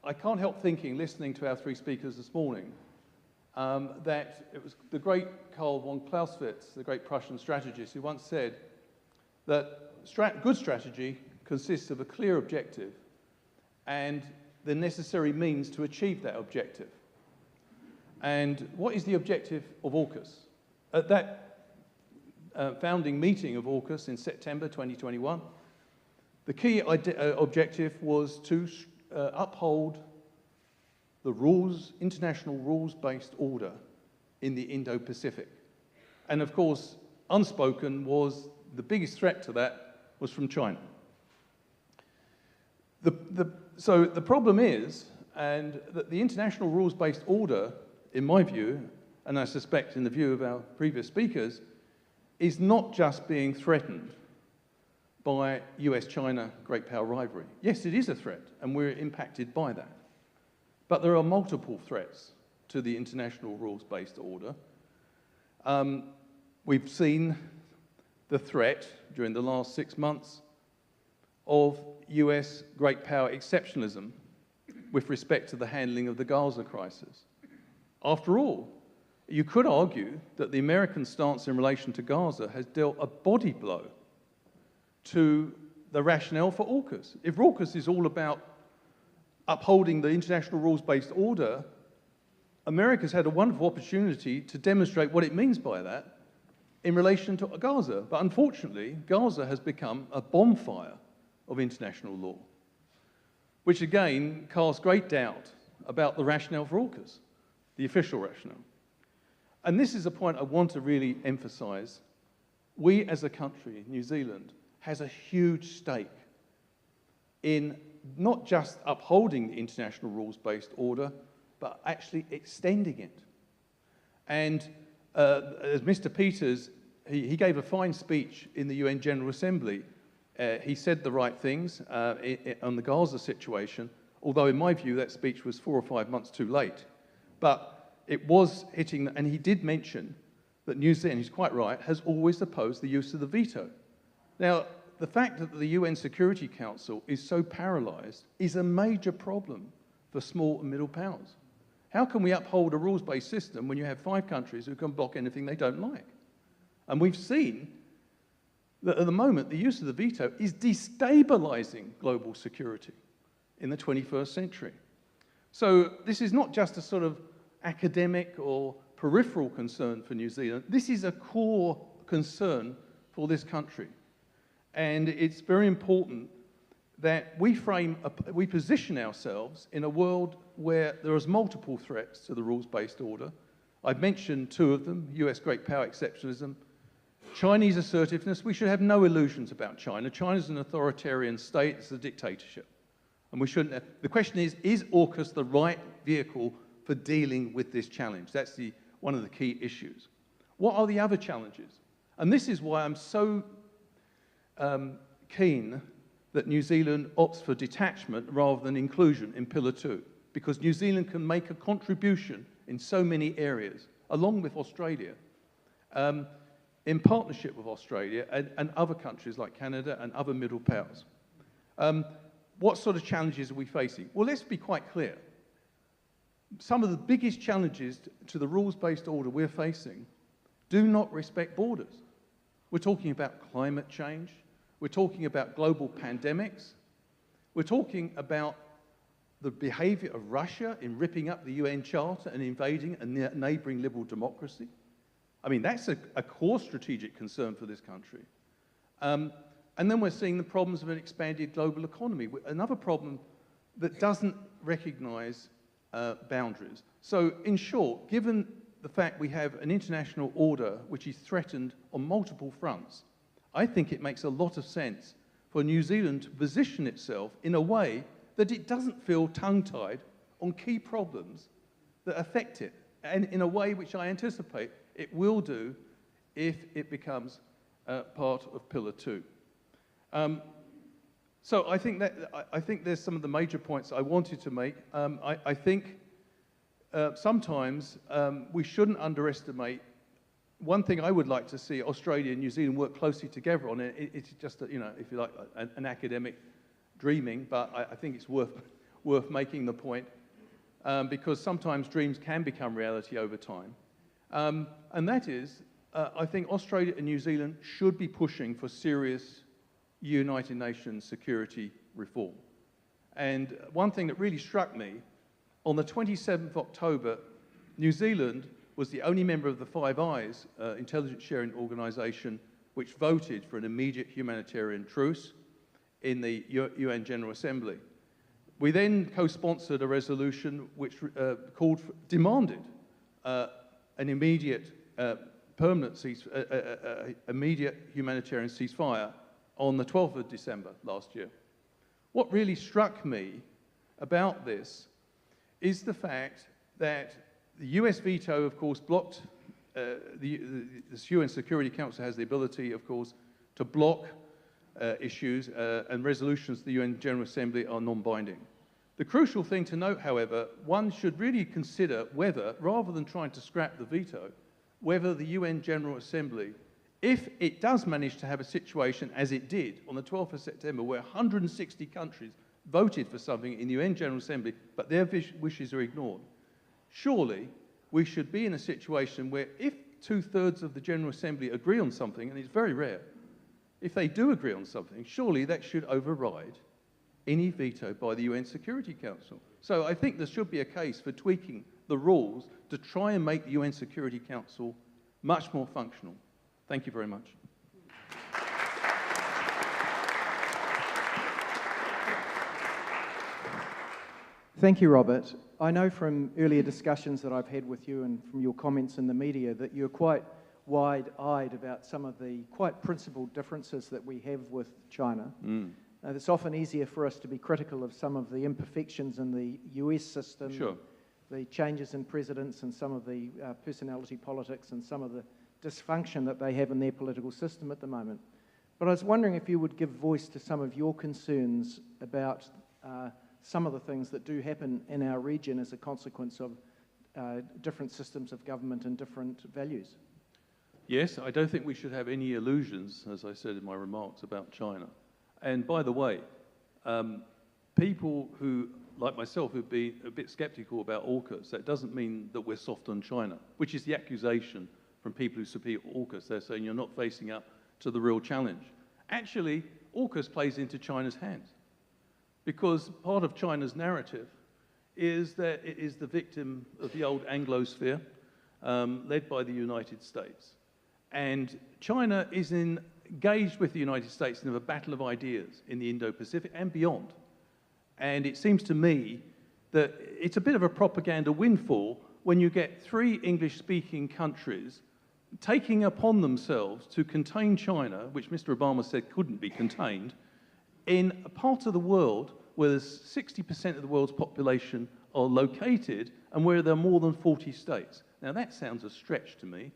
I can't help thinking, listening to our three speakers this morning, that it was the great Karl von Clausewitz, the great Prussian strategist, who once said that good strategy consists of a clear objective and the necessary means to achieve that objective. And what is the objective of AUKUS? At that founding meeting of AUKUS in September 2021, the key objective was to uphold the rules, international rules-based order in the Indo-Pacific. And of course, unspoken was the biggest threat to that was from China. So the problem is, and that the international rules-based order, in my view, and I suspect in the view of our previous speakers, is not just being threatened by US-China great power rivalry. Yes, it is a threat, and we're impacted by that. But there are multiple threats to the international rules-based order. We've seen the threat during the last 6 months of US great power exceptionalism with respect to the handling of the Gaza crisis. After all, you could argue that the American stance in relation to Gaza has dealt a body blow to the rationale for AUKUS. If AUKUS is all about upholding the international rules-based order, America's had a wonderful opportunity to demonstrate what it means by that in relation to Gaza. But unfortunately, Gaza has become a bonfire of international law, which again casts great doubt about the rationale for AUKUS, the official rationale. And this is a point I want to really emphasize. We as a country, New Zealand, has a huge stake in not just upholding the international rules-based order, but actually extending it. And as Mr. Peters, he gave a fine speech in the UN General Assembly. He said the right things on the Gaza situation, although in my view that speech was 4 or 5 months too late. But it was hitting, and he did mention that New Zealand, he's quite right, has always opposed the use of the veto. Now, the fact that the UN Security Council is so paralysed is a major problem for small and middle powers. How can we uphold a rules-based system when you have 5 countries who can block anything they don't like? And we've seen that at the moment, the use of the veto is destabilising global security in the 21st century. So this is not just a sort of academic or peripheral concern for New Zealand. This is a core concern for this country. And it's very important that we position ourselves in a world where there is multiple threats to the rules-based order. I've mentioned 2 of them: US great power exceptionalism, Chinese assertiveness. We should have no illusions about China. China's an authoritarian state, it's a dictatorship. And we shouldn't. The question is AUKUS the right vehicle for dealing with this challenge? That's one of the key issues. What are the other challenges? And this is why I'm so keen that New Zealand opts for detachment rather than inclusion in Pillar 2, because New Zealand can make a contribution in so many areas, along with Australia, in partnership with Australia and other countries like Canada and other middle powers. What sort of challenges are we facing? Well, let's be quite clear. Some of the biggest challenges to the rules-based order we're facing do not respect borders. We're talking about climate change. We're talking about global pandemics. We're talking about the behavior of Russia in ripping up the UN Charter and invading a neighboring liberal democracy. I mean, that's a core strategic concern for this country. And then we're seeing the problems of an expanded global economy, another problem that doesn't recognize boundaries. So in short, given the fact we have an international order which is threatened on multiple fronts, I think it makes a lot of sense for New Zealand to position itself in a way that it doesn't feel tongue-tied on key problems that affect it, and in a way which I anticipate it will do if it becomes part of Pillar 2. So I think there's some of the major points I wanted to make. I think sometimes we shouldn't underestimate. One thing I would like to see Australia and New Zealand work closely together on, it's just, if you like, an academic dreaming, but I think it's worth making the point, because sometimes dreams can become reality over time. And that is, I think Australia and New Zealand should be pushing for serious United Nations security reform. And one thing that really struck me, on the 27th of October, New Zealand was the only member of the Five Eyes intelligence sharing organisation which voted for an immediate humanitarian truce in the UN General Assembly. We then co-sponsored a resolution which demanded an immediate immediate humanitarian ceasefire on the 12th of December last year. What really struck me about this is the fact that the US veto, of course, blocked, the UN Security Council has the ability, of course, to block issues and resolutions of the UN General Assembly are non-binding. The crucial thing to note, however, one should really consider whether, rather than trying to scrap the veto, whether the UN General Assembly, if it does manage to have a situation as it did on the 12th of September, where 160 countries voted for something in the UN General Assembly, but their wishes are ignored, surely we should be in a situation where if 2/3 of the General Assembly agree on something, and it's very rare, if they do agree on something, surely that should override any veto by the UN Security Council. So I think there should be a case for tweaking the rules to try and make the UN Security Council much more functional. Thank you very much. Thank you, Robert. I know from earlier discussions that I've had with you and from your comments in the media that you're quite wide-eyed about some of the quite principled differences that we have with China. It's often easier for us to be critical of some of the imperfections in the US system, Sure. the changes in presidents and some of the personality politics and some of the dysfunction that they have in their political system at the moment. But I was wondering if you would give voice to some of your concerns about some of the things that do happen in our region as a consequence of different systems of government and different values. Yes, I don't think we should have any illusions, as I said in my remarks, about China. And by the way, people who, like myself, who've been a bit sceptical about AUKUS, that doesn't mean that we're soft on China, which is the accusation from people who support AUKUS. They're saying you're not facing up to the real challenge. Actually, AUKUS plays into China's hands, because part of China's narrative is that it is the victim of the old Anglosphere, led by the United States. And China is engaged with the United States in a battle of ideas in the Indo-Pacific and beyond. And it seems to me that it's a bit of a propaganda windfall when you get 3 English-speaking countries taking upon themselves to contain China, which Mr. Obama said couldn't be contained, in a part of the world where there's 60% of the world's population are located and where there are more than 40 states. Now that sounds a stretch to me.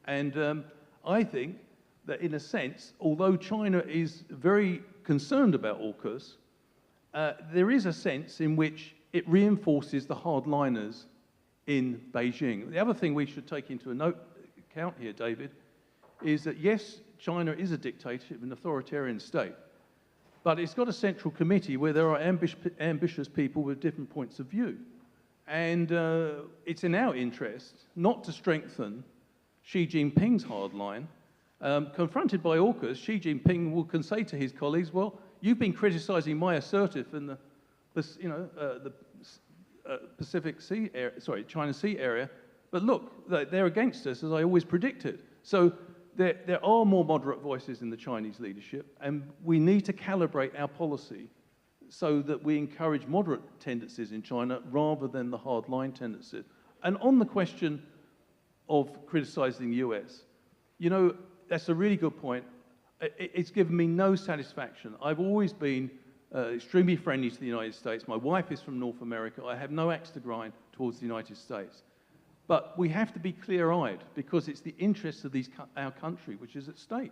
And I think that in a sense, although China is very concerned about AUKUS, there is a sense in which it reinforces the hardliners in Beijing. The other thing we should take into account here, David, is that yes, China is a dictatorship, an authoritarian state, but it's got a central committee where there are ambitious people with different points of view. And it's in our interest not to strengthen Xi Jinping's hardline. Confronted by AUKUS, Xi Jinping can say to his colleagues, well, you've been criticizing my assertive in the Pacific Sea area, sorry, China Sea area, but look, they're against us, as I always predicted. So there are more moderate voices in the Chinese leadership, and we need to calibrate our policy so that we encourage moderate tendencies in China rather than the hardline tendencies. And on the question of criticizing the US, you know, that's a really good point. It's given me no satisfaction. I've always been extremely friendly to the United States. My wife is from North America. I have no axe to grind towards the United States. But we have to be clear-eyed because it's the interests of our country which is at stake.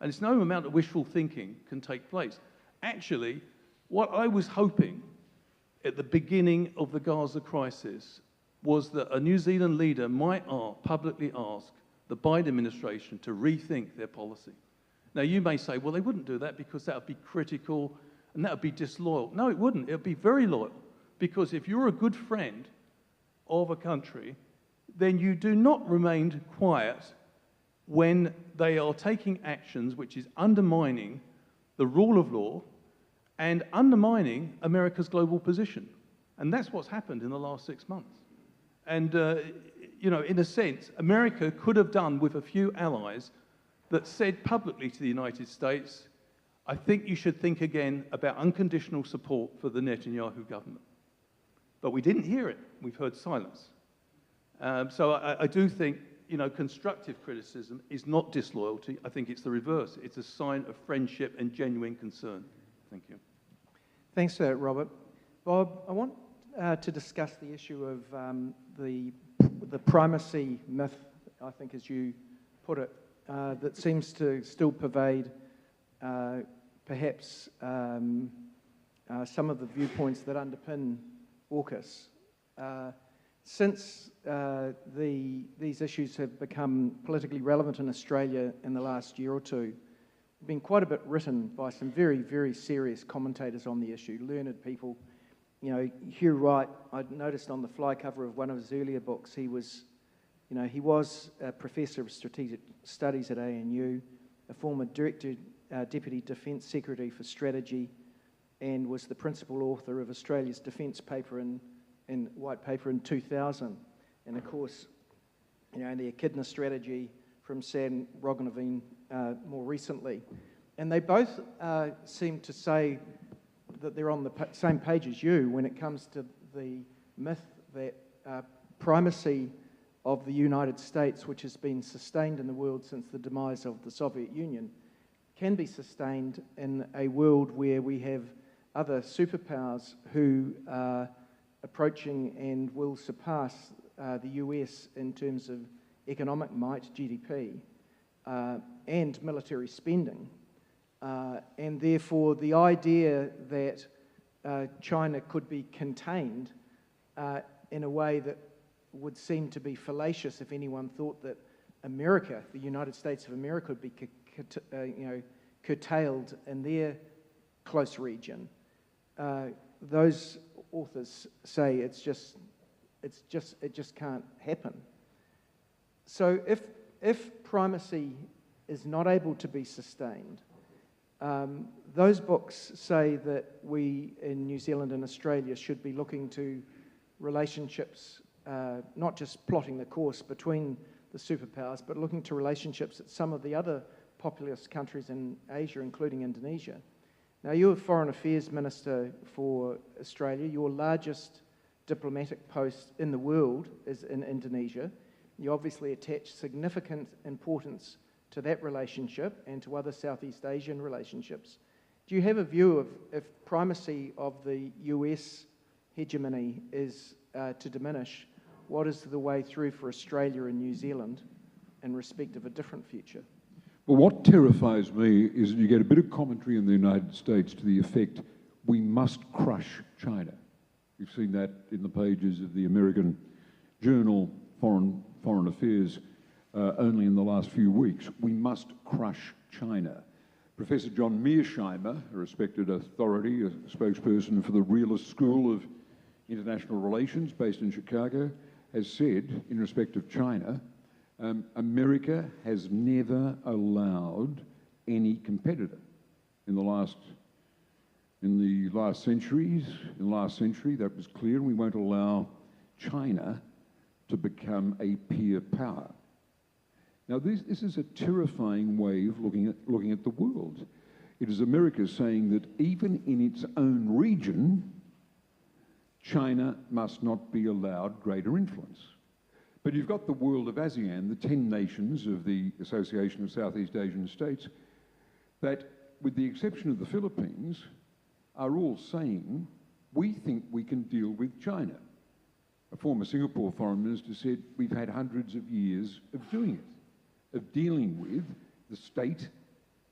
And it's no amount of wishful thinking can take place. Actually, what I was hoping at the beginning of the Gaza crisis was that a New Zealand leader might publicly ask the Biden administration to rethink their policy. Now, you may say, well, they wouldn't do that because that would be critical and that would be disloyal. No, it wouldn't. It would be very loyal, because if you're a good friend of a country, then you do not remain quiet when they are taking actions which is undermining the rule of law and undermining America's global position. And that's what's happened in the last 6 months. And, you know, in a sense, America could have done with a few allies that said publicly to the United States, I think you should think again about unconditional support for the Netanyahu government. But we didn't hear it. We've heard silence. So I do think, you know, constructive criticism is not disloyalty. I think it's the reverse. It's a sign of friendship and genuine concern. Thank you. Thanks for that, Robert. Bob, I want to discuss the issue of the primacy myth, I think as you put it, that seems to still pervade perhaps some of the viewpoints that underpin AUKUS. Since these issues have become politically relevant in Australia in the last year or two, been quite a bit written by some very, very serious commentators on the issue, learned people. You know, Hugh Wright, I noticed on the fly cover of one of his earlier books, he was a professor of strategic studies at ANU, a former Deputy Defence Secretary for Strategy, and was the principal author of Australia's defence paper white paper in 2000. And of course, you know, the Echidna strategy, from Sam Rogneveen more recently. And they both seem to say that they're on the same page as you when it comes to the myth that primacy of the United States, which has been sustained in the world since the demise of the Soviet Union, can be sustained in a world where we have other superpowers who are approaching and will surpass the US in terms of economic might, GDP, and military spending. And therefore, the idea that China could be contained in a way that would seem to be fallacious if anyone thought that America, the United States of America, would be curtailed in their close region. Those authors say it just can't happen. So if primacy is not able to be sustained, those books say that we in New Zealand and Australia should be looking to relationships, not just plotting the course between the superpowers, but looking to relationships at some of the other populous countries in Asia, including Indonesia. Now, you're Foreign Affairs Minister for Australia. Your largest diplomatic post in the world is in Indonesia. You obviously attach significant importance to that relationship and to other Southeast Asian relationships. Do you have a view of if primacy of the US hegemony is to diminish, what is the way through for Australia and New Zealand in respect of a different future? Well, what terrifies me is that you get a bit of commentary in the United States to the effect, we must crush China. You've seen that in the pages of the American journal Foreign Affairs only in the last few weeks. We must crush China. Professor John Mearsheimer, a respected authority, a spokesperson for the Realist School of International Relations based in Chicago, has said, in respect of China, America has never allowed any competitor in the last century, that was clear, and we won't allow China to become a peer power. Now, this is a terrifying way of looking at the world. It is America saying that even in its own region, China must not be allowed greater influence. But you've got the world of ASEAN, the 10 nations of the Association of Southeast Asian States, that, with the exception of the Philippines, are all saying, we think we can deal with China. A former Singapore foreign minister said, we've had hundreds of years of doing it, of dealing with the state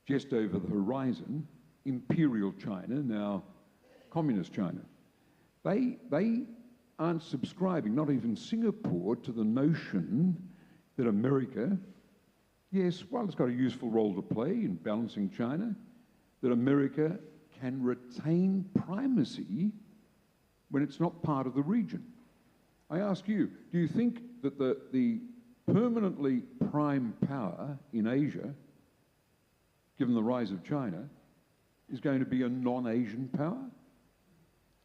just over the horizon, imperial China, now communist China. They aren't subscribing, not even Singapore, to the notion that America, yes, while it's got a useful role to play in balancing China, that America can retain primacy when it's not part of the region. I ask you, do you think that the permanently prime power in Asia, given the rise of China, is going to be a non-Asian power?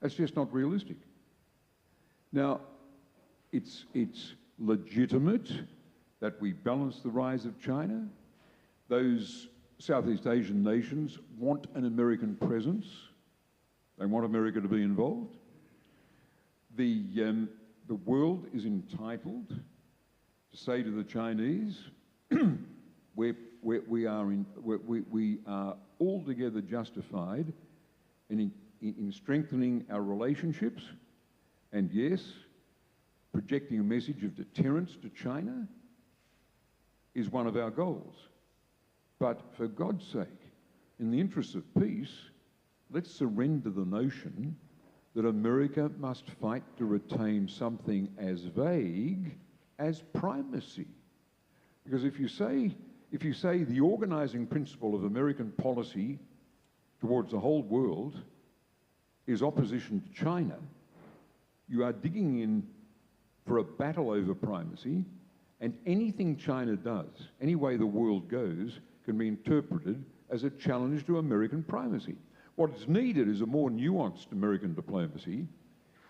That's just not realistic. Now, it's legitimate that we balance the rise of China. Those Southeast Asian nations want an American presence. They want America to be involved. The world is entitled to say to the Chinese, we are altogether justified in strengthening our relationships, and yes, projecting a message of deterrence to China is one of our goals. But for God's sake, in the interests of peace, let's surrender the notion that America must fight to retain something as vague as primacy. Because if you say the organizing principle of American policy towards the whole world is opposition to China, you are digging in for a battle over primacy, and anything China does, any way the world goes, can be interpreted as a challenge to American primacy. What is needed is a more nuanced American diplomacy,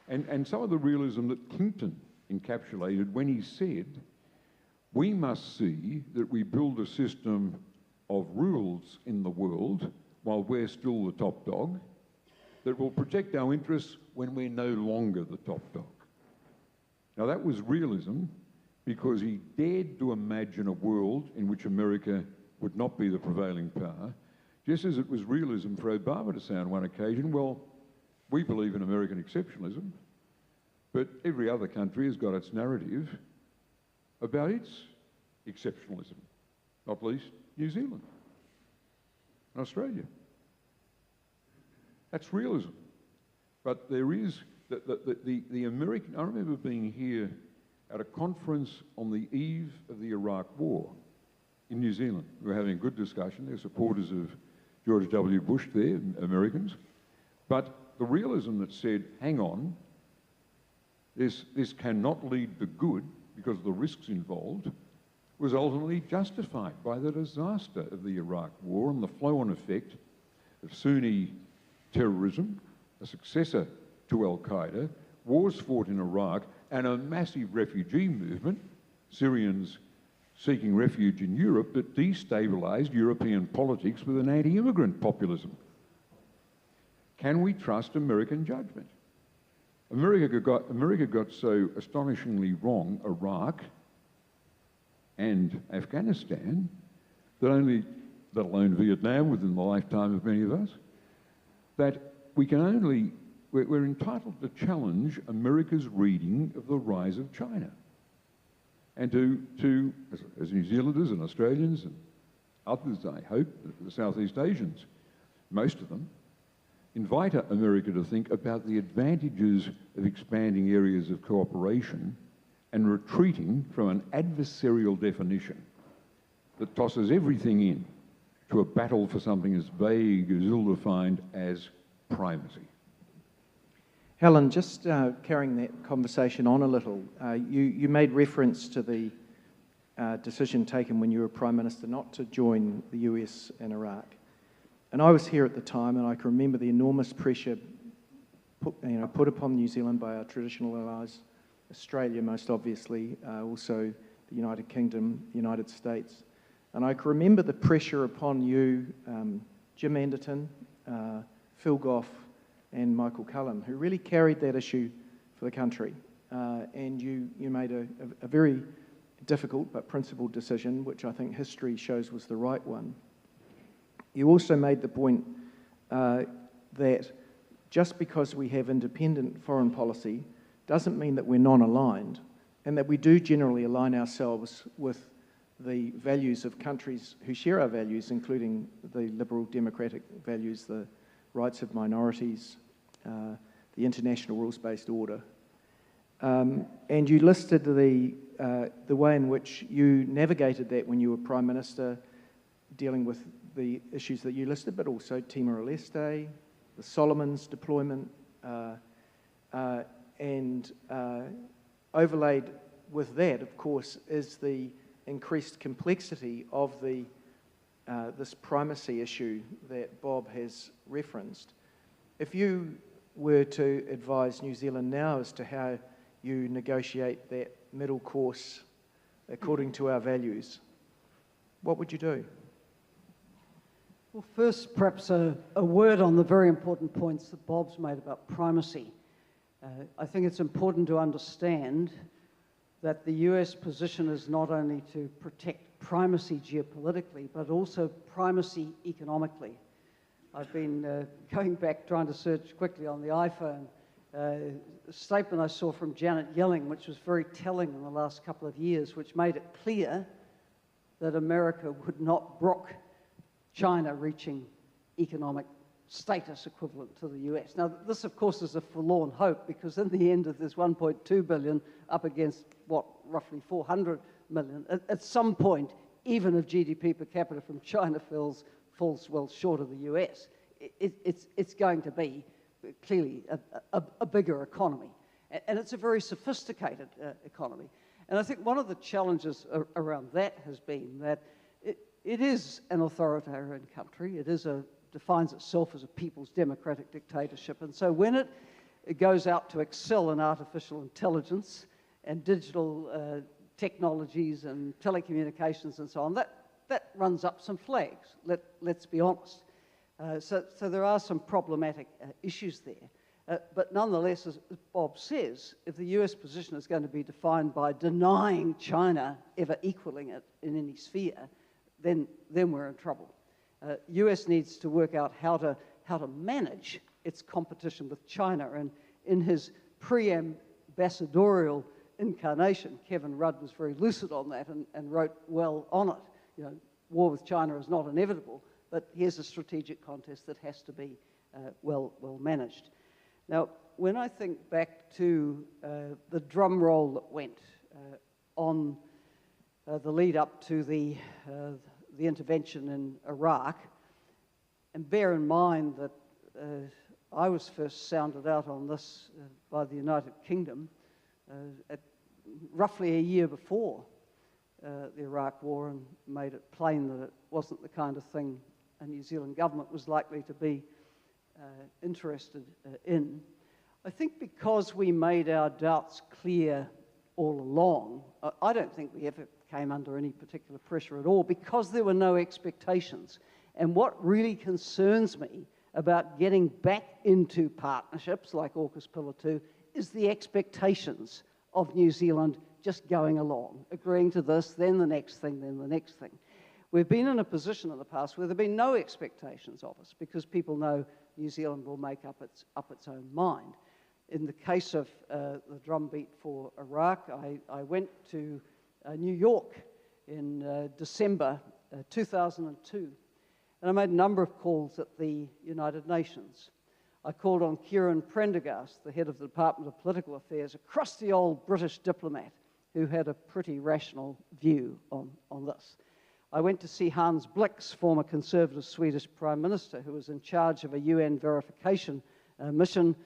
and some of the realism that Clinton encapsulated when he said, We must see that we build a system of rules in the world while we're still the top dog that will protect our interests when we're no longer the top dog. Now that was realism because he dared to imagine a world in which America would not be the prevailing power, just as it was realism for Obama to say on one occasion, well, we believe in American exceptionalism, but every other country has got its narrative about its exceptionalism, not least New Zealand and Australia. That's realism. But there is, the American, I remember being here at a conference on the eve of the Iraq War in New Zealand. We were having a good discussion. There were supporters of George W. Bush there, Americans. But the realism that said, hang on, this cannot lead to good because of the risks involved, was ultimately justified by the disaster of the Iraq War and the flow-on effect of Sunni terrorism, a successor to Al-Qaeda, wars fought in Iraq, and a massive refugee movement, Syrians seeking refuge in Europe, that destabilised European politics with an anti-immigrant populism. Can we trust American judgment? America got so astonishingly wrong Iraq and Afghanistan, that only, let alone Vietnam within the lifetime of many of us, that we can only, we're entitled to challenge America's reading of the rise of China. And to as New Zealanders and Australians and others, I hope, the Southeast Asians, most of them, invite America to think about the advantages of expanding areas of cooperation and retreating from an adversarial definition that tosses everything in to a battle for something as vague, as ill-defined as primacy. Helen, just carrying that conversation on a little, you made reference to the decision taken when you were Prime Minister not to join the US in Iraq. And I was here at the time, and I can remember the enormous pressure put upon New Zealand by our traditional allies, Australia most obviously, also the United Kingdom, United States. And I can remember the pressure upon you, Jim Anderton, Phil Goff, and Michael Cullen, who really carried that issue for the country. And you made a very difficult but principled decision, which I think history shows was the right one. You also made the point that just because we have independent foreign policy doesn't mean that we're non-aligned, and that we do generally align ourselves with the values of countries who share our values, including the liberal democratic values, the rights of minorities, the international rules-based order. And you listed the way in which you navigated that when you were Prime Minister, dealing with the issues that you listed, but also Timor-Leste, the Solomons deployment, and overlaid with that, of course, is the increased complexity of this primacy issue that Bob has referenced. If you were to advise New Zealand now as to how you negotiate that middle course according to our values, what would you do? Well, first, perhaps a word on the very important points that Bob's made about primacy. I think it's important to understand that the US position is not only to protect primacy geopolitically, but also primacy economically. I've been going back trying to search quickly on the iPhone, a statement I saw from Janet Yellen, which was very telling in the last couple of years, which made it clear that America would not brook China reaching economic status equivalent to the US. Now, this, of course, is a forlorn hope, because in the end, if there's 1.2 billion up against, what, roughly 400 million, at some point, even if GDP per capita from China falls well short of the US, it's going to be clearly a bigger economy. And it's a very sophisticated economy. And I think one of the challenges around that has been that it is an authoritarian country. It defines itself as a people's democratic dictatorship. And so when it goes out to excel in artificial intelligence and digital technologies and telecommunications and so on, that runs up some flags, let's be honest. So there are some problematic issues there. But nonetheless, as Bob says, if the US position is going to be defined by denying China ever equaling it in any sphere, then we're in trouble. US needs to work out how to manage its competition with China. And in his pre-ambassadorial incarnation, Kevin Rudd was very lucid on that and wrote well on it. You know, war with China is not inevitable, but here's a strategic contest that has to be well managed. Now, when I think back to the drum roll that went on the lead up to the intervention in Iraq, and bear in mind that I was first sounded out on this by the United Kingdom at roughly a year before the Iraq War, and made it plain that it wasn't the kind of thing a New Zealand government was likely to be interested in. I think because we made our doubts clear all along, I don't think we ever came under any particular pressure at all, because there were no expectations. And what really concerns me about getting back into partnerships like AUKUS Pillar 2 is the expectations of New Zealand just going along, agreeing to this, then the next thing, then the next thing. We've been in a position in the past where there have been no expectations of us, because people know New Zealand will make up its own mind. In the case of the drumbeat for Iraq, I went to New York in December 2002, and I made a number of calls at the United Nations. I called on Kieran Prendergast, the head of the Department of Political Affairs, a crusty old British diplomat who had a pretty rational view on this. I went to see Hans Blix, former Conservative Swedish Prime Minister, who was in charge of a UN verification mission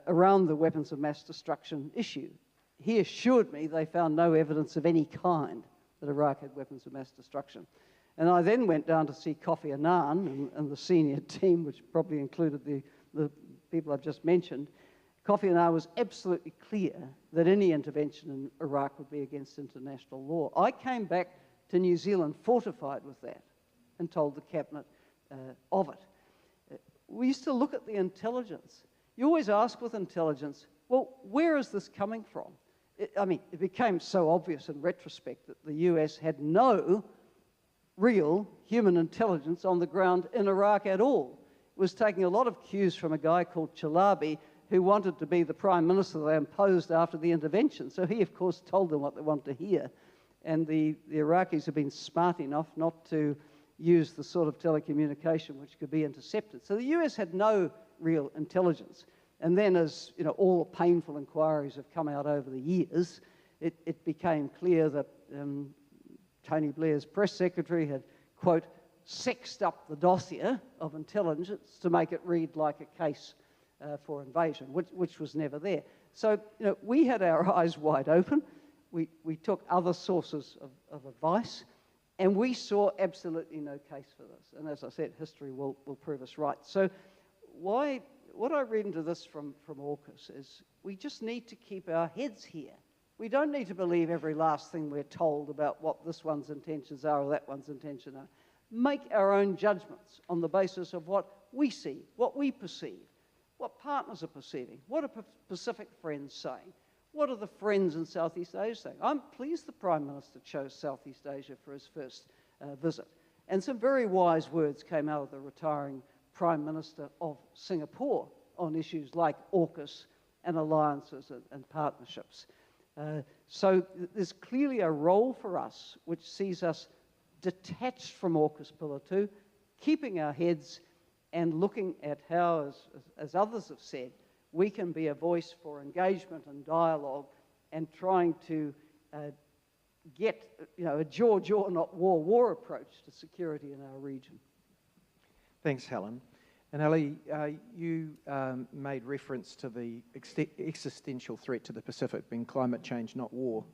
around the weapons of mass destruction issue. He assured me they found no evidence of any kind that Iraq had weapons of mass destruction. And I then went down to see Kofi Annan and the senior team, which probably included the people I've just mentioned. Kofi Annan was absolutely clear that any intervention in Iraq would be against international law. I came back to New Zealand fortified with that and told the cabinet of it. We used to look at the intelligence. You always ask with intelligence, well, where is this coming from? It became so obvious in retrospect that the US had no real human intelligence on the ground in Iraq at all. It was taking a lot of cues from a guy called Chalabi, who wanted to be the prime minister they imposed after the intervention. So he, of course, told them what they wanted to hear. And the Iraqis have been smart enough not to use the sort of telecommunication which could be intercepted. So the US had no real intelligence. And then, as you know, all the painful inquiries have come out over the years, it became clear that Tony Blair's press secretary had, quote, sexed up the dossier of intelligence to make it read like a case for invasion, which was never there. So, you know, we had our eyes wide open. We took other sources of advice, and we saw absolutely no case for this. And as I said, history will prove us right. So what I read into this from AUKUS is we just need to keep our heads here. We don't need to believe every last thing we're told about what this one's intentions are or that one's intentions are. Make our own judgments on the basis of what we see, what we perceive, what partners are perceiving, what are Pacific friends saying, what are the friends in Southeast Asia saying. I'm pleased the Prime Minister chose Southeast Asia for his first visit. And some very wise words came out of the retiring Prime Minister of Singapore on issues like AUKUS and alliances and partnerships. So there's clearly a role for us which sees us detached from AUKUS Pillar 2, keeping our heads and looking at how, as others have said, we can be a voice for engagement and dialogue and trying to get a jaw-jaw, not war approach to security in our region. Thanks, Helen. Enele, you made reference to the existential threat to the Pacific being climate change, not war.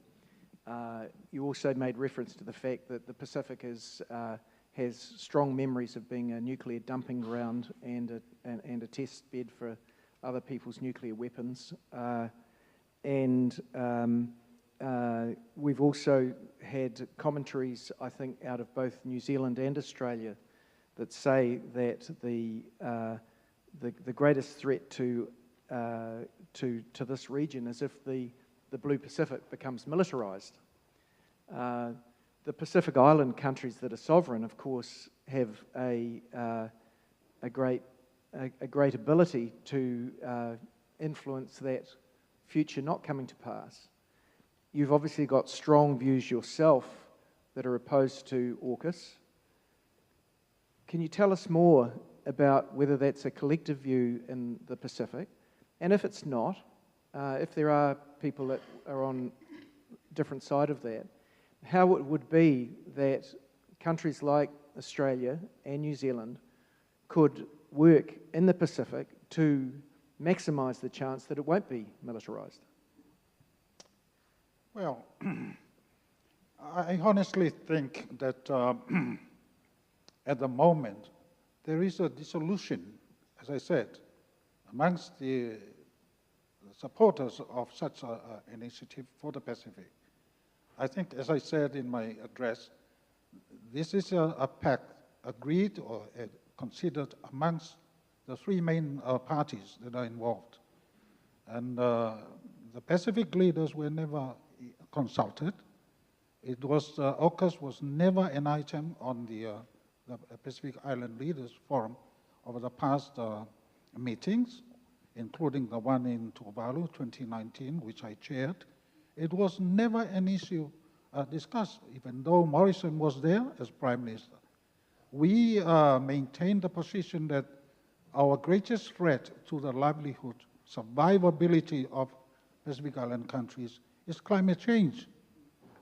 You also made reference to the fact that the Pacific has strong memories of being a nuclear dumping ground and a test bed for other people's nuclear weapons. we've also had commentaries, I think, out of both New Zealand and Australia that say that the greatest threat to this region is if the Blue Pacific becomes militarised. The Pacific Island countries that are sovereign, of course, have a great ability to influence that future not coming to pass. You've obviously got strong views yourself that are opposed to AUKUS. Can you tell us more about whether that's a collective view in the Pacific? And if it's not, if there are people that are on different side of that, how it would be that countries like Australia and New Zealand could work in the Pacific to maximise the chance that it won't be militarised? Well, I honestly think that at the moment there is a dissolution, as I said, amongst the supporters of such an initiative for the Pacific. I think, as I said in my address, this is a pact agreed or considered amongst the three main parties that are involved. And the Pacific leaders were never consulted. It was, AUKUS was never an item on the Pacific Island Leaders Forum over the past meetings, including the one in Tuvalu 2019, which I chaired. It was never an issue discussed, even though Morrison was there as Prime Minister. We maintained the position that our greatest threat to the livelihood, survivability of Pacific Island countries is climate change.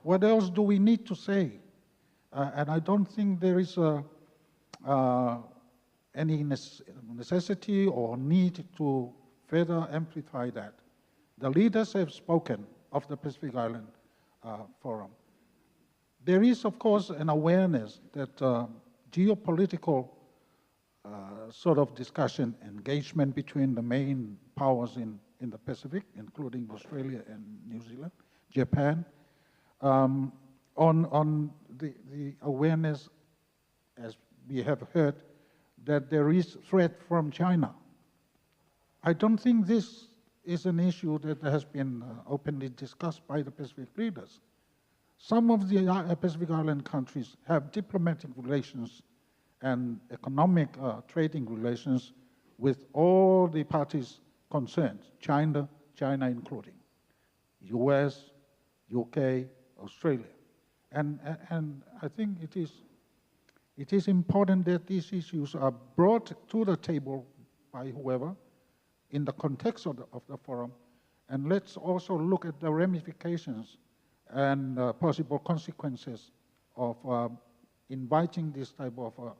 What else do we need to say? And I don't think there is any necessity or need to further amplify that. The leaders have spoken of the Pacific Island Forum. There is, of course, an awareness that geopolitical sort of discussion, engagement between the main powers in the Pacific, including Australia and New Zealand, Japan, on the awareness, as we have heard, that there is threat from China. I don't think this is an issue that has been openly discussed by the Pacific leaders. Some of the Pacific Island countries have diplomatic relations and economic trading relations with all the parties concerned, China including, US, UK, Australia. And I think it is important that these issues are brought to the table by whoever in the context of the forum, and let's also look at the ramifications and possible consequences of inviting this type of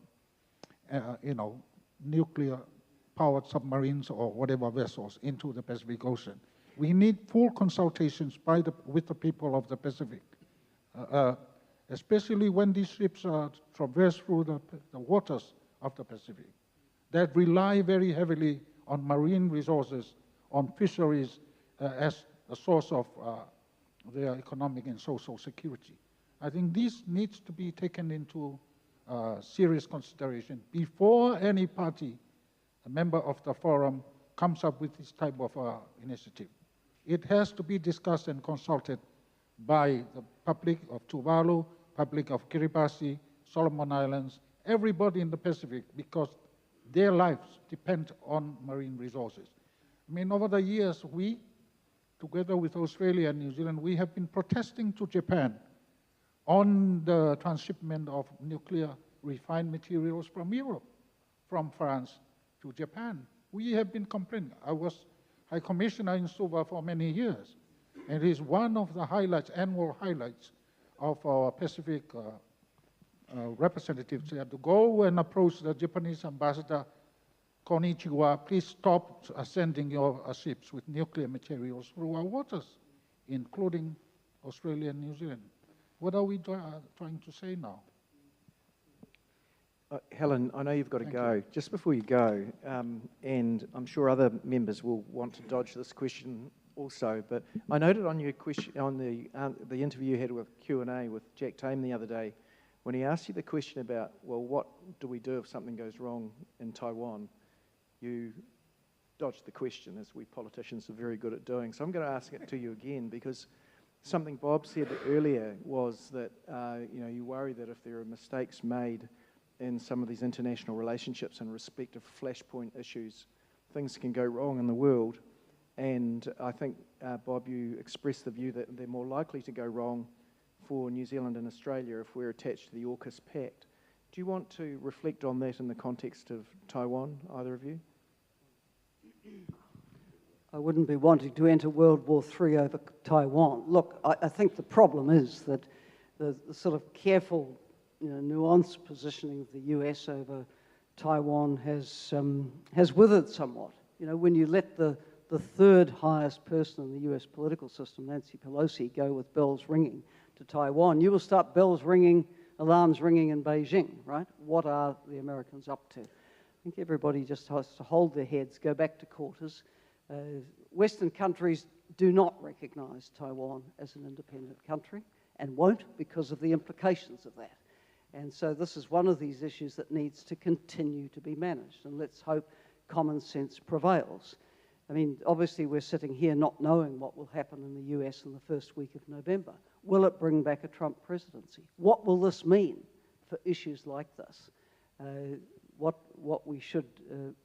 nuclear-powered submarines or whatever vessels into the Pacific Ocean. We need full consultations with the people of the Pacific, especially when these ships traverse through the waters of the Pacific that rely very heavily on marine resources, on fisheries as a source of their economic and social security. I think this needs to be taken into serious consideration before any party, a member of the forum, comes up with this type of initiative. It has to be discussed and consulted by the public of Tuvalu, public of Kiribati, Solomon Islands, everybody in the Pacific, because their lives depend on marine resources. I mean, over the years, we, together with Australia and New Zealand, we have been protesting to Japan on the transshipment of nuclear refined materials from Europe, from France to Japan. We have been complaining. I was High Commissioner in Suva for many years, and it is one of the highlights, annual highlights of our Pacific representatives there to go and approach the Japanese ambassador, Konnichiwa, please stop sending your ships with nuclear materials through our waters, including Australia and New Zealand. What are we trying to say now? Helen, I know you've got to go. Just before you go, and I'm sure other members will want to dodge this question also. But I noted on your question, on the interview you had with Q&A with Jack Tame the other day, when he asked you the question about, well, what do we do if something goes wrong in Taiwan, you dodged the question, as we politicians are very good at doing. So I'm going to ask it to you again, because something Bob said earlier was that you worry that if there are mistakes made in some of these international relationships in respect of flashpoint issues, things can go wrong in the world. And I think, Bob, you expressed the view that they're more likely to go wrong for New Zealand and Australia if we're attached to the AUKUS Pact. Do you want to reflect on that in the context of Taiwan, either of you? I wouldn't be wanting to enter World War III over Taiwan. Look, I think the problem is that the sort of careful, nuanced positioning of the US over Taiwan has withered somewhat. When you let the third highest person in the US political system, Nancy Pelosi, go with bells ringing to Taiwan, you will start alarms ringing in Beijing, right? What are the Americans up to? I think everybody just has to hold their heads, go back to quarters. Western countries do not recognise Taiwan as an independent country and won't, because of the implications of that. And so this is one of these issues that needs to continue to be managed, and let's hope common sense prevails. I mean, obviously we're sitting here not knowing what will happen in the US in the first week of November. Will it bring back a Trump presidency? What will this mean for issues like this? What we should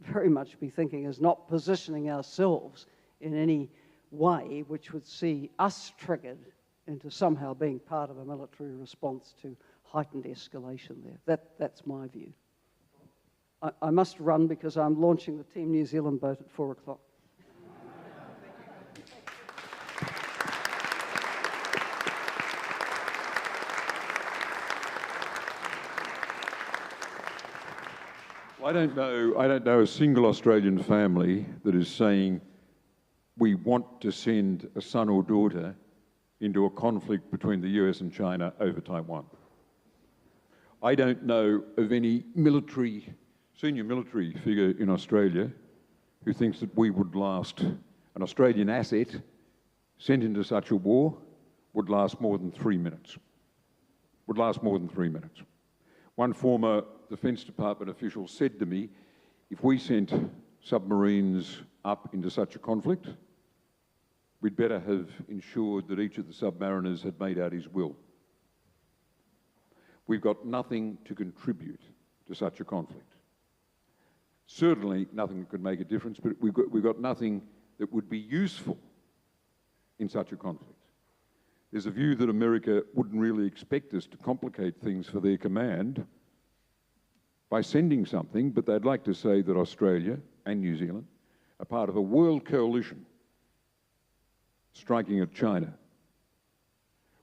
very much be thinking is not positioning ourselves in any way which would see us triggered into somehow being part of a military response to heightened escalation there. That's my view. I must run because I'm launching the Team New Zealand boat at 4 o'clock. I don't know a single Australian family that is saying we want to send a son or daughter into a conflict between the US and China over Taiwan. I don't know of any senior military figure in Australia who thinks that we would last, an Australian asset sent into such a war would last more than 3 minutes. Would last more than 3 minutes. One former Defence Department official said to me, if we sent submarines up into such a conflict, we'd better have ensured that each of the submariners had made out his will. We've got nothing to contribute to such a conflict. Certainly nothing that could make a difference, but we've got nothing that would be useful in such a conflict. There's a view that America wouldn't really expect us to complicate things for their command by sending something, but they'd like to say that Australia and New Zealand are part of a world coalition striking at China.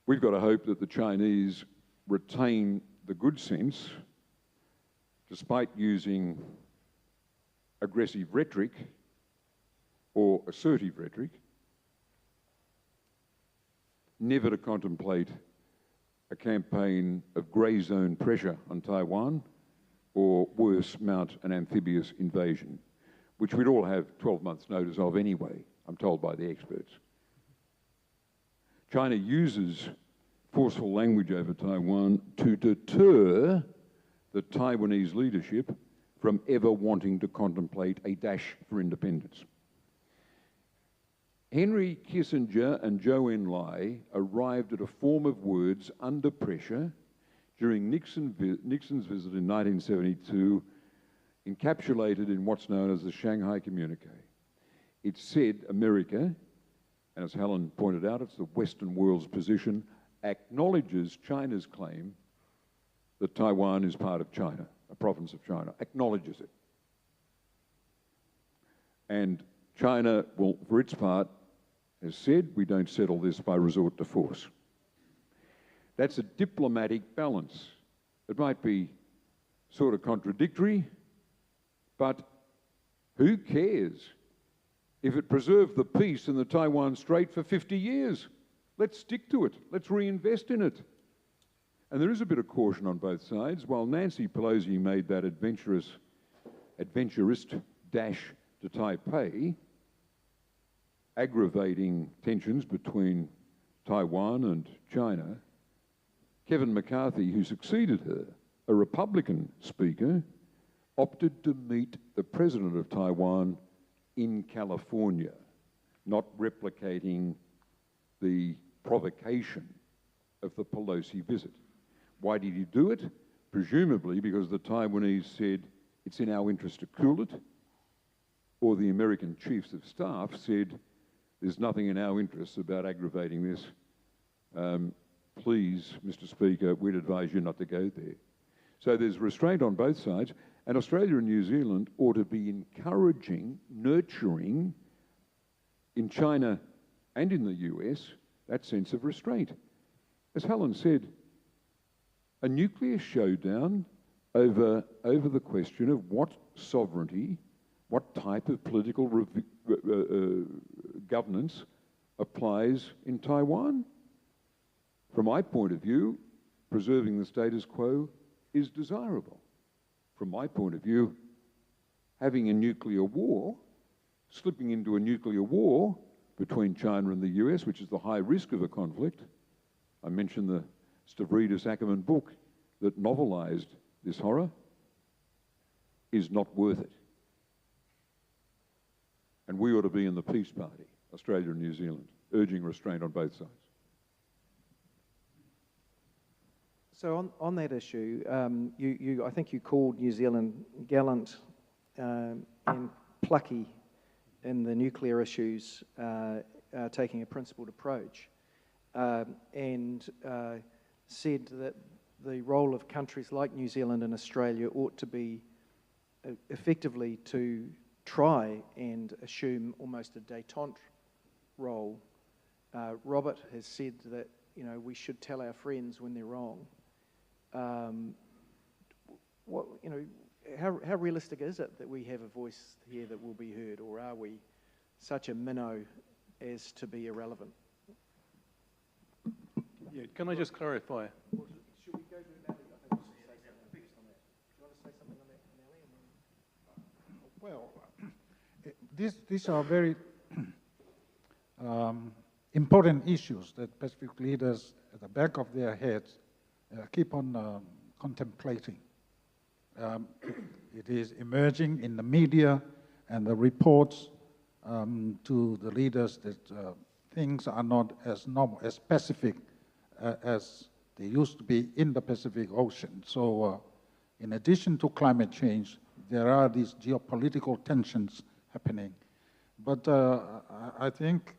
We've got to hope that the Chinese retain the good sense, despite using aggressive rhetoric or assertive rhetoric, never to contemplate a campaign of grey zone pressure on Taiwan, or worse, mount an amphibious invasion, which we'd all have 12 months' notice of anyway, I'm told by the experts. China uses forceful language over Taiwan to deter the Taiwanese leadership from ever wanting to contemplate a dash for independence. Henry Kissinger and Zhou Enlai arrived at a form of words under pressure during Nixon's visit in 1972, encapsulated in what's known as the Shanghai Communique. It said America, and as Helen pointed out, it's the Western world's position, acknowledges China's claim that Taiwan is part of China, a province of China, acknowledges it. And China will, for its part, has said, we don't settle this by resort to force. That's a diplomatic balance. It might be sort of contradictory, but who cares if it preserved the peace in the Taiwan Strait for 50 years? Let's stick to it. Let's reinvest in it. And there is a bit of caution on both sides. While Nancy Pelosi made that adventurist dash to Taipei, aggravating tensions between Taiwan and China, Kevin McCarthy, who succeeded her, a Republican speaker, opted to meet the president of Taiwan in California, not replicating the provocation of the Pelosi visit. Why did he do it? Presumably because the Taiwanese said it's in our interest to cool it, or the American chiefs of staff said there's nothing in our interests about aggravating this. Please, Mr. Speaker, we'd advise you not to go there. So there's restraint on both sides, and Australia and New Zealand ought to be encouraging, nurturing, in China and in the US, that sense of restraint. As Helen said, a nuclear showdown over the question of what sovereignty, what type of political governance applies in Taiwan. From my point of view, preserving the status quo is desirable. From my point of view, having a nuclear war, slipping into a nuclear war between China and the US, which is the high risk of a conflict. I mentioned the Stavridis Ackerman book that novelized this horror, is not worth it. And we ought to be in the peace party, Australia and New Zealand, urging restraint on both sides. So on that issue, I think you called New Zealand gallant and plucky in the nuclear issues, taking a principled approach, and said that the role of countries like New Zealand and Australia ought to be effectively to try and assume almost a détente role. Robert has said that we should tell our friends when they're wrong. How realistic is it that we have a voice here that will be heard, or are we such a minnow as to be irrelevant? Yeah, can I just clarify? Should we go to Enele? I think we should say something fixed on that. Do you want to say something on that, Enele? Well, these are very important issues that Pacific leaders at the back of their heads keep on contemplating. It is emerging in the media and the reports to the leaders that things are not as normal, as Pacific as they used to be in the Pacific Ocean. So in addition to climate change, there are these geopolitical tensions happening. But I think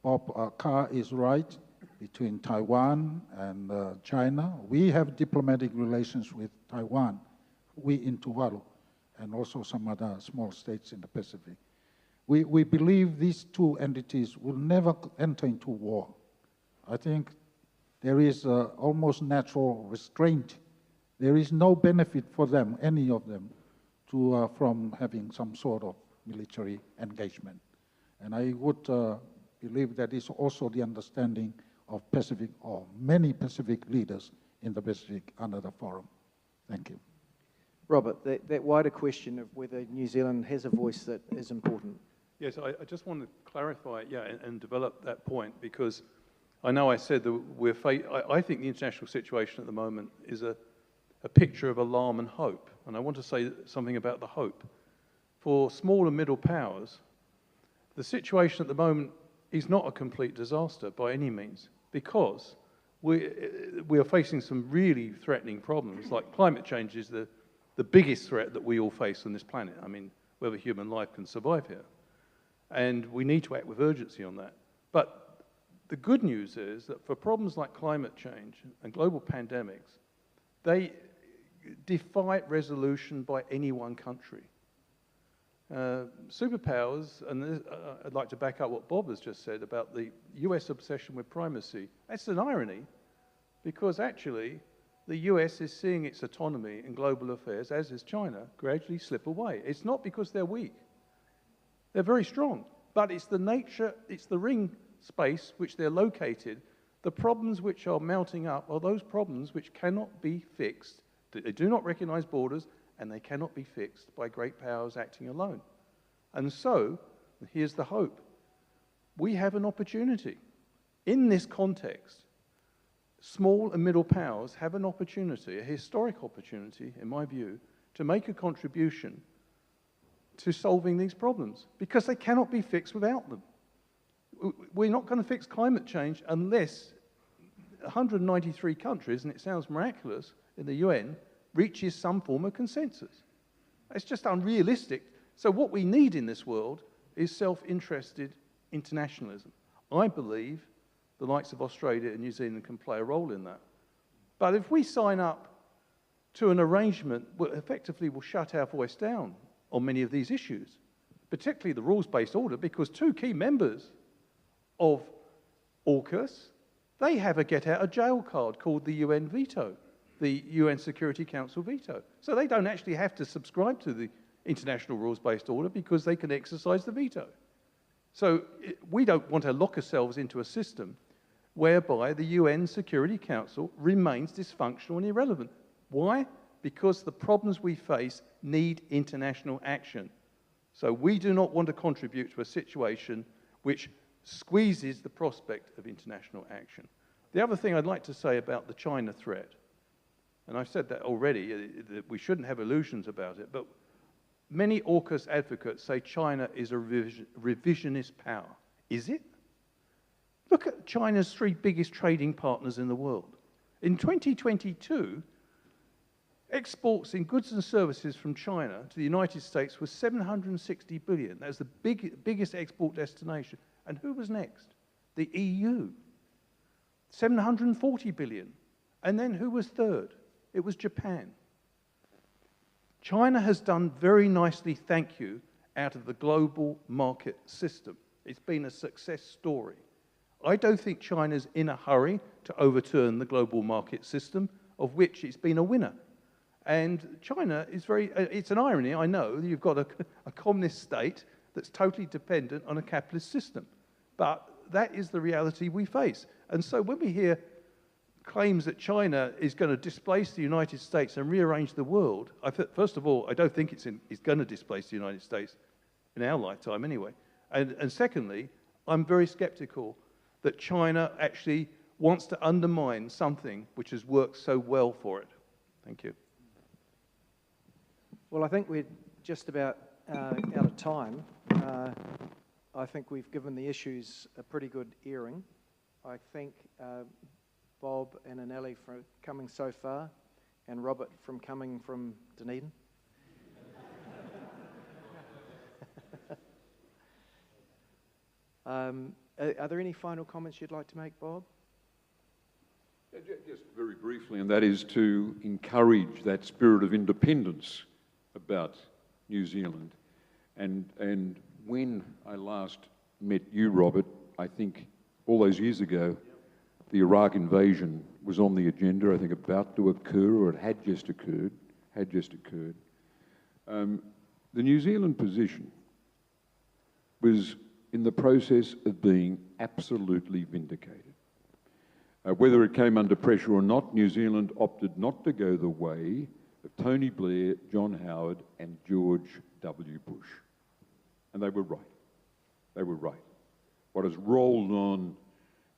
Bob Carr is right. Between Taiwan and China, we have diplomatic relations with Taiwan, we in Tuvalu, and also some other small states in the Pacific. We believe these two entities will never enter into war. I think there is almost natural restraint. There is no benefit for them, any of them, from having some sort of military engagement. And I would believe that is also the understanding of Pacific, or many Pacific leaders in the Pacific under the forum. Thank you. Robert, that wider question of whether New Zealand has a voice that is important. Yes, I just want to clarify, and develop that point, because I know I said that I think the international situation at the moment is a picture of alarm and hope, and I want to say something about the hope. For small and middle powers, the situation at the moment is not a complete disaster by any means, because we are facing some really threatening problems, like climate change is the biggest threat that we all face on this planet. I mean, whether human life can survive here. And we need to act with urgency on that. But the good news is that for problems like climate change and global pandemics, they defy resolution by any one country. Superpowers, and I'd like to back up what Bob has just said about the US obsession with primacy. That's an irony, because actually the US is seeing its autonomy in global affairs, as is China, gradually slip away. It's not because they're weak. They're very strong, but it's the nature, it's the ring space which they're located. The problems which are mounting up are those problems which cannot be fixed. They do not recognize borders, and they cannot be fixed by great powers acting alone. And so, here's the hope. we have an opportunity. In this context, small and middle powers have an opportunity, a historic opportunity, in my view, to make a contribution to solving these problems, because they cannot be fixed without them. We're not going to fix climate change unless 193 countries, and it sounds miraculous, in the UN, reaches some form of consensus. It's just unrealistic. So what we need in this world is self-interested internationalism. I believe the likes of Australia and New Zealand can play a role in that. But if we sign up to an arrangement that effectively will shut our voice down on many of these issues, particularly the rules-based order, because two key members of AUKUS, they have a get-out-of-jail card called the UN veto, the UN Security Council veto. So they don't actually have to subscribe to the international rules-based order because they can exercise the veto. So we don't want to lock ourselves into a system whereby the UN Security Council remains dysfunctional and irrelevant. Why? Because the problems we face need international action. So we do not want to contribute to a situation which squeezes the prospect of international action. The other thing I'd like to say about the China threat, and I've said that already, that we shouldn't have illusions about it, but many AUKUS advocates say China is a revisionist power. Is it? Look at China's three biggest trading partners in the world. In 2022, exports in goods and services from China to the United States was 760 billion. That was the biggest export destination. And who was next? The EU. 740 billion. And then who was third? It was Japan. China has done very nicely, thank you, out of the global market system. It's been a success story. I don't think China's in a hurry to overturn the global market system, of which it's been a winner. And China is it's an irony, I know, you've got a communist state that's totally dependent on a capitalist system. But that is the reality we face. And so when we hear claims that China is going to displace the United States and rearrange the world, first of all, I don't think it's going to displace the United States in our lifetime anyway. And secondly, I'm very skeptical that China actually wants to undermine something which has worked so well for it. Thank you. Well, I think we're just about out of time. I think we've given the issues a pretty good airing. I thank Bob and Enele for coming so far, and Robert from coming from Dunedin. Are there any final comments you'd like to make, Bob? Just very briefly, and that is to encourage that spirit of independence about New Zealand. And when I last met you, Robert, I think all those years ago, the Iraq invasion was on the agenda, I think about to occur, or it had just occurred. The New Zealand position was in the process of being absolutely vindicated. Whether it came under pressure or not, New Zealand opted not to go the way of Tony Blair, John Howard, and George W. Bush. And they were right. They were right. What has rolled on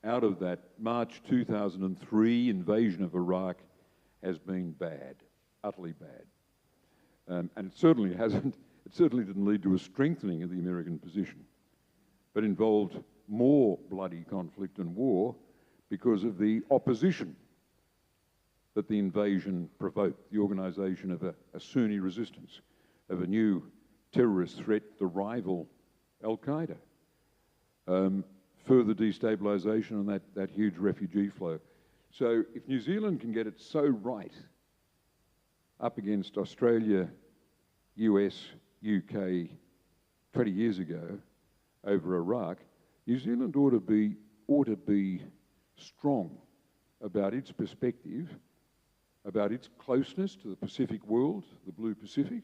out of that March 2003 invasion of Iraq has been bad, utterly bad. And it certainly didn't lead to a strengthening of the American position, but involved more bloody conflict and war because of the opposition that the invasion provoked, the organisation of a Sunni resistance, of a new terrorist threat, the rival Al-Qaeda, further destabilisation and that huge refugee flow. So if New Zealand can get it so right up against Australia, US, UK 20 years ago over Iraq, New Zealand ought to be strong about its perspective, about its closeness to the Pacific world, the Blue Pacific,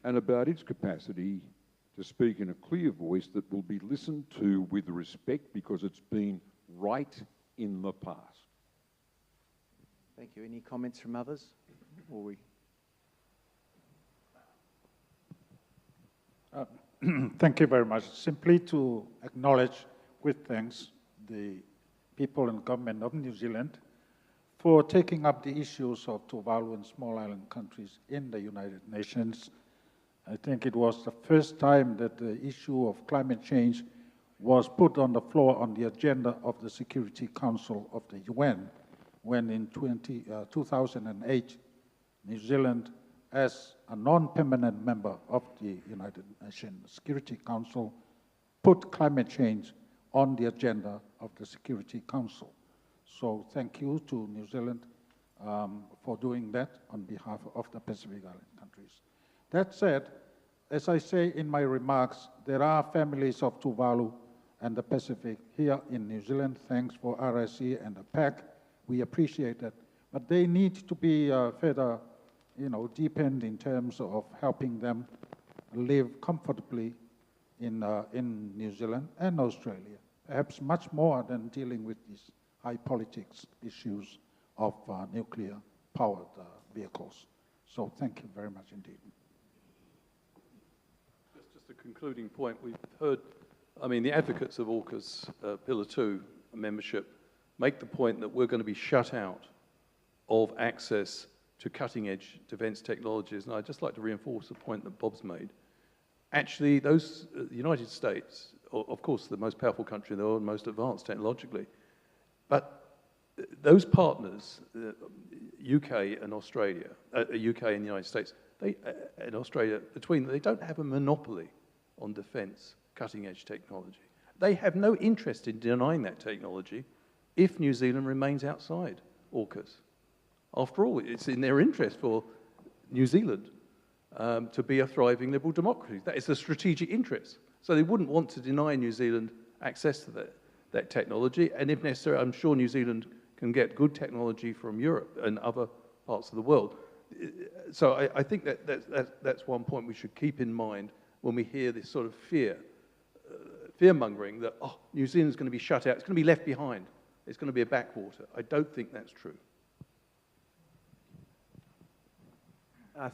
and about its capacity to speak in a clear voice that will be listened to with respect because it's been right in the past. Thank you. Any comments from others? Thank you very much. Simply to acknowledge with thanks the people and government of New Zealand for taking up the issues of Tuvalu and small island countries in the United Nations. I think it was the first time that the issue of climate change was put on the floor on the agenda of the Security Council of the UN, when in 2008, New Zealand, as a non-permanent member of the United Nations Security Council, put climate change on the agenda of the Security Council. So thank you to New Zealand for doing that on behalf of the Pacific Island countries. That said, as I say in my remarks, there are families of Tuvalu and the Pacific here in New Zealand. Thanks for RSE and the PAC. We appreciate that. But they need to be further deepened in terms of helping them live comfortably in New Zealand and Australia. Perhaps much more than dealing with these high politics issues of nuclear-powered vehicles. So thank you very much indeed. Just a concluding point. We've heard, the advocates of AUKUS Pillar 2 membership make the point that we're going to be shut out of access to cutting-edge defence technologies. And I'd just like to reinforce the point that Bob's made. Actually, the United States, of course, the most powerful country in the world, most advanced technologically, but those partners, UK and Australia, UK and the United States, and Australia, between them, they don't have a monopoly on defence cutting-edge technology. They have no interest in denying that technology if New Zealand remains outside AUKUS. After all, it's in their interest for New Zealand to be a thriving liberal democracy. That is a strategic interest. So they wouldn't want to deny New Zealand access to that technology. And if necessary, I'm sure New Zealand can get good technology from Europe and other parts of the world. So I think that's one point we should keep in mind when we hear this sort of fear-mongering that, New Zealand's going to be shut out, it's going to be left behind, it's going to be a backwater. I don't think that's true.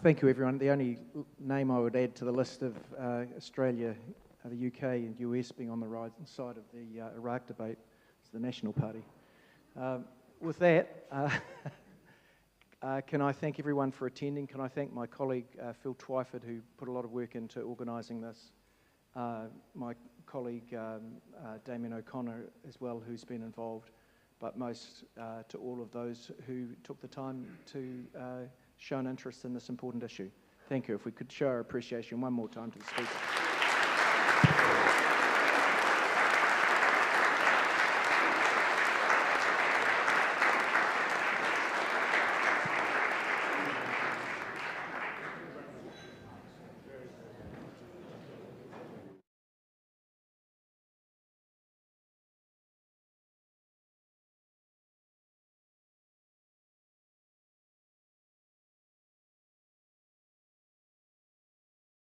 Thank you, everyone. The only name I would add to the list of Australia, the UK and US being on the right side of the Iraq debate is the National Party. With that, can I thank everyone for attending? Can I thank my colleague Phil Twyford, who put a lot of work into organising this, my colleague Damien O'Connor as well, who's been involved, but most to all of those who took the time to show an interest in this important issue. Thank you. If we could show our appreciation one more time to the speaker.